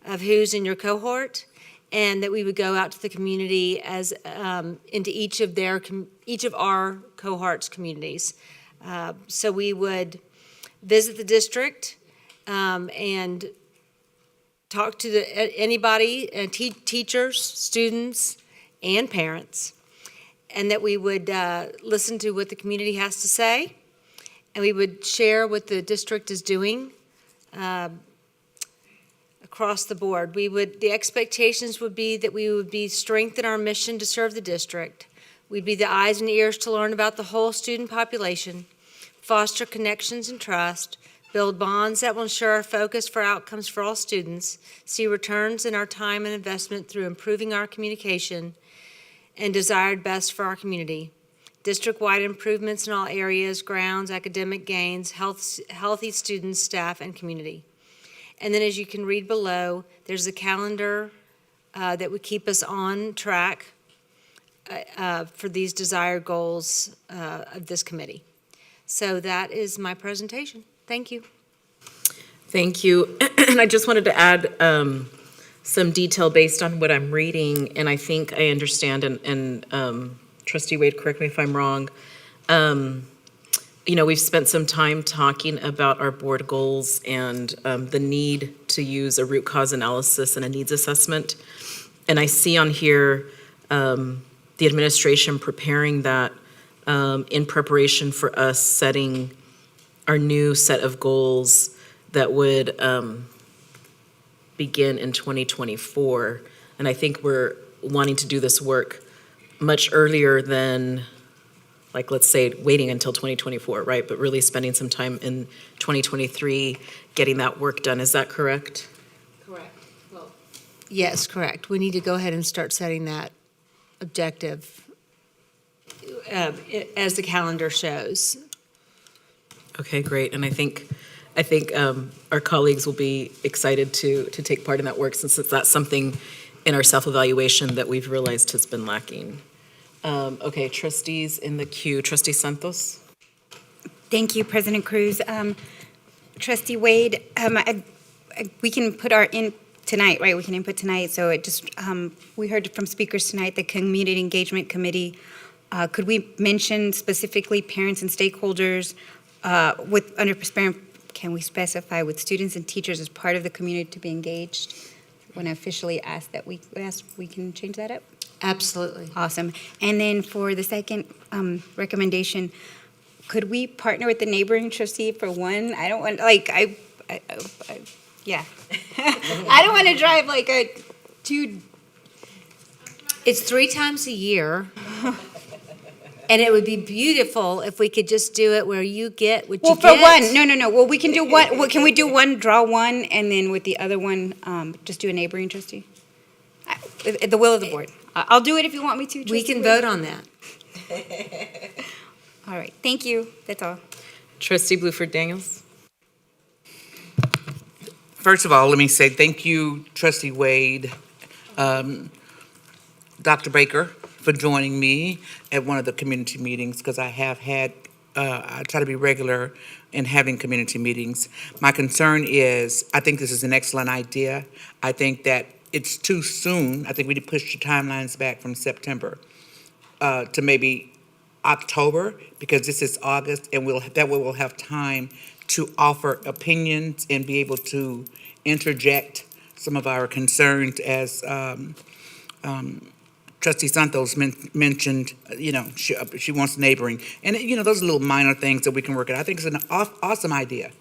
of who's in your cohort, and that we would go out to the community as into each of our cohorts' communities. So we would visit the district and talk to anybody, teachers, students, and parents, and that we would listen to what the community has to say, and we would share what the district is doing across the board. The expectations would be that we would be strengthen our mission to serve the district. We'd be the eyes and ears to learn about the whole student population, foster connections and trust, build bonds that will ensure our focus for outcomes for all students, see returns in our time and investment through improving our communication, and desired best for our community. District-wide improvements in all areas, grounds, academic gains, healthy students, staff, and community. And then as you can read below, there's a calendar that would keep us on track for these desired goals of this committee. So that is my presentation. Thank you. Thank you. And I just wanted to add some detail based on what I'm reading, and I think I understand, and Trustee Wade, correct me if I'm wrong. We've spent some time talking about our board goals and the need to use a root cause analysis and a needs assessment. And I see on here the administration preparing that in preparation for us setting our new set of goals that would begin in 2024. And I think we're wanting to do this work much earlier than, like, let's say, waiting until 2024, right? But really spending some time in 2023 getting that work done. Is that correct? Correct. Well, yes, correct. We need to go ahead and start setting that objective as the calendar shows. Okay, great. And I think our colleagues will be excited to take part in that work, since that's something in our self-evaluation that we've realized has been lacking. Okay, trustees in the queue. Trustee Santos? Thank you, President Cruz. Trustee Wade, we can put our in tonight, right? We can input tonight. So we heard from speakers tonight, the Community Engagement Committee. Could we mention specifically parents and stakeholders can we specify with students and teachers as part of the community to be engaged? When I officially ask that we can change that up? Absolutely. Awesome. And then for the second recommendation, could we partner with the neighboring trustee for one? I don't want, yeah. I don't want to drive It's 3 times a year. And it would be beautiful if we could just do it where you get what you get. Well, for one, no. Well, we can do one, can we do one, draw one, and then with the other one, just do a neighboring trustee? At the will of the board. I'll do it if you want me to. We can vote on that. All right, thank you. That's all. Trustee Bluford Daniels? First of all, let me say thank you, Trustee Wade, Dr. Baker, for joining me at one of the community meetings, because I have had, I try to be regular in having community meetings. My concern is, I think this is an excellent idea. I think that it's too soon. I think we need to push the timelines back from September to maybe October, because this is August, and that way we'll have time to offer opinions and be able to interject some of our concerns, as Trustee Santos mentioned. She wants neighboring, and those are little minor things that we can work out. I think it's an awesome idea.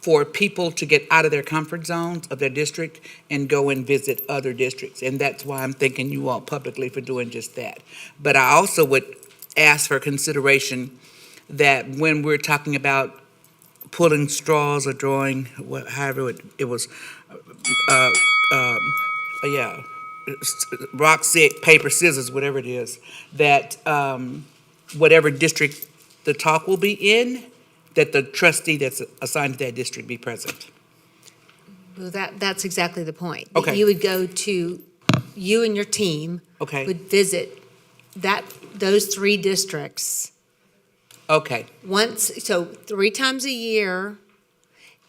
for people to get out of their comfort zones of their district and go and visit other districts. And that's why I'm thanking you all publicly for doing just that. But I also would ask for consideration that when we're talking about pulling straws or drawing, however it was, uh, um, yeah, rock, paper, scissors, whatever it is, that whatever district the talk will be in, that the trustee that's assigned to that district be present. Well, that's exactly the point. Okay. You would go to, you and your team Okay, would visit those 3 districts okay, once, so 3 times a year.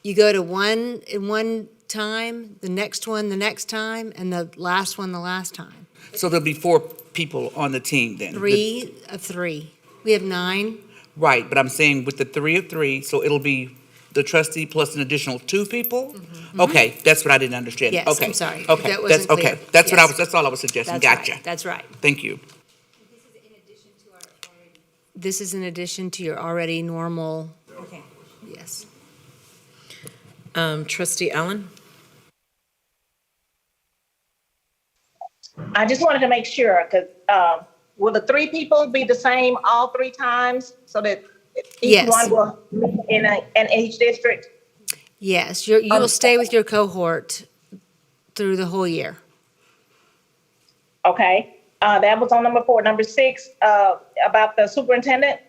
You go to one in one time, the next one the next time, and the last one the last time. so there'll be 4 people on the team then? 3 of 3. We have 9. Right, but I'm saying with the 3 of 3, so it'll be the trustee plus an additional 2 people? Okay, that's what I didn't understand. Yes, Okay, I'm sorry. Okay, That wasn't that's, clear. okay, that's what I Yes. was, that's all I was suggesting, That's right. gotcha. That's right. Thank you. This is in addition to your already normal. Okay. Yes. Trustee Allen? I just wanted to make sure, because will the 3 people be the same all 3 times so that each Yes. one will meet in each district? Yes, you'll stay with your cohort through the whole year. Okay, that was on number 4. Number 6, about the superintendent.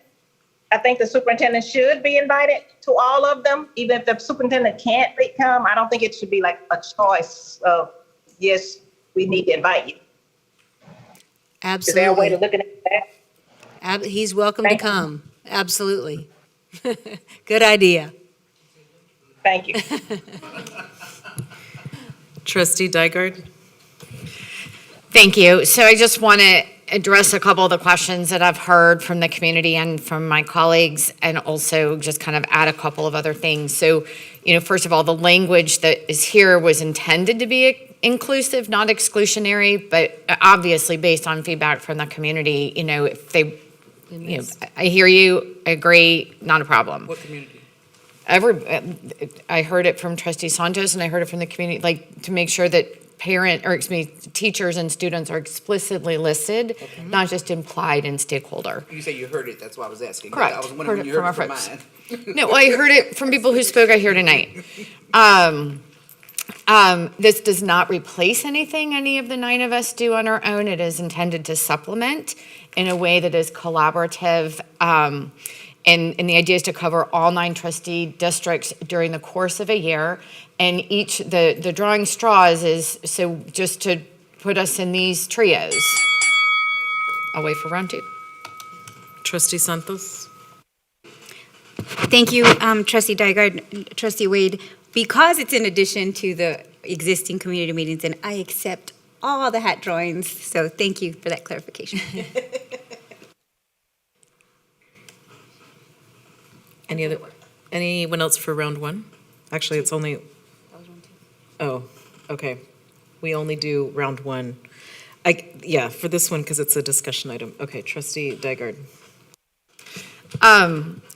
I think the superintendent should be invited to all of them, even if the superintendent can't come. I don't think it should be like a choice of, yes, we need to invite you. Is there a way to Absolutely. look at that? He's welcome to Thank you. come. Absolutely. Good idea. Thank you. Trustee Dygard? Thank you. So I just want to address a couple of the questions that I've heard from the community and from my colleagues, and also just kind of add a couple of other things. So, first of all, the language that is here was intended to be inclusive, not exclusionary, but obviously based on feedback from the community, if they, I hear you, I agree, not a problem. What community? I heard it from Trustee Santos, and I heard it from the community, like, to make sure that teachers and students are explicitly listed, not just implied in stakeholder. You say you heard it, that's why I was asking. Correct. I was Heard wondering it when you from heard it our from folks. mine. No, I heard it from people who spoke out here tonight. This does not replace anything any of the 9 of us do on our own. It is intended to supplement in a way that is collaborative. And the idea is to cover all 9 trustee districts during the course of a year. And the drawing straws is, so just to put us in these trios. I'll wait for round 2. Trustee Santos? Thank you, Trustee Dygard, Trustee Wade. Because it's in addition to the existing community meetings, and I accept all the hat drawings, so thank you for that clarification. Anyone else for round 1? Actually, it's only. Oh, okay. We only do round 1. For this one, because it's a discussion item. Okay, Trustee Dygard.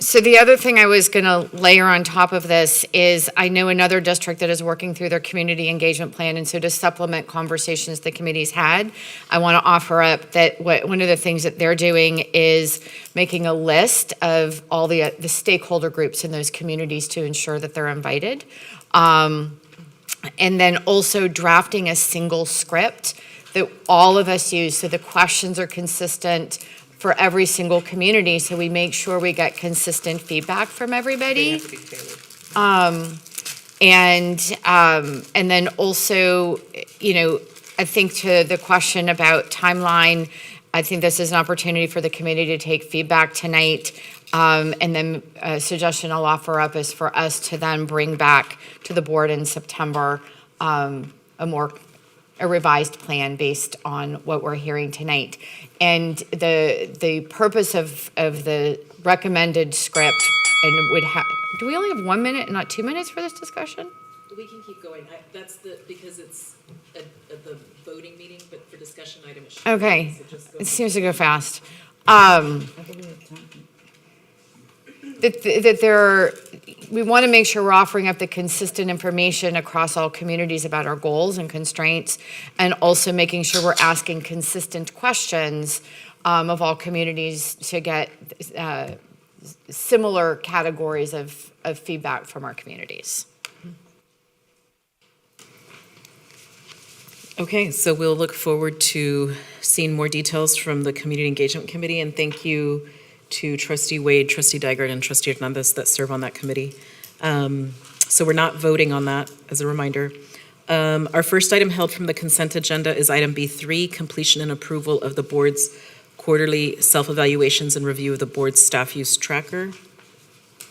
So the other thing I was going to layer on top of this is I know another district that is working through their community engagement plan, and so to supplement conversations the committee's had, I want to offer up that one of the things that they're doing is making a list of all the stakeholder groups in those communities to ensure that they're invited. And then also drafting a single script that all of us use so the questions are consistent for every single community, so we make sure we get consistent feedback from everybody. And then also, I think to the question about timeline, I think this is an opportunity for the committee to take feedback tonight. And then a suggestion I'll offer up is for us to then bring back to the board in September a revised plan based on what we're hearing tonight. And the purpose of the recommended script, and do we only have 1 minute and not 2 minutes for this discussion? We can keep going. That's because it's the voting meeting, but for discussion item, it should. Okay, So just go it seems to go fast. That there are, we want to make sure we're offering up the consistent information across all communities about our goals and constraints, and also making sure we're asking consistent questions of all communities to get similar categories of feedback from our communities. Okay, so we'll look forward to seeing more details from the Community Engagement Committee, and thank you to Trustee Wade, Trustee Dygert, and Trustee Hernandez that serve on that committee. So we're not voting on that, as a reminder. Our first item held from the consent agenda is item B3, completion and approval of the board's quarterly self-evaluations and review of the board's staff use tracker.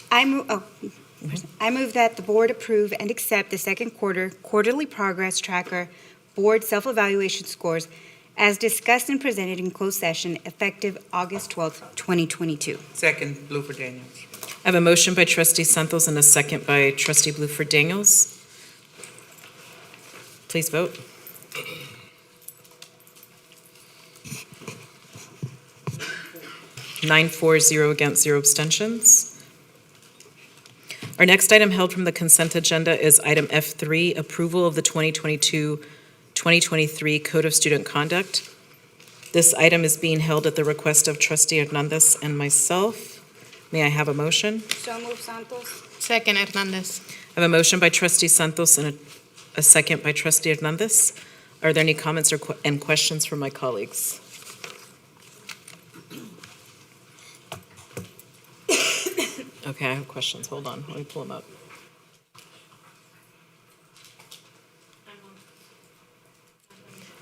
I move that the board approve and accept the second quarter quarterly progress tracker board self-evaluation scores as discussed and presented in closed session effective August 12th, 2022. Second, Blueford Daniels. I have a motion by Trustee Santos and a second by Trustee Blueford Daniels. Please vote. Nine, 4, 0 against, 0 abstentions. Our next item held from the consent agenda is item F3, approval of the 2022-2023 Code of Student Conduct. This item is being held at the request of Trustee Hernandez and myself. May I have a motion? So move, Santos. Second, Hernandez. I have a motion by Trustee Santos and a second by Trustee Hernandez. Are there any comments and questions from my colleagues? Okay, I have questions. Hold on. Let me pull them up.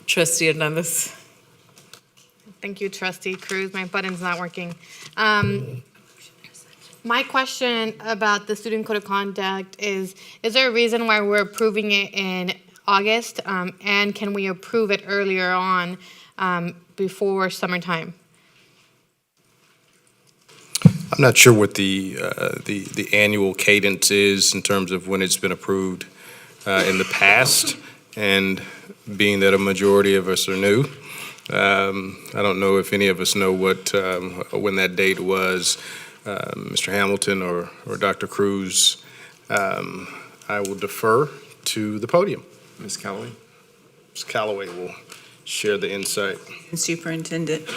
Trustee Hernandez. Thank you, Trustee Cruz. My button's not working. My question about the student code of conduct is there a reason why we're approving it in August? And can we approve it earlier on before summertime? I'm not sure what the annual cadence is in terms of when it's been approved in the past, and being that a majority of us are new, I don't know if any of us know when that date was. Mr. Hamilton or Dr. Cruz, I will defer to the podium. Ms. Callaway? Ms. Callaway will share the insight. Superintendent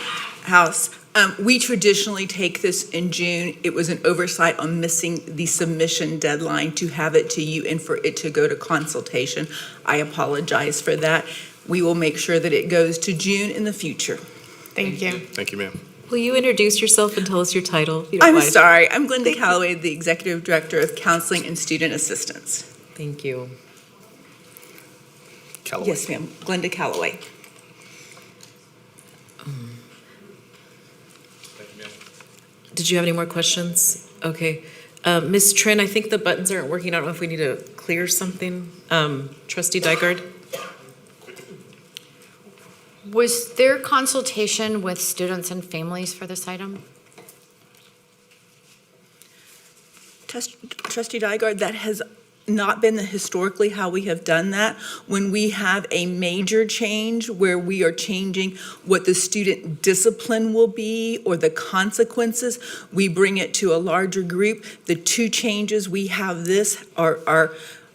House. We traditionally take this in June. It was an oversight on missing the submission deadline to have it to you and for it to go to consultation. I apologize for that. We will make sure that it goes to June in the future. Thank you. Thank you, ma'am. Will you introduce yourself and tell us your title? If you don't I'm mind? sorry. I'm Glenda Callaway, the Executive Director of Counseling and Student Assistance. Thank you. Callaway. Yes, ma'am. Glenda Callaway. Did you have any more questions? Okay. Ms. Trin, I think the buttons aren't working. I don't know if we need to clear something. Trustee Dygert? Was there consultation with students and families for this item? Trustee Dygert, that has not been historically how we have done that. When we have a major change where we are changing what the student discipline will be or the consequences, we bring it to a larger group. The two changes we have this are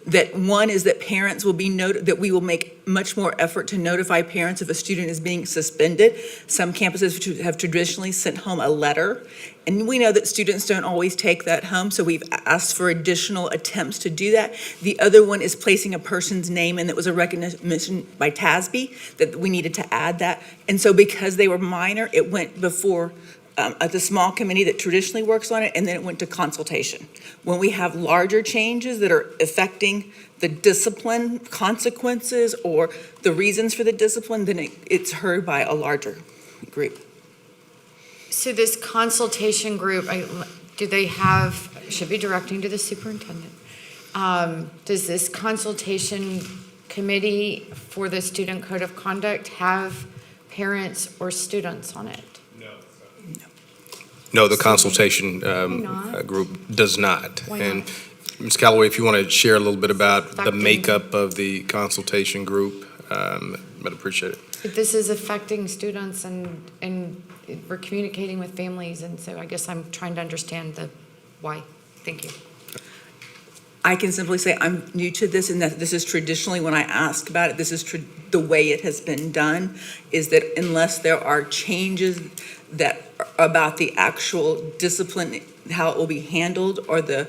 that one is that parents will be that we will make much more effort to notify parents if a student is being suspended. Some campuses have traditionally sent home a letter, and we know that students don't always take that home, so we've asked for additional attempts to do that. The other one is placing a person's name, and that was a recognition by TASB that we needed to add that. And so because they were minor, it went before at the small committee that traditionally works on it, and then it went to consultation. When we have larger changes that are affecting the discipline consequences or the reasons for the discipline, then it's heard by a larger group. So this consultation group, should be directing to the superintendent. Does this consultation committee for the student code of conduct have parents or students on it? No, the consultation group does not. Why And not? Ms. Callaway, if you want to share a little bit about the Affecting- makeup of the consultation group, I'd appreciate it. But this is affecting students and we're communicating with families, and so I guess I'm trying to understand the why. Thank you. I can simply say I'm new to this, and that this is traditionally, when I ask about it, this is the way it has been done, is that unless there are changes that about the actual discipline, how it will be handled, or the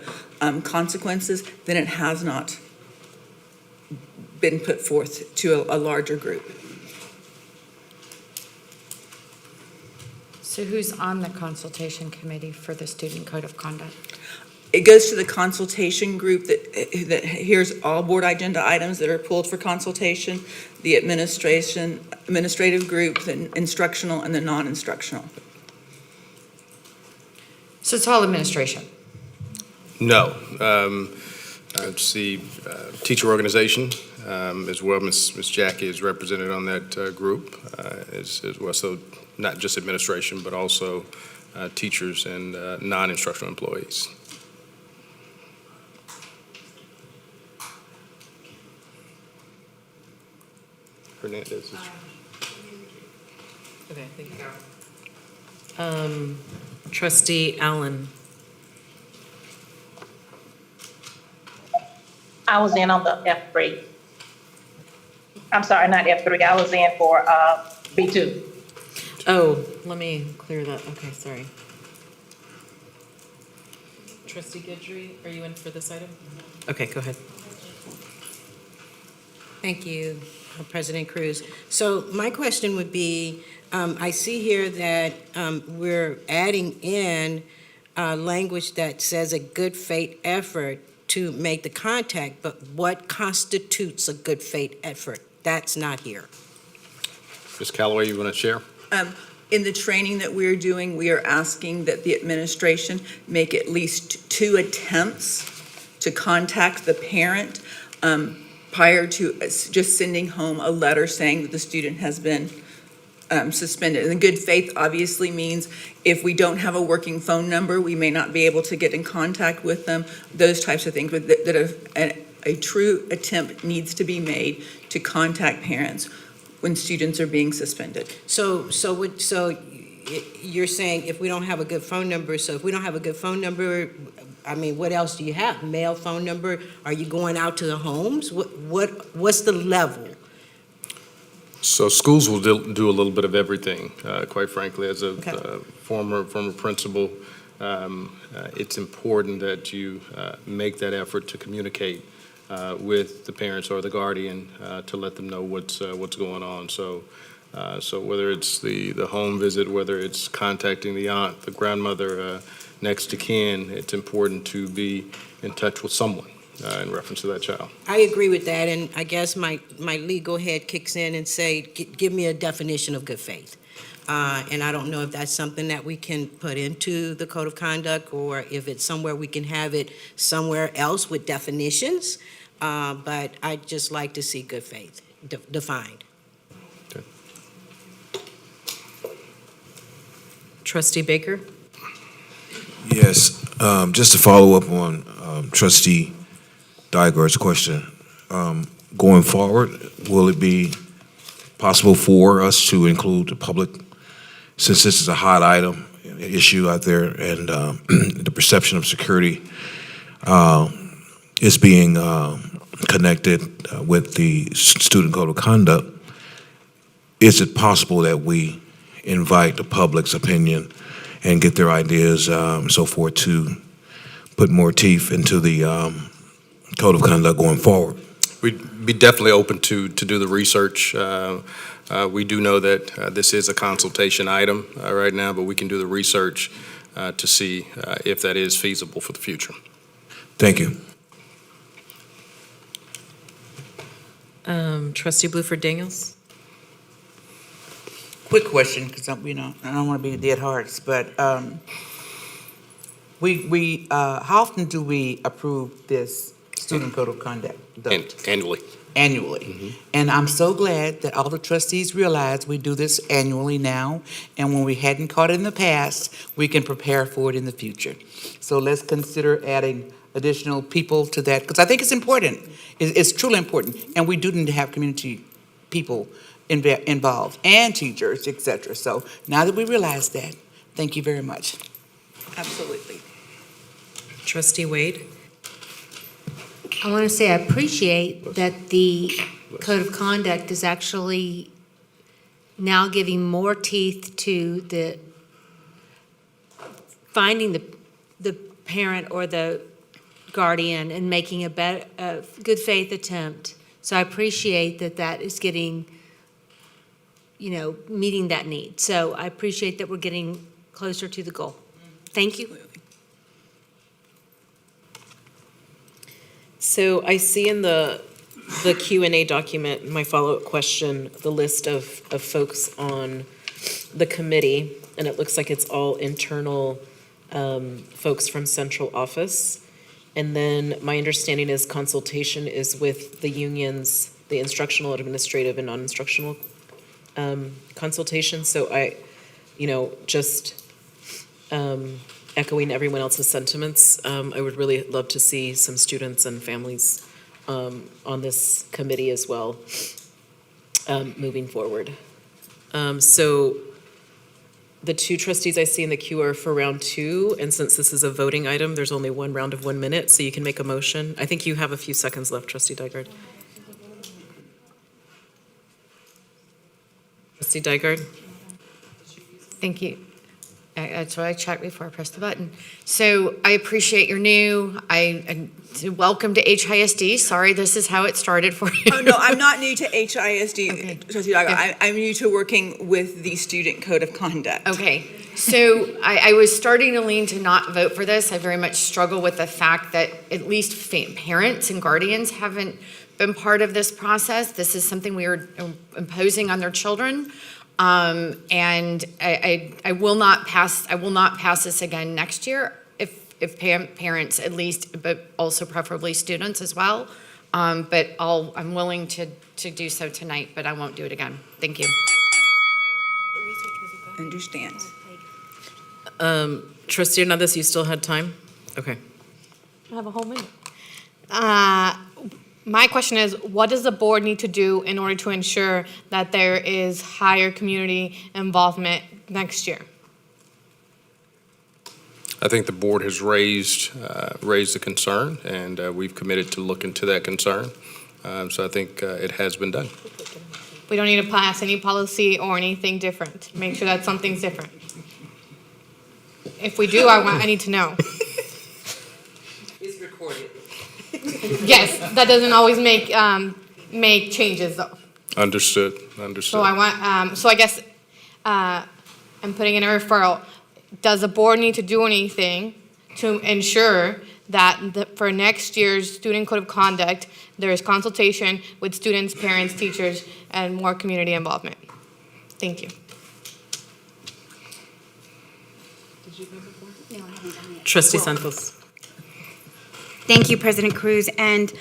consequences, then it has not been put forth to a larger group. So who's on the consultation committee for the student code of conduct? It goes to the consultation group that hears all board agenda items that are pulled for consultation, the administrative group, the instructional, and the non-instructional. So it's all administration? No. It's the teacher organization as well. Ms. Jackie is represented on that group as well. So not just administration, but also teachers and non-instructional employees. Hernandez. Okay, thank you. Trustee Allen. I was in on the F3. I'm sorry, not F3. I was in for B2. Oh, let me clear that. Okay, sorry. Trustee Guidry, are you in for this item? Okay, go ahead. Thank you, President Cruz. So my question would be, I see here that we're adding in language that says a good faith effort to make the contact, but what constitutes a good faith effort? That's not here. Ms. Callaway, you want to share? In the training that we're doing, we are asking that the administration make at least 2 attempts to contact the parent prior to just sending home a letter saying that the student has been suspended. And the good faith obviously means if we don't have a working phone number, we may not be able to get in contact with them, those types of things, but that a true attempt needs to be made to contact parents when students are being suspended. So you're saying if we don't have a good phone number, I mean, what else do you have? Mail phone number? Are you going out to the homes? What's the level? So schools will do a little bit of everything, quite frankly. As a former principal, it's important that you make that effort to communicate with the parents or the guardian to let them know what's going on. So whether it's the home visit, whether it's contacting the aunt, the grandmother, next to kin, it's important to be in touch with someone in reference to that child. I agree with that, and I guess my legal head kicks in and say, give me a definition of good faith. And I don't know if that's something that we can put into the code of conduct or if it's somewhere we can have it somewhere else with definitions. But I'd just like to see good faith defined. Okay. Trustee Baker? Yes, just to follow up on Trustee Dygar's question, going forward, will it be possible for us to include the public, since this is a hot item, issue out there, and the perception of security is being connected with the student code of conduct? Is it possible that we invite the public's opinion and get their ideas, so forth, to put more teeth into the code of conduct going forward? We'd be definitely open to do the research. We do know that this is a consultation item right now, but we can do the research to see if that is feasible for the future. Thank you. Trustee Bluford Daniels? Quick question, because I don't want to be dead hearts, but how often do we approve this student code of conduct? Annually. Annually. Mm-hmm. And I'm so glad that all the trustees realize we do this annually now, and when we hadn't caught it in the past, we can prepare for it in the future. So let's consider adding additional people to that, because I think it's important. It's truly important, and we do need to have community people involved, and teachers, etc. So now that we realize that, thank you very much. Absolutely. Trustee Wade? I want to say I appreciate that the code of conduct is actually now giving more teeth to the finding the parent or the guardian and making a good faith attempt. So I appreciate that is getting, meeting that need. So I appreciate that we're getting closer to the goal. Thank you. So I see in the Q&A document, my follow-up question, the list of folks on the committee, and it looks like it's all internal folks from central office. And then my understanding is consultation is with the unions, the instructional, administrative, and non-instructional consultation. So I, just echoing everyone else's sentiments, I would really love to see some students and families on this committee as well, moving forward. So the two trustees I see in the queue are for round 2, and since this is a voting item, there's only one round of 1 minute, so you can make a motion. I think you have a few seconds left, Trustee Dygard. Trustee Dygard? Thank you. That's what I checked before I pressed the button. So I appreciate you're new. Welcome to HISD. Sorry, this is how it started for you. Oh, no, I'm not new to HISD, Okay. Trustee Dygard. Okay. I'm new to working with the Student Code of Conduct. Okay, so I was starting to lean to not vote for this. I very much struggle with the fact that at least parents and guardians haven't been part of this process. This is something we are imposing on their children. And I will not pass this again next year if parents at least, but also preferably students as well. But I'm willing to do so tonight, but I won't do it again. Thank you. Understand. Trustee Hernandez, you still had time? Okay. I have a whole minute. My question is, what does the board need to do in order to ensure that there is higher community involvement next year? I think the board has raised the concern, and we've committed to look into that concern. So I think it has been done. We don't need to pass any policy or anything different. Make sure that something's different. If we do, I need to know. It's recorded. Yes, that doesn't always make changes though. Understood. So I want, so I guess, I'm putting in a referral. Does the board need to do anything to ensure that for next year's student code of conduct, there is consultation with students, parents, teachers, and more community involvement? Thank you. Trustee Santos. Thank you, President Cruz. And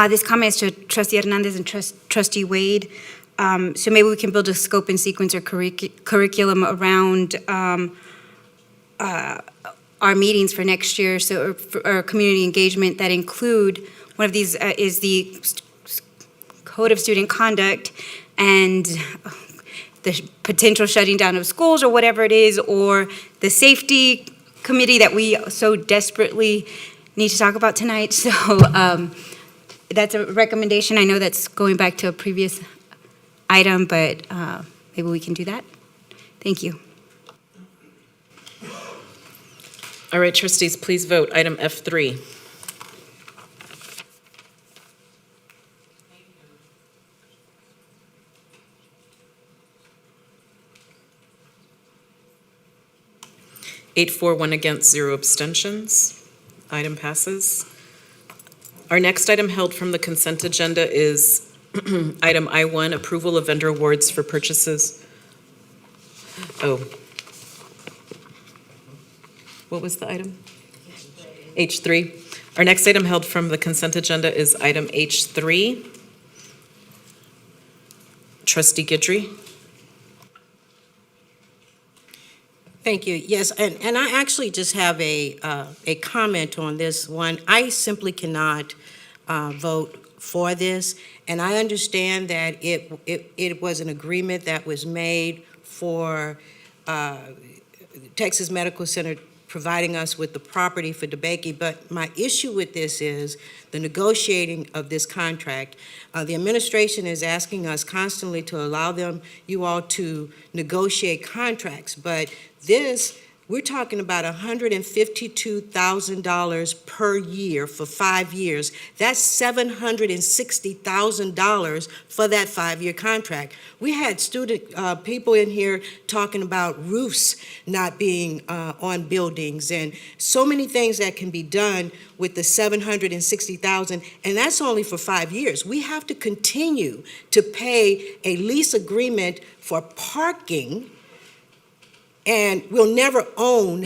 this comment is to Trustee Hernandez and Trustee Wade. So maybe we can build a scope and sequence or curriculum around our meetings for next year, so or community engagement that include, one of these is the Code of Student Conduct and the potential shutting down of schools or whatever it is, or the safety committee that we so desperately need to talk about tonight. So that's a recommendation. I know that's going back to a previous item, but maybe we can do that. Thank you. All right, trustees, please vote. Item F3. Eight, 4, 1 against, 0 abstentions. Item passes. Our next item held from the consent agenda is item I1, approval of vendor awards for purchases. Oh. What was the item? H3. Our next item held from the consent agenda is item H3. Trustee Guidry. Thank you. Yes, and I actually just have a comment on this one. I simply cannot vote for this, and I understand that it was an agreement that was made for Texas Medical Center providing us with the property for DeBakey. But my issue with this is the negotiating of this contract. The administration is asking us constantly to allow you all to negotiate contracts, but this, we're talking about $152,000 per year for 5 years. That's $760,000 for that 5-year contract. We had people in here talking about roofs not being on buildings and so many things that can be done with the $760,000, and that's only for 5 years. We have to continue to pay a lease agreement for parking, and we'll never own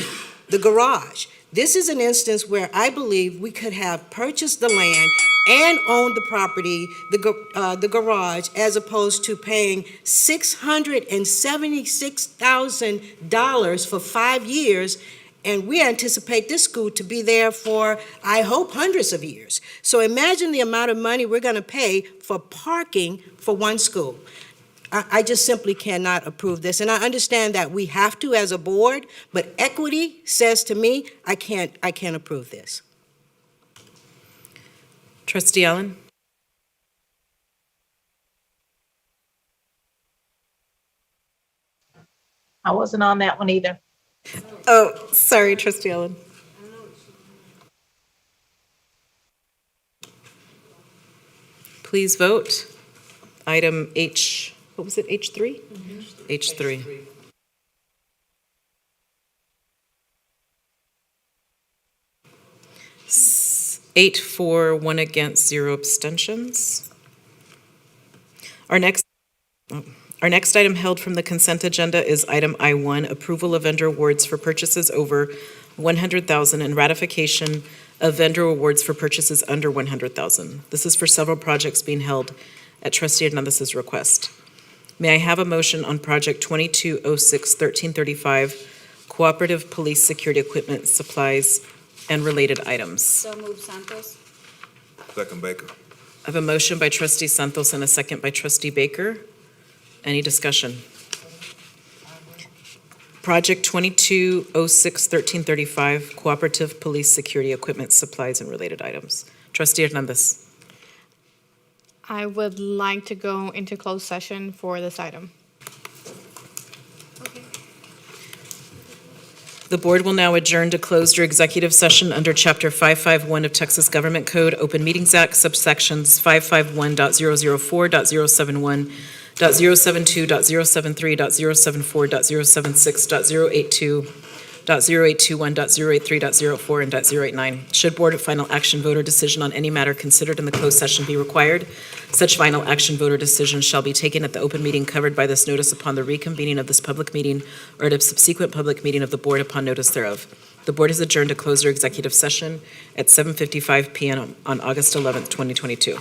the garage. This is an instance where I believe we could have purchased the land and owned the property, the garage, as opposed to paying $676,000 for 5 years, and we anticipate this school to be there for, I hope, hundreds of years. So imagine the amount of money we're going to pay for parking for one school. I just simply cannot approve this. And I understand that we have to as a board, but equity says to me, I can't approve this. Trustee Allen? I wasn't on that one either. Oh, sorry, Trustee Allen. Please vote. Item H, what was it, H3? H3. Eight for, 1 against, 0 abstentions. Our next item held from the consent agenda is item I1, approval of vendor awards for purchases over $100,000 and ratification of vendor awards for purchases under $100,000. This is for several projects being held at Trustee Hernandez's request. May I have a motion on project 2206-1335, cooperative police security equipment, supplies, and related items? So move, Santos. Second, Baker. I have a motion by Trustee Santos and a second by Trustee Baker. Any discussion? Project 2206-1335, cooperative police security equipment, supplies, and related items. Trustee Hernandez. I would like to go into closed session for this item. The board will now adjourn to closed or executive session under Chapter 551 of Texas Government Code, Open Meetings Act, subsections 551.004.071, .072.073.074.076.082, .0821.083.04, and .089. Should board of final action voter decision on any matter considered in the closed session be required, such final action voter decision shall be taken at the open meeting covered by this notice upon the reconvening of this public meeting or at a subsequent public meeting of the board upon notice thereof. The board is adjourned to closed or executive session at 7:55 p.m. on August 11th, 2022.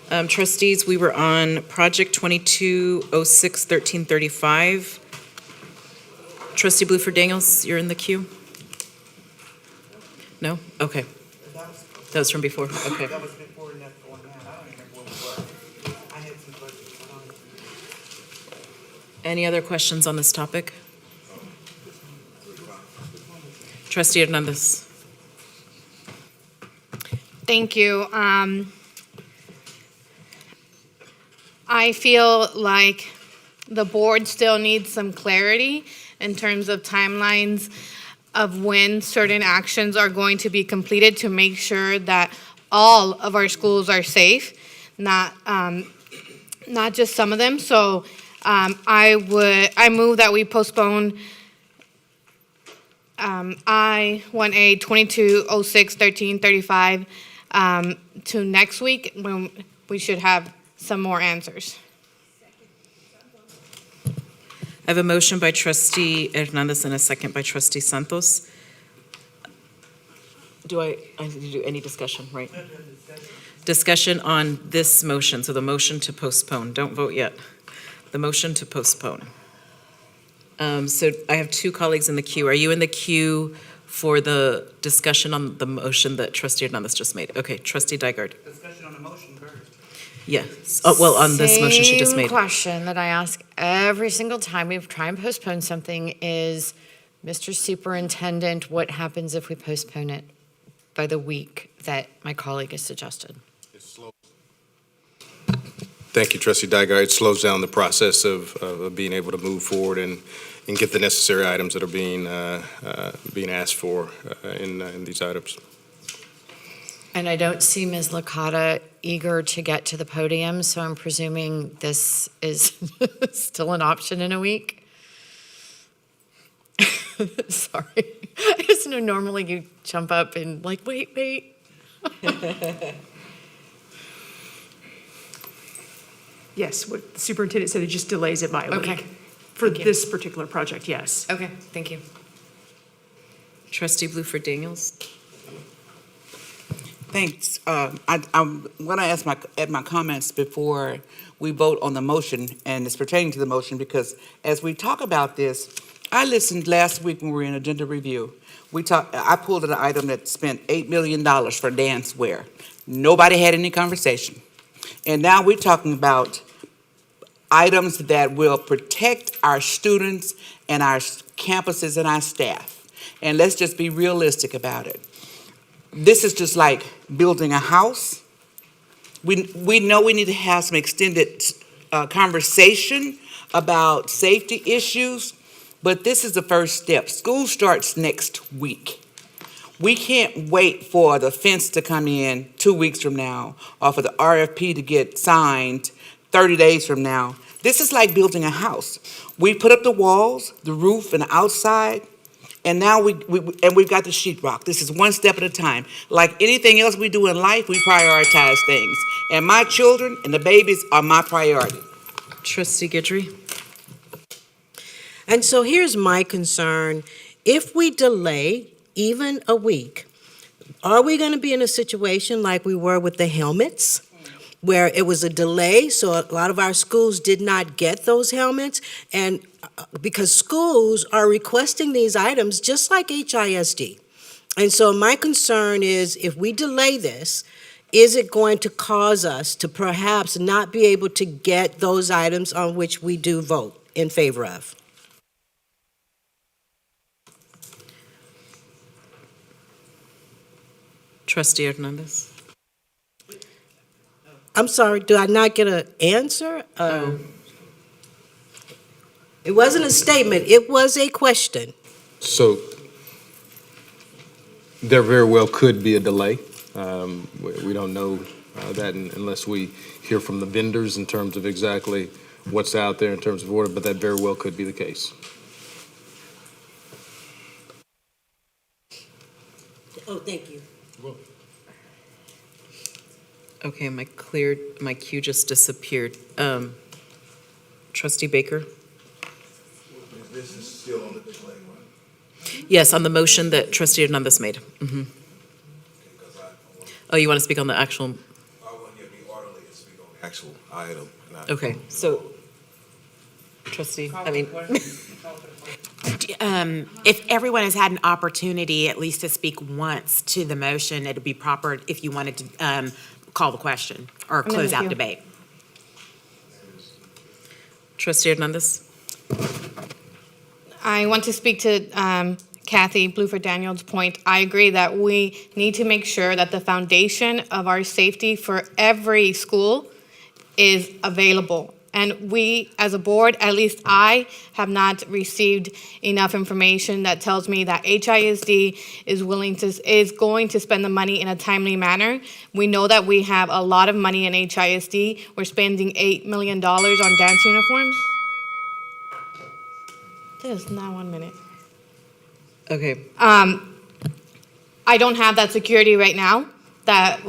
Trustees, we were on Project 2206-1335. Trustee Bluford Daniels, you're in the queue? No? Okay. That was from before, okay. That was before and that's going out. I don't remember what we were. I had some questions on it. Any other questions on this topic? Trustee Hernandez. Thank you. I feel like the board still needs some clarity in terms of timelines of when certain actions are going to be completed to make sure that all of our schools are safe, not just some of them. So I move that we postpone I-1A 2206-1335 to next week when we should have some more answers. I have a motion by Trustee Hernandez and a second by Trustee Santos. I need to do any discussion, right? Discussion on this motion, so the motion to postpone. Don't vote yet. The motion to postpone. So I have two colleagues in the queue. Are you in the queue for the discussion on the motion that Trustee Hernandez just made? Okay, Trustee Dygard. Discussion on the motion first. Yes. Oh, well, on this motion she just made. Same question that I ask every single time we try and postpone something is, Mr. Superintendent, what happens if we postpone it by the week that my colleague has suggested? Thank you, Trustee Dygard. It slows down the process of being able to move forward and get the necessary items that are being asked for in these items. And I don't see Ms. Licata eager to get to the podium, so I'm presuming this is still an option in a week. Sorry. I just know normally you jump up and like, wait. Yes, what the superintendent said, it just delays it by a Okay. week. For Thank you. this particular project, yes. Okay, thank you. Trustee Bluford Daniels. Thanks. I'm going to ask my comments before we vote on the motion, and it's pertaining to the motion because as we talk about this, I listened last week when we were in agenda review. I pulled an item that spent $8 million for dance wear. Nobody had any conversation. And now we're talking about items that will protect our students and our campuses and our staff. And let's just be realistic about it. This is just like building a house. We know we need to have some extended conversation about safety issues, but this is the first step. School starts next week. We can't wait for the fence to come in 2 weeks from now or for the RFP to get signed 30 days from now. This is like building a house. We put up the walls, the roof, and the outside. And now we've got the sheetrock. This is one step at a time. Like anything else we do in life, we prioritize things. And my children and the babies are my priority. Trustee Guidry. And so here's my concern. If we delay even a week, are we going to be in a situation like we were with the helmets, where it was a delay, so a lot of our schools did not get those helmets, and because schools are requesting these items just like HISD. And so my concern is if we delay this, is it going to cause us to perhaps not be able to get those items on which we do vote in favor of? Trustee Hernandez. I'm sorry, do I not get an answer? It wasn't a statement, it was a question. So there very well could be a delay. We don't know that unless we hear from the vendors in terms of exactly what's out there in terms of order, but that very well could be the case. Oh, thank you. Okay, my cue just disappeared. Trustee Baker? This is still on the delay, right? Yes, on the motion that Trustee Hernandez made. Mhm. Oh, you want to speak on the actual? I want you to be orderly and speak actual item. Okay, so trustee, If everyone has had an opportunity at least to speak once to the motion, it'd be proper if you wanted to call the question or in the close out queue. debate. trustee Hernandez? I want to speak to Kathy Bluford-Daniels' point. I agree that we need to make sure that the foundation of our safety for every school is available. And we, as a board, at least I, have not received enough information that tells me that HISD is going to spend the money in a timely manner. We know that we have a lot of money in HISD. We're spending $8 million on dance uniforms. Just not 1 minute. Okay, I don't have that security right now, that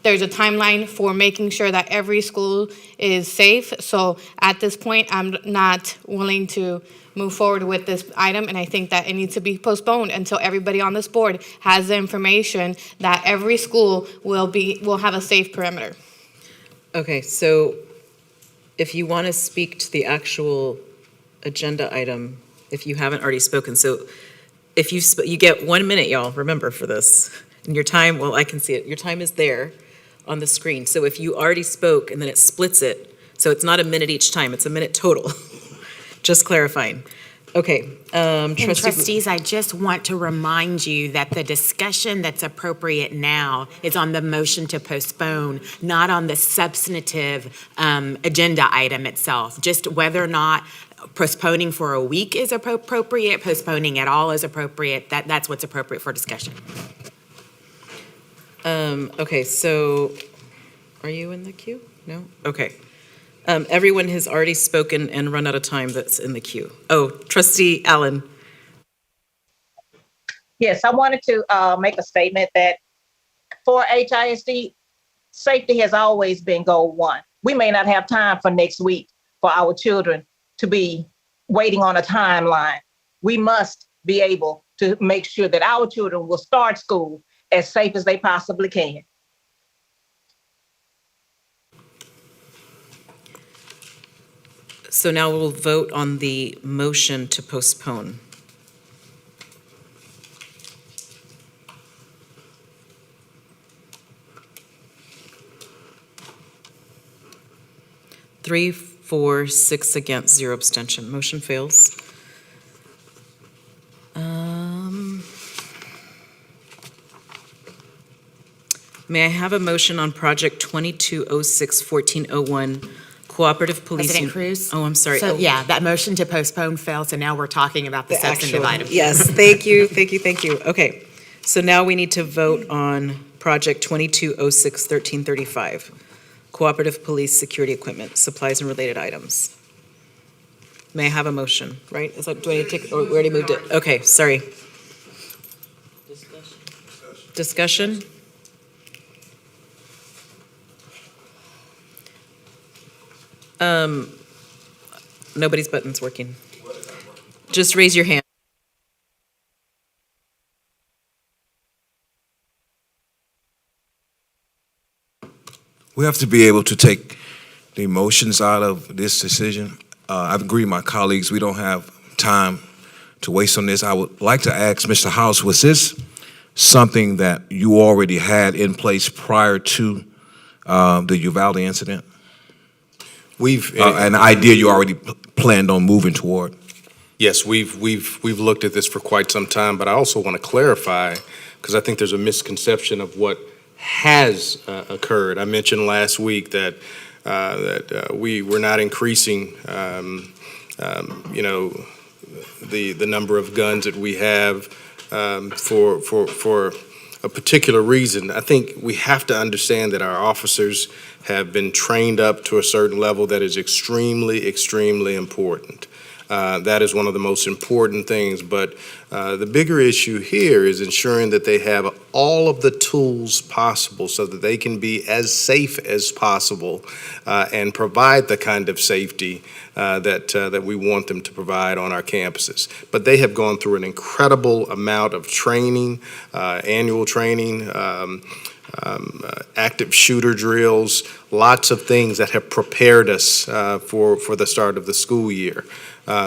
there's a timeline for making sure that every school is safe. So at this point, I'm not willing to move forward with this item, and I think that it needs to be postponed until everybody on this board has the information that every school will have a safe perimeter. okay, so if you want to speak to the actual agenda item, if you haven't already spoken, so if you get 1 minute, y'all, remember for this. And your time, well, I can see it, your time is there on the screen. So if you already spoke and then it splits it, so it's not a minute each time, it's a minute total. Just clarifying. Okay, And trustee. trustees, I just want to remind you that the discussion that's appropriate now is on the motion to postpone, not on the substantive agenda item itself. Just whether or not postponing for a week is appropriate, postponing at all is appropriate, that's what's appropriate for discussion. Okay, so are you in the queue? No? Okay. Everyone has already spoken and run out of time that's in the queue. Oh, trustee Allen. Yes, I wanted to make a statement that for HISD, safety has always been goal one. We may not have time for next week for our children to be waiting on a timeline. We must be able to make sure that our children will start school as safe as they possibly can. So now we'll vote on the motion to postpone. Three, 4, 6 against, 0 abstention. Motion fails. May I have a motion on project 2206-1401, cooperative policing? President Cruz? Oh, I'm sorry. So, Oh, yeah, that motion to postpone failed, so now we're talking about the substantive actual- item. Yes, thank you, thank you, thank you. Okay, so now we need to vote on project 2206-1335, cooperative police security equipment, supplies and related items. May I have a motion, right? Is that, do I need to take, or we already moved it? Okay, sorry. Discussion? Nobody's button's working. Just raise your hand. We have to be able to take the emotions out of this decision. I agree with my colleagues, we don't have time to waste on this. I would like to ask Mr. House, was this something that you already had in place prior to the Uvalde incident? We've An idea you already planned on moving toward? Yes, we've looked at this for quite some time, but I also want to clarify, because I think there's a misconception of what has occurred. I mentioned last week that we were not increasing, the number of guns that we have for a particular reason. I think we have to understand that our officers have been trained up to a certain level that is extremely, extremely important. That is one of the most important things, but the bigger issue here is ensuring that they have all of the tools possible so that they can be as safe as possible and provide the kind of safety that we want them to provide on our campuses. But they have gone through an incredible amount of training, annual training, active shooter drills, lots of things that have prepared us for the start of the school year.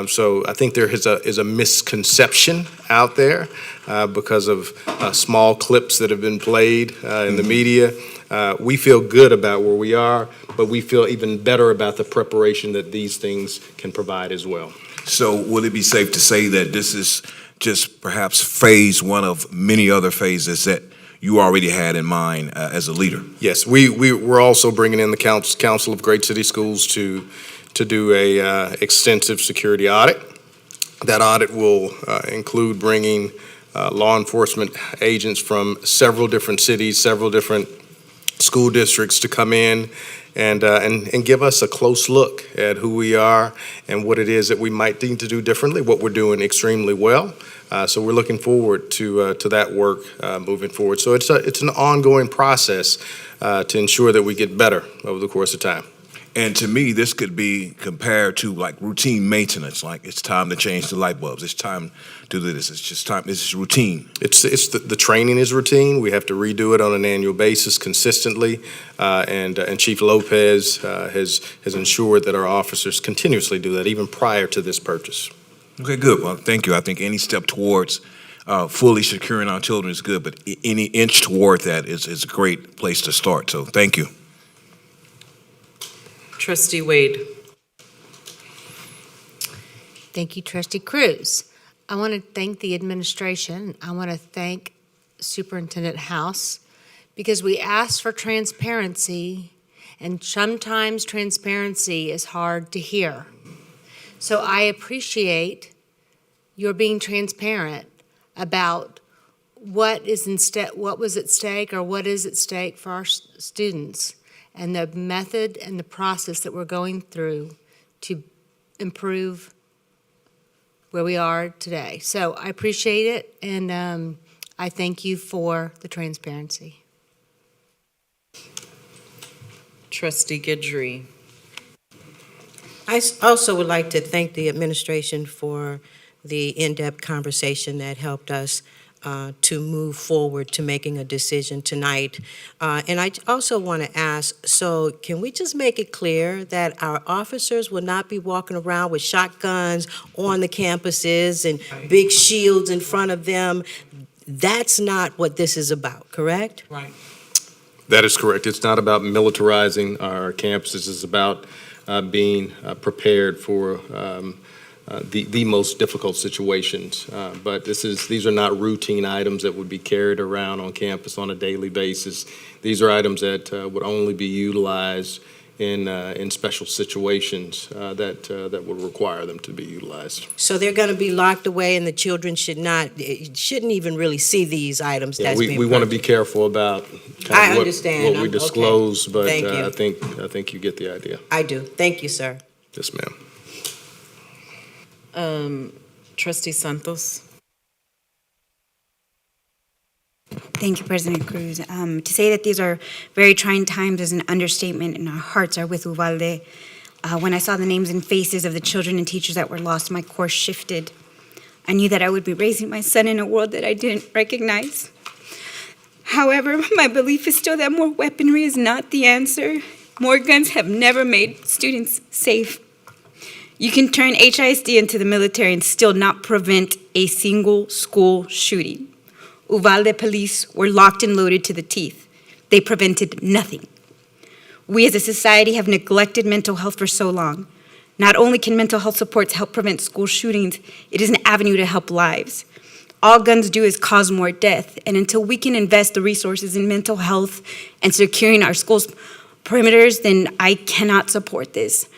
So I think there is a misconception out there because of small clips that have been played in the media. We feel good about where we are, but we feel even better about the preparation that these things can provide as well. So will it be safe to say that this is just perhaps phase one of many other phases that you already had in mind as a leader? Yes, we're also bringing in the Council of Great City Schools to do a extensive security audit. That audit will include bringing law enforcement agents from several different cities, several different school districts to come in and give us a close look at who we are and what it is that we might need to do differently, what we're doing extremely well. So we're looking forward to that work moving forward. So it's an ongoing process to ensure that we get better over the course of time. And to me, this could be compared to like routine maintenance, like it's time to change the light bulbs, it's time to do this, it's just time, this is routine. It's the training is routine. We have to redo it on an annual basis consistently, and Chief Lopez has ensured that our officers continuously do that, even prior to this purchase. Okay, good. Well, thank you. I think any step towards fully securing our children is good, but any inch toward that is a great place to start. So thank you. Trustee Wade. Thank you, Trustee Cruz. I want to thank the administration. I want to thank Superintendent House because we asked for transparency, and sometimes transparency is hard to hear. So I appreciate your being transparent about what was at stake or what is at stake for our students and the method and the process that we're going through to improve where we are today. So I appreciate it, and I thank you for the transparency. Trustee Guidry. I also would like to thank the administration for the in-depth conversation that helped us to move forward to making a decision tonight. And I also want to ask, so can we just make it clear that our officers will not be walking around with shotguns on the campuses and big shields in front of them? That's not what this is about, correct? Right. That is correct. It's not about militarizing our campuses. It's about being prepared for the most difficult situations. But these are not routine items that would be carried around on campus on a daily basis. These are items that would only be utilized in special situations that would require them to be utilized. So they're going to be locked away, and the children shouldn't even really see these items. Yeah, that's we want to be careful about I what understand. we disclose, Okay. but Thank you. I think you get the idea. I do. Thank you, sir. Yes, ma'am. Trustee Santos. Thank you, President Cruz. To say that these are very trying times is an understatement, and our hearts are with Uvalde. When I saw the names and faces of the children and teachers that were lost, my course shifted. I knew that I would be raising my son in a world that I didn't recognize. However, my belief is still that more weaponry is not the answer. More guns have never made students safe. You can turn HISD into the military and still not prevent a single school shooting. Uvalde police were locked and loaded to the teeth. They prevented nothing. We as a society have neglected mental health for so long. Not only can mental health supports help prevent school shootings, it is an avenue to help lives. All guns do is cause more death, and until we can invest the resources in mental health and securing our schools' perimeters, then I cannot support this.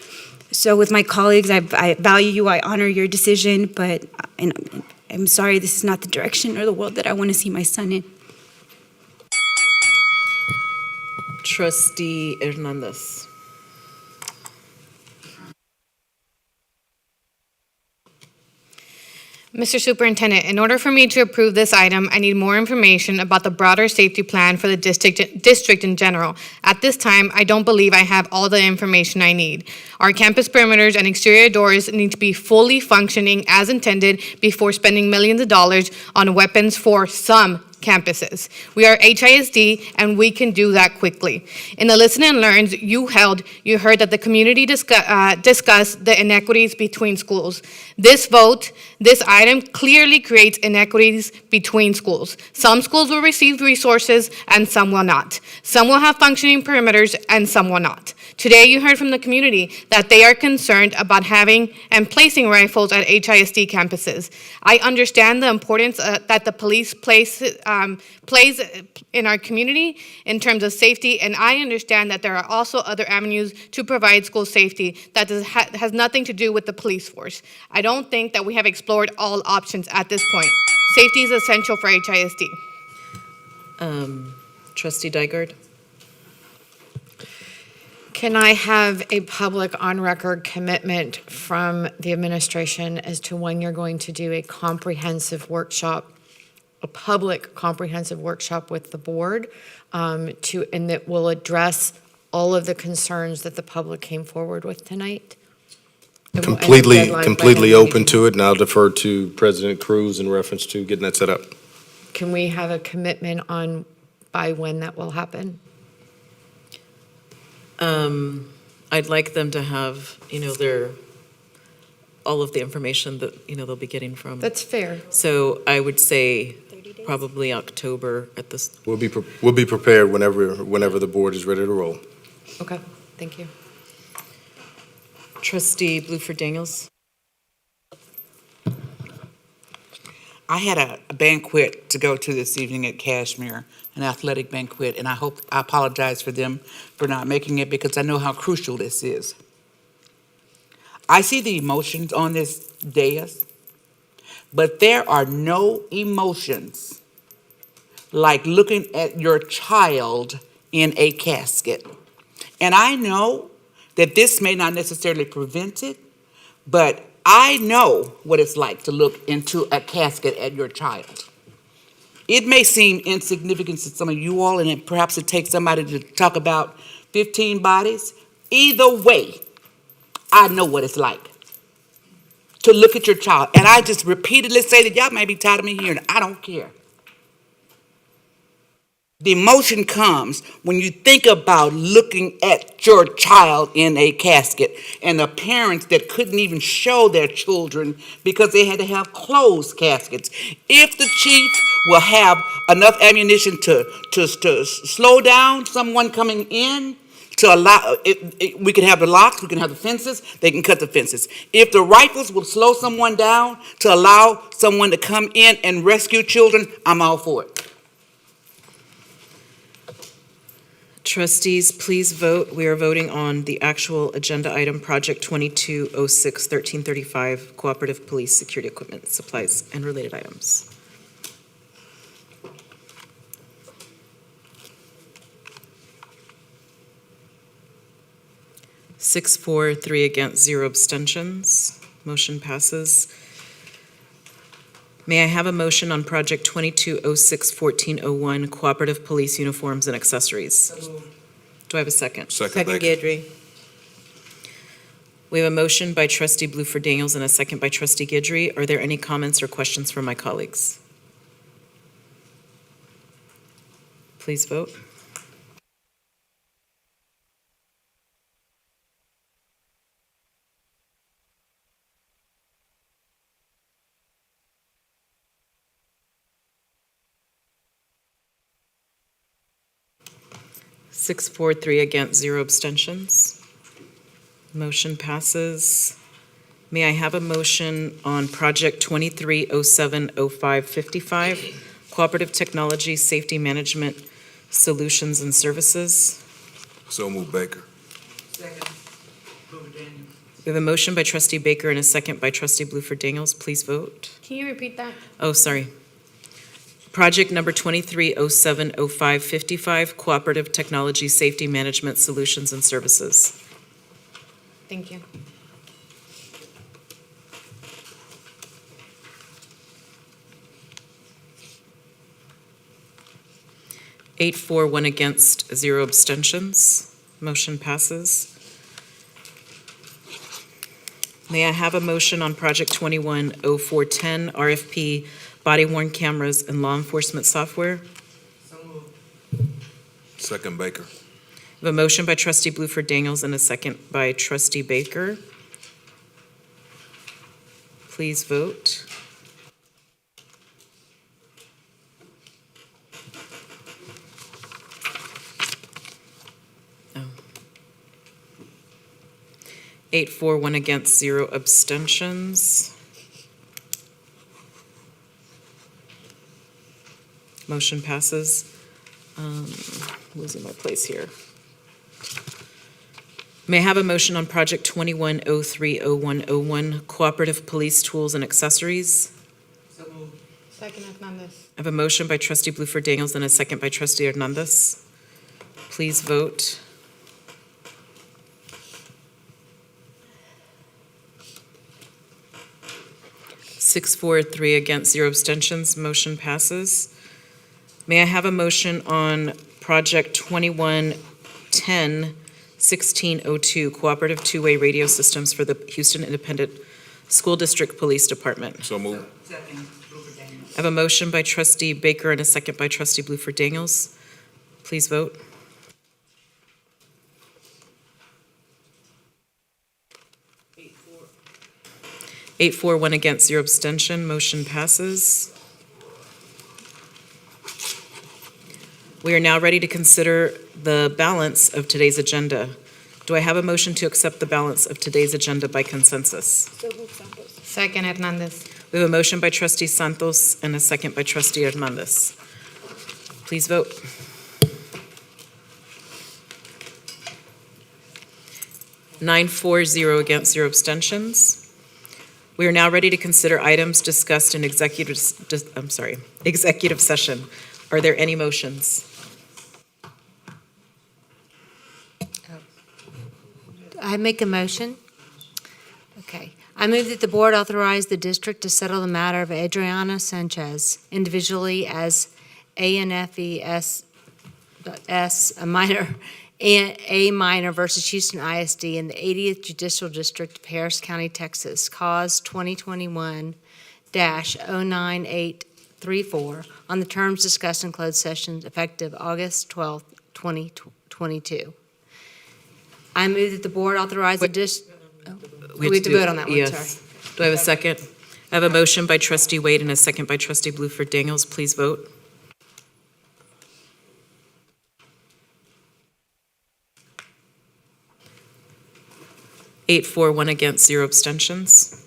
So with my colleagues, I value you, I honor your decision, but I'm sorry, this is not the direction or the world that I want to see my son in. Trustee Hernandez. Mr. Superintendent, in order for me to approve this item, I need more information about the broader safety plan for the district in general. At this time, I don't believe I have all the information I need. Our campus perimeters and exterior doors need to be fully functioning as intended before spending millions of dollars on weapons for some campuses. We are HISD, and we can do that quickly. In the Listen and Learns you heard that the community discussed the inequities between schools. This item clearly creates inequities between schools. Some schools will receive resources and some will not. Some will have functioning perimeters and some will not. Today, you heard from the community that they are concerned about having and placing rifles at HISD campuses. I understand the importance that the police plays in our community in terms of safety, and I understand that there are also other avenues to provide school safety that has nothing to do with the police force. I don't think that we have explored all options at this point. Safety is essential for HISD. Trustee Dygard? Can I have a public on-record commitment from the administration as to when you're going to do a comprehensive workshop, a public comprehensive workshop with the board, and that will address all of the concerns that the public came forward with tonight? And the deadline by Completely the open meeting. to it, and I'll defer to President Cruz in reference to getting that set up. Can we have a commitment on by when that will happen? I'd like them to have, all of the information that, they'll be getting from. That's fair. So I would say probably October at this. We'll be prepared whenever the board is ready to roll. Okay, thank you. Trustee Bluford Daniels? I had a banquet to go to this evening at Cashmere, an athletic banquet, and I apologize for them for not making it because I know how crucial this is. I see the emotions on this dais, but there are no emotions like looking at your child in a casket. And I know that this may not necessarily prevent it, but I know what it's like to look into a casket at your child. It may seem insignificant to some of you all, and perhaps it takes somebody to talk about 15 bodies. Either way, I know what it's like to look at your child. And I just repeatedly say that y'all may be tired of me hearing it. I don't care. The emotion comes when you think about looking at your child in a casket and the parents that couldn't even show their children because they had to have closed caskets. If the chief will have enough ammunition to slow down someone coming in, to allow, we can have the locks, we can have the fences, they can cut the fences. If the rifles will slow someone down to allow someone to come in and rescue children, I'm all for it. Trustees, please vote. We are voting on the actual agenda item, Project 2206-1335, Cooperative Police Security Equipment, Supplies, and Related Items. Six, for, 3 against, 0 abstentions. Motion passes. May I have a motion on Project 2206-1401, Cooperative Police Uniforms and Accessories? Do I have a second? Second, Guidry. We have a motion by Trustee Bluford Daniels and a second by Trustee Guidry. Are there any comments or questions from my colleagues? Please vote. Six, for, 3 against, 0 abstentions. Motion passes. May I have a motion on Project 23070555, Cooperative Technology Safety Management Solutions and Services? So move, Baker. We have a motion by Trustee Baker and a second by Trustee Bluford Daniels. Please vote. Can you repeat that? Oh, sorry. Project number 23070555, Cooperative Technology Safety Management Solutions and Services. Thank you. Eight, for, 1 against, 0 abstentions. Motion passes. May I have a motion on Project 210410, RFP body-worn cameras, and law enforcement software. Second Baker. We have a motion by trustee Blueford Daniels and a second by trustee Baker. Please vote. Oh. 8 for, 1 against, 0 abstentions. Motion passes. Losing my place here. May I have a motion on project 21030101, cooperative police tools and accessories? Second, Hernandez. I have a motion by trustee Blueford Daniels and a second by trustee Hernandez. Please vote. Six, 4, 3 against, 0 abstentions. Motion passes. May I have a motion on project 2110-1602, cooperative two-way radio systems for the Houston Independent School District Police Department? So move. I have a motion by trustee Baker and a second by trustee Blueford Daniels. Please vote. Eight, 4, 1 against, 0 abstention. Motion passes. We are now ready to consider the balance of today's agenda. Do I have a motion to accept the balance of today's agenda by consensus? Second, Hernandez. We have a motion by trustee Santos and a second by trustee Hernandez. Please vote. Nine, 4, 0 against, 0 abstentions. We are now ready to consider items discussed in executive session. Are there any motions? I make a motion. Okay. I move that the board authorize the district to settle the matter of Adriana Sanchez individually as ANFES a minor, A minor versus Houston ISD in the 80th Judicial District of Harris County, Texas, cause 2021-09834 on the terms discussed in closed session effective August 12th, 2022. I move that the board authorize the we have to vote on that one, Yes. sorry. Do I have a second? I have a motion by trustee Wade and a second by trustee Blueford Daniels. Please vote. Eight, 4, 1 against, 0 abstentions.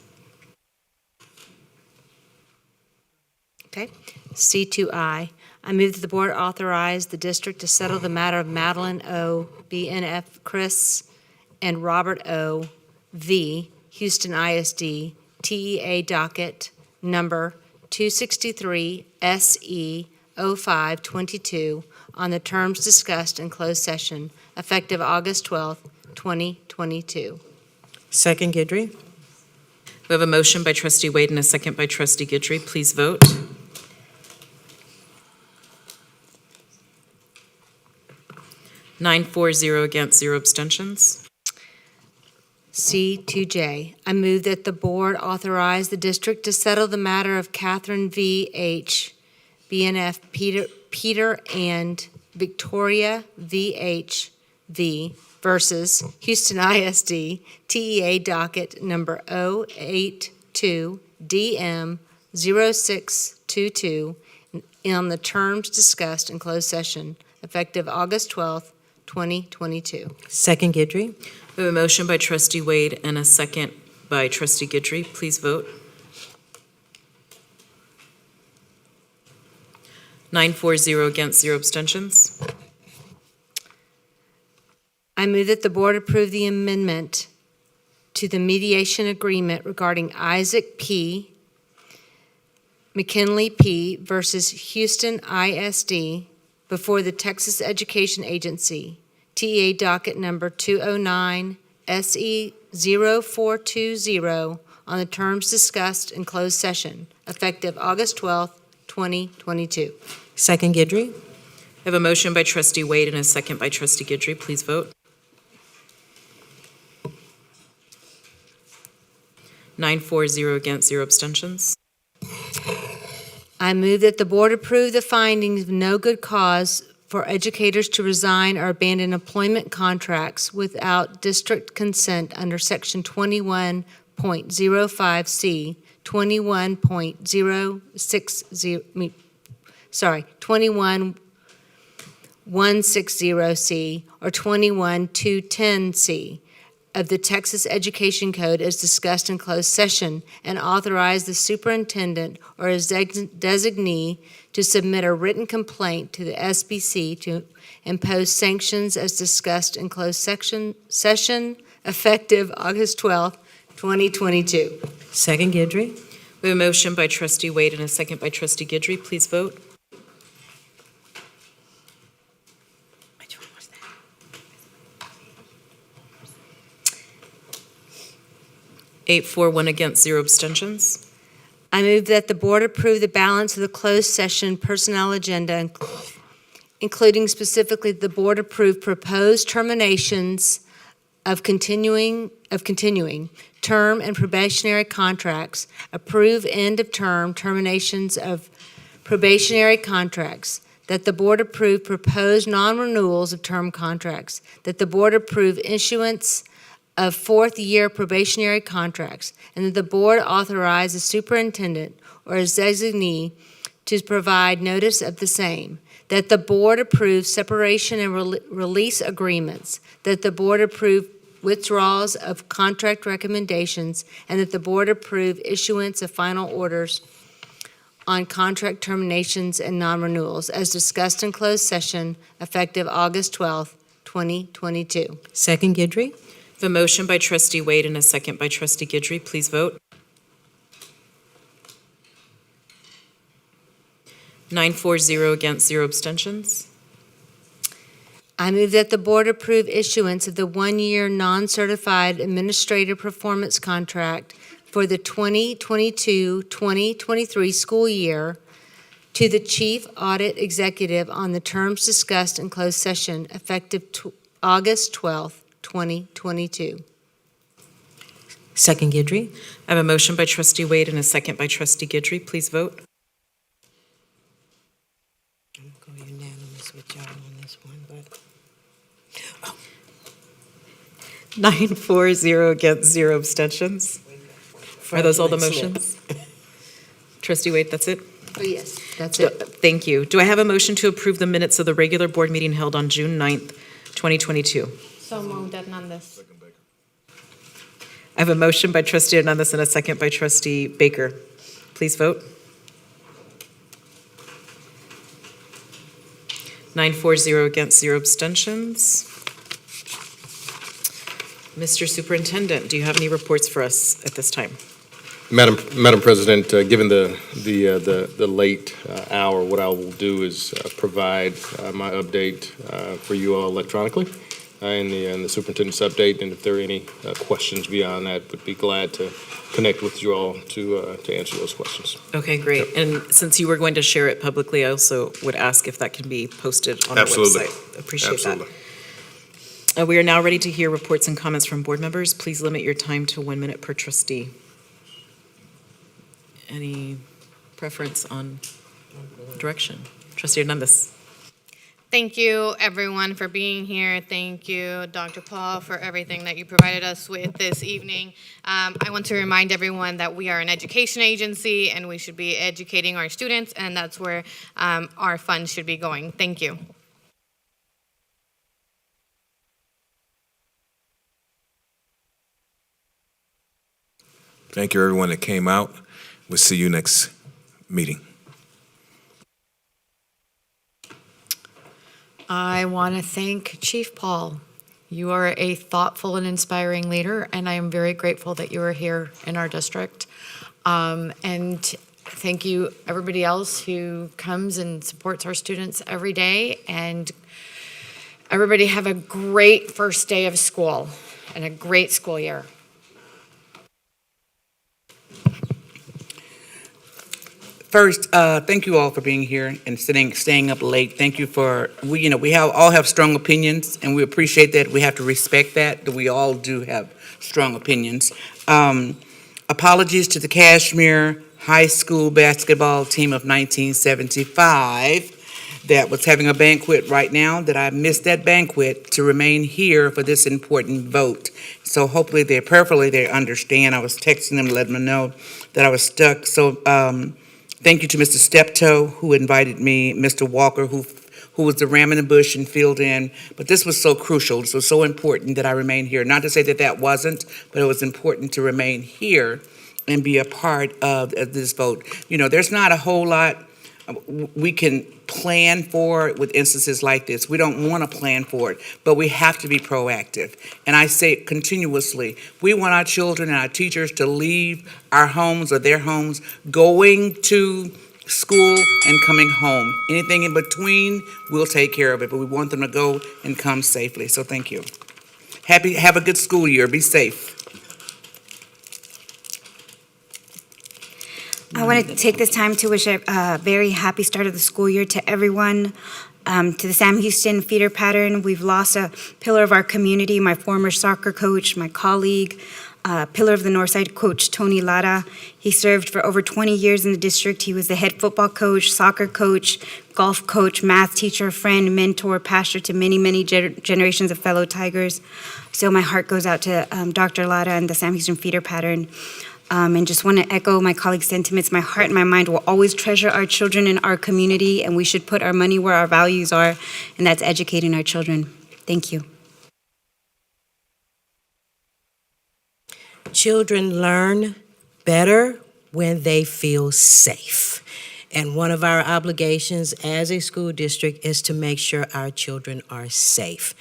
Okay. C2I. I move that the board authorize the district to settle the matter of Madeline O. BNF Chris and Robert O. V. Houston ISD TEA docket number 263 SE 0522 on the terms discussed in closed session effective August 12th, 2022. Second Guidry. We have a motion by trustee Wade and a second by trustee Guidry. Please vote. Nine, 4, 0 against, 0 abstentions. C2J. I move that the board authorize the district to settle the matter of Catherine V. H. BNF Peter and Victoria V. H. V. versus Houston ISD TEA docket number 082 DM 0622 on the terms discussed in closed session effective August 12th, 2022. Second Guidry. We have a motion by trustee Wade and a second by trustee Guidry. Please vote. 9, 4, 0 against, 0 abstentions. I move that the board approve the amendment to the mediation agreement regarding Isaac P., McKinley P. versus Houston ISD before the Texas Education Agency, TEA docket number 209 SE 0420 on the terms discussed in closed session, effective August 12th, 2022. Second Guidry. I have a motion by trustee Wade and a second by trustee Guidry. Please vote. 9, 4, 0 against, 0 abstentions. I move that the board approve the findings of no good cause for educators to resign or abandon employment contracts without district consent under Section 21.05C, 21.160C, or 21.210C of the Texas Education Code as discussed in closed session, and authorize the superintendent or his designee to submit a written complaint to the SBC to impose sanctions as discussed in closed session effective August 12th, 2022. Second Guidry. We have a motion by trustee Wade and a second by trustee Guidry. Please vote. Which one was that? 8-4, 1 against, 0 abstentions. I move that the board approve the balance of the closed session personnel agenda, including specifically the board approve proposed terminations of continuing term and probationary contracts, approve end of term terminations of probationary contracts, that the board approve proposed non-renewals of term contracts, that the board approve issuance of fourth-year probationary contracts, and that the board authorize the superintendent or his designee to provide notice of the same, that the board approve separation and release agreements, that the board approve withdrawals of contract recommendations, and that the board approve issuance of final orders on contract terminations and non-renewals as discussed in closed session effective August 12th, 2022. Second Guidry. The motion by trustee Wade and a second by trustee Guidry. Please vote. 9-4, 0 against, 0 abstentions. I move that the board approve issuance of the one-year non-certified administrative performance contract for the 2022-2023 school year to the chief audit executive on the terms discussed in closed session effective August 12th, 2022. Second Guidry. I have a motion by trustee Wade and a second by trustee Guidry. Please vote. I'm going to go unanimous with y'all on this one, but 9-4, 0 against, 0 abstentions. Are those all the motions? Trustee Wade, that's it? Oh, yes, that's it. Thank you. Do I have a motion to approve the minutes of the regular board meeting held on June 9th, 2022? So moved, Hernandez. I have a motion by trustee Hernandez and a second by trustee Baker. Please vote. 9-4, 0 against, 0 abstentions. Mr. Superintendent, do you have any reports for us at this time? Madam President, given the late hour, what I will do is provide my update for you all electronically in the superintendent's update, and if there are any questions beyond that, would be glad to connect with you all to answer those questions. Okay, great. And since you were going to share it publicly, I also would ask if that can be posted on our Absolutely. website. Appreciate Absolutely. that. We are now ready to hear reports and comments from board members. Please limit your time to 1 minute per trustee. Any preference on direction? Trustee Hernandez. Thank you, everyone, for being here. Thank you, Dr. Paul, for everything that you provided us with this evening. I want to remind everyone that we are an education agency and we should be educating our students, and that's where our funds should be going. Thank you. Thank you, everyone that came out. We'll see you next meeting. I want to thank Chief Paul. You are a thoughtful and inspiring leader, and I am very grateful that you are here in our district. And thank you, everybody else who comes and supports our students every day. And everybody have a great first day of school and a great school year. First, thank you all for being here and staying up late. Thank you for, we all have strong opinions, and we appreciate that. We have to respect that we all do have strong opinions. Apologies to the Cashmere high school basketball team of 1975 that was having a banquet right now, that I missed that banquet to remain here for this important vote. So hopefully prayerfully they understand. I was texting them to let them know that I was stuck. So thank you to Mr. Steptoe, who invited me, Mr. Walker, who was the ram in the bush and filled in. But this was so crucial. This was so important that I remain here. Not to say that that wasn't, but it was important to remain here and be a part of this vote. You know, there's not a whole lot we can plan for with instances like this. We don't want to plan for it, but we have to be proactive. And I say it continuously. We want our children and our teachers to leave our homes or their homes going to school and coming home. Anything in between, we'll take care of it, but we want them to go and come safely. So thank you. Have a good school year. Be safe. I want to take this time to wish a very happy start of the school year to everyone. To the Sam Houston feeder pattern, we've lost a pillar of our community, my former soccer coach, my colleague, pillar of the Northside coach, Tony Lara. He served for over 20 years in the district. He was the head football coach, soccer coach, golf coach, math teacher, friend, mentor, pastor to many, many generations of fellow Tigers. So my heart goes out to Dr. Lara and the Sam Houston feeder pattern. And just want to echo my colleagues' sentiments. My heart and my mind will always treasure our children in our community, and we should put our money where our values are, and that's educating our children. Thank you. Children learn better when they feel safe. And one of our obligations as a school district is to make sure our children are safe.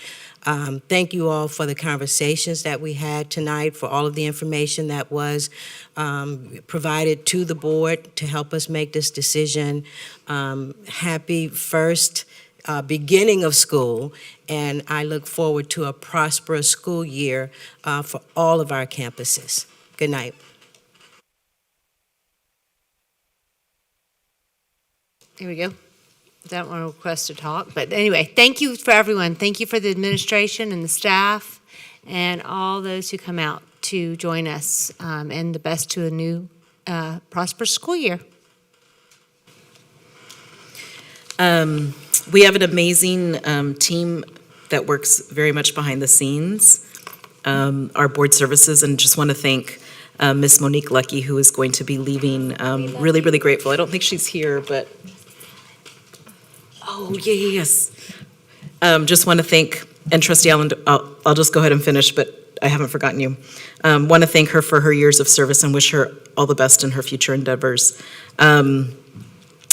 Thank you all for the conversations that we had tonight, for all of the information that was provided to the board to help us make this decision. Happy first beginning of school, and I look forward to a prosperous school year for all of our campuses. Good night. Here we go. Don't want to request to talk, but anyway, thank you for everyone. Thank you for the administration and the staff and all those who come out to join us, and the best to a new prosperous school year. We have an amazing team that works very much behind the scenes, our board services, and just want to thank Miss Monique Lucky, who is going to be leaving. Really, really grateful. I don't think she's here, but yes. Just want to thank, and Trustee Allen, I'll just go ahead and finish, but I haven't forgotten you. Want to thank her for her years of service and wish her all the best in her future endeavors.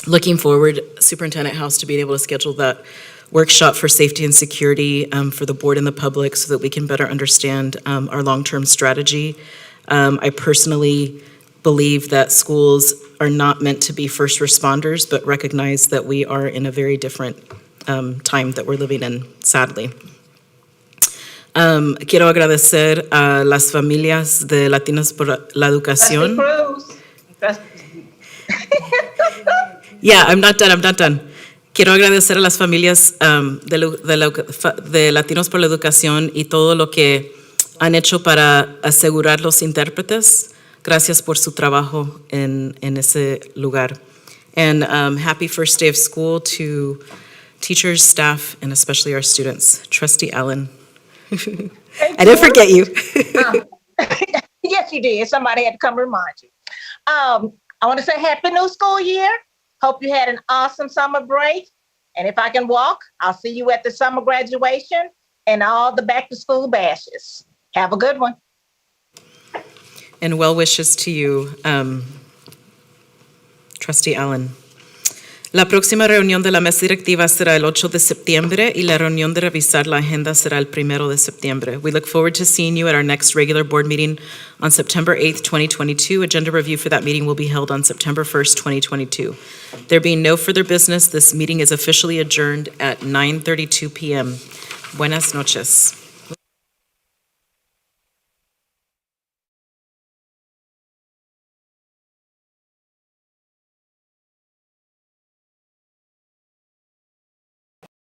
Looking forward, Superintendent House, to being able to schedule that workshop for safety and security for the board and the public so that we can better understand our long-term strategy. I personally believe that schools are not meant to be first responders, but recognize that we are in a very different time that we're living in, sadly. Quiero agradecer a las familias de Latinos por la Educación. Yeah, I'm not done. Quiero agradecer a las familias de Latinos por la Educación y todo lo que han hecho para asegurar los intérpretes. Gracias por su trabajo en ese lugar. And happy first day of school to teachers, staff, and especially our students. Trustee Allen. I didn't forget you. Yes, you did. Somebody had to come remind you. I want to say happy new school year. Hope you had an awesome summer break. And if I can walk, I'll see you at the summer graduation and all the back to school bashes. Have a good one. And well wishes to you, Trustee Allen. La próxima reunión de la mesa directiva será el 8 de septiembre y la reunión de revisar la agenda será el 1 de septiembre. We look forward to seeing you at our next regular board meeting on September 8th, 2022. Agenda review for that meeting will be held on September 1st, 2022. There being no further business, this meeting is officially adjourned at 9:32 p.m. Buenas noches.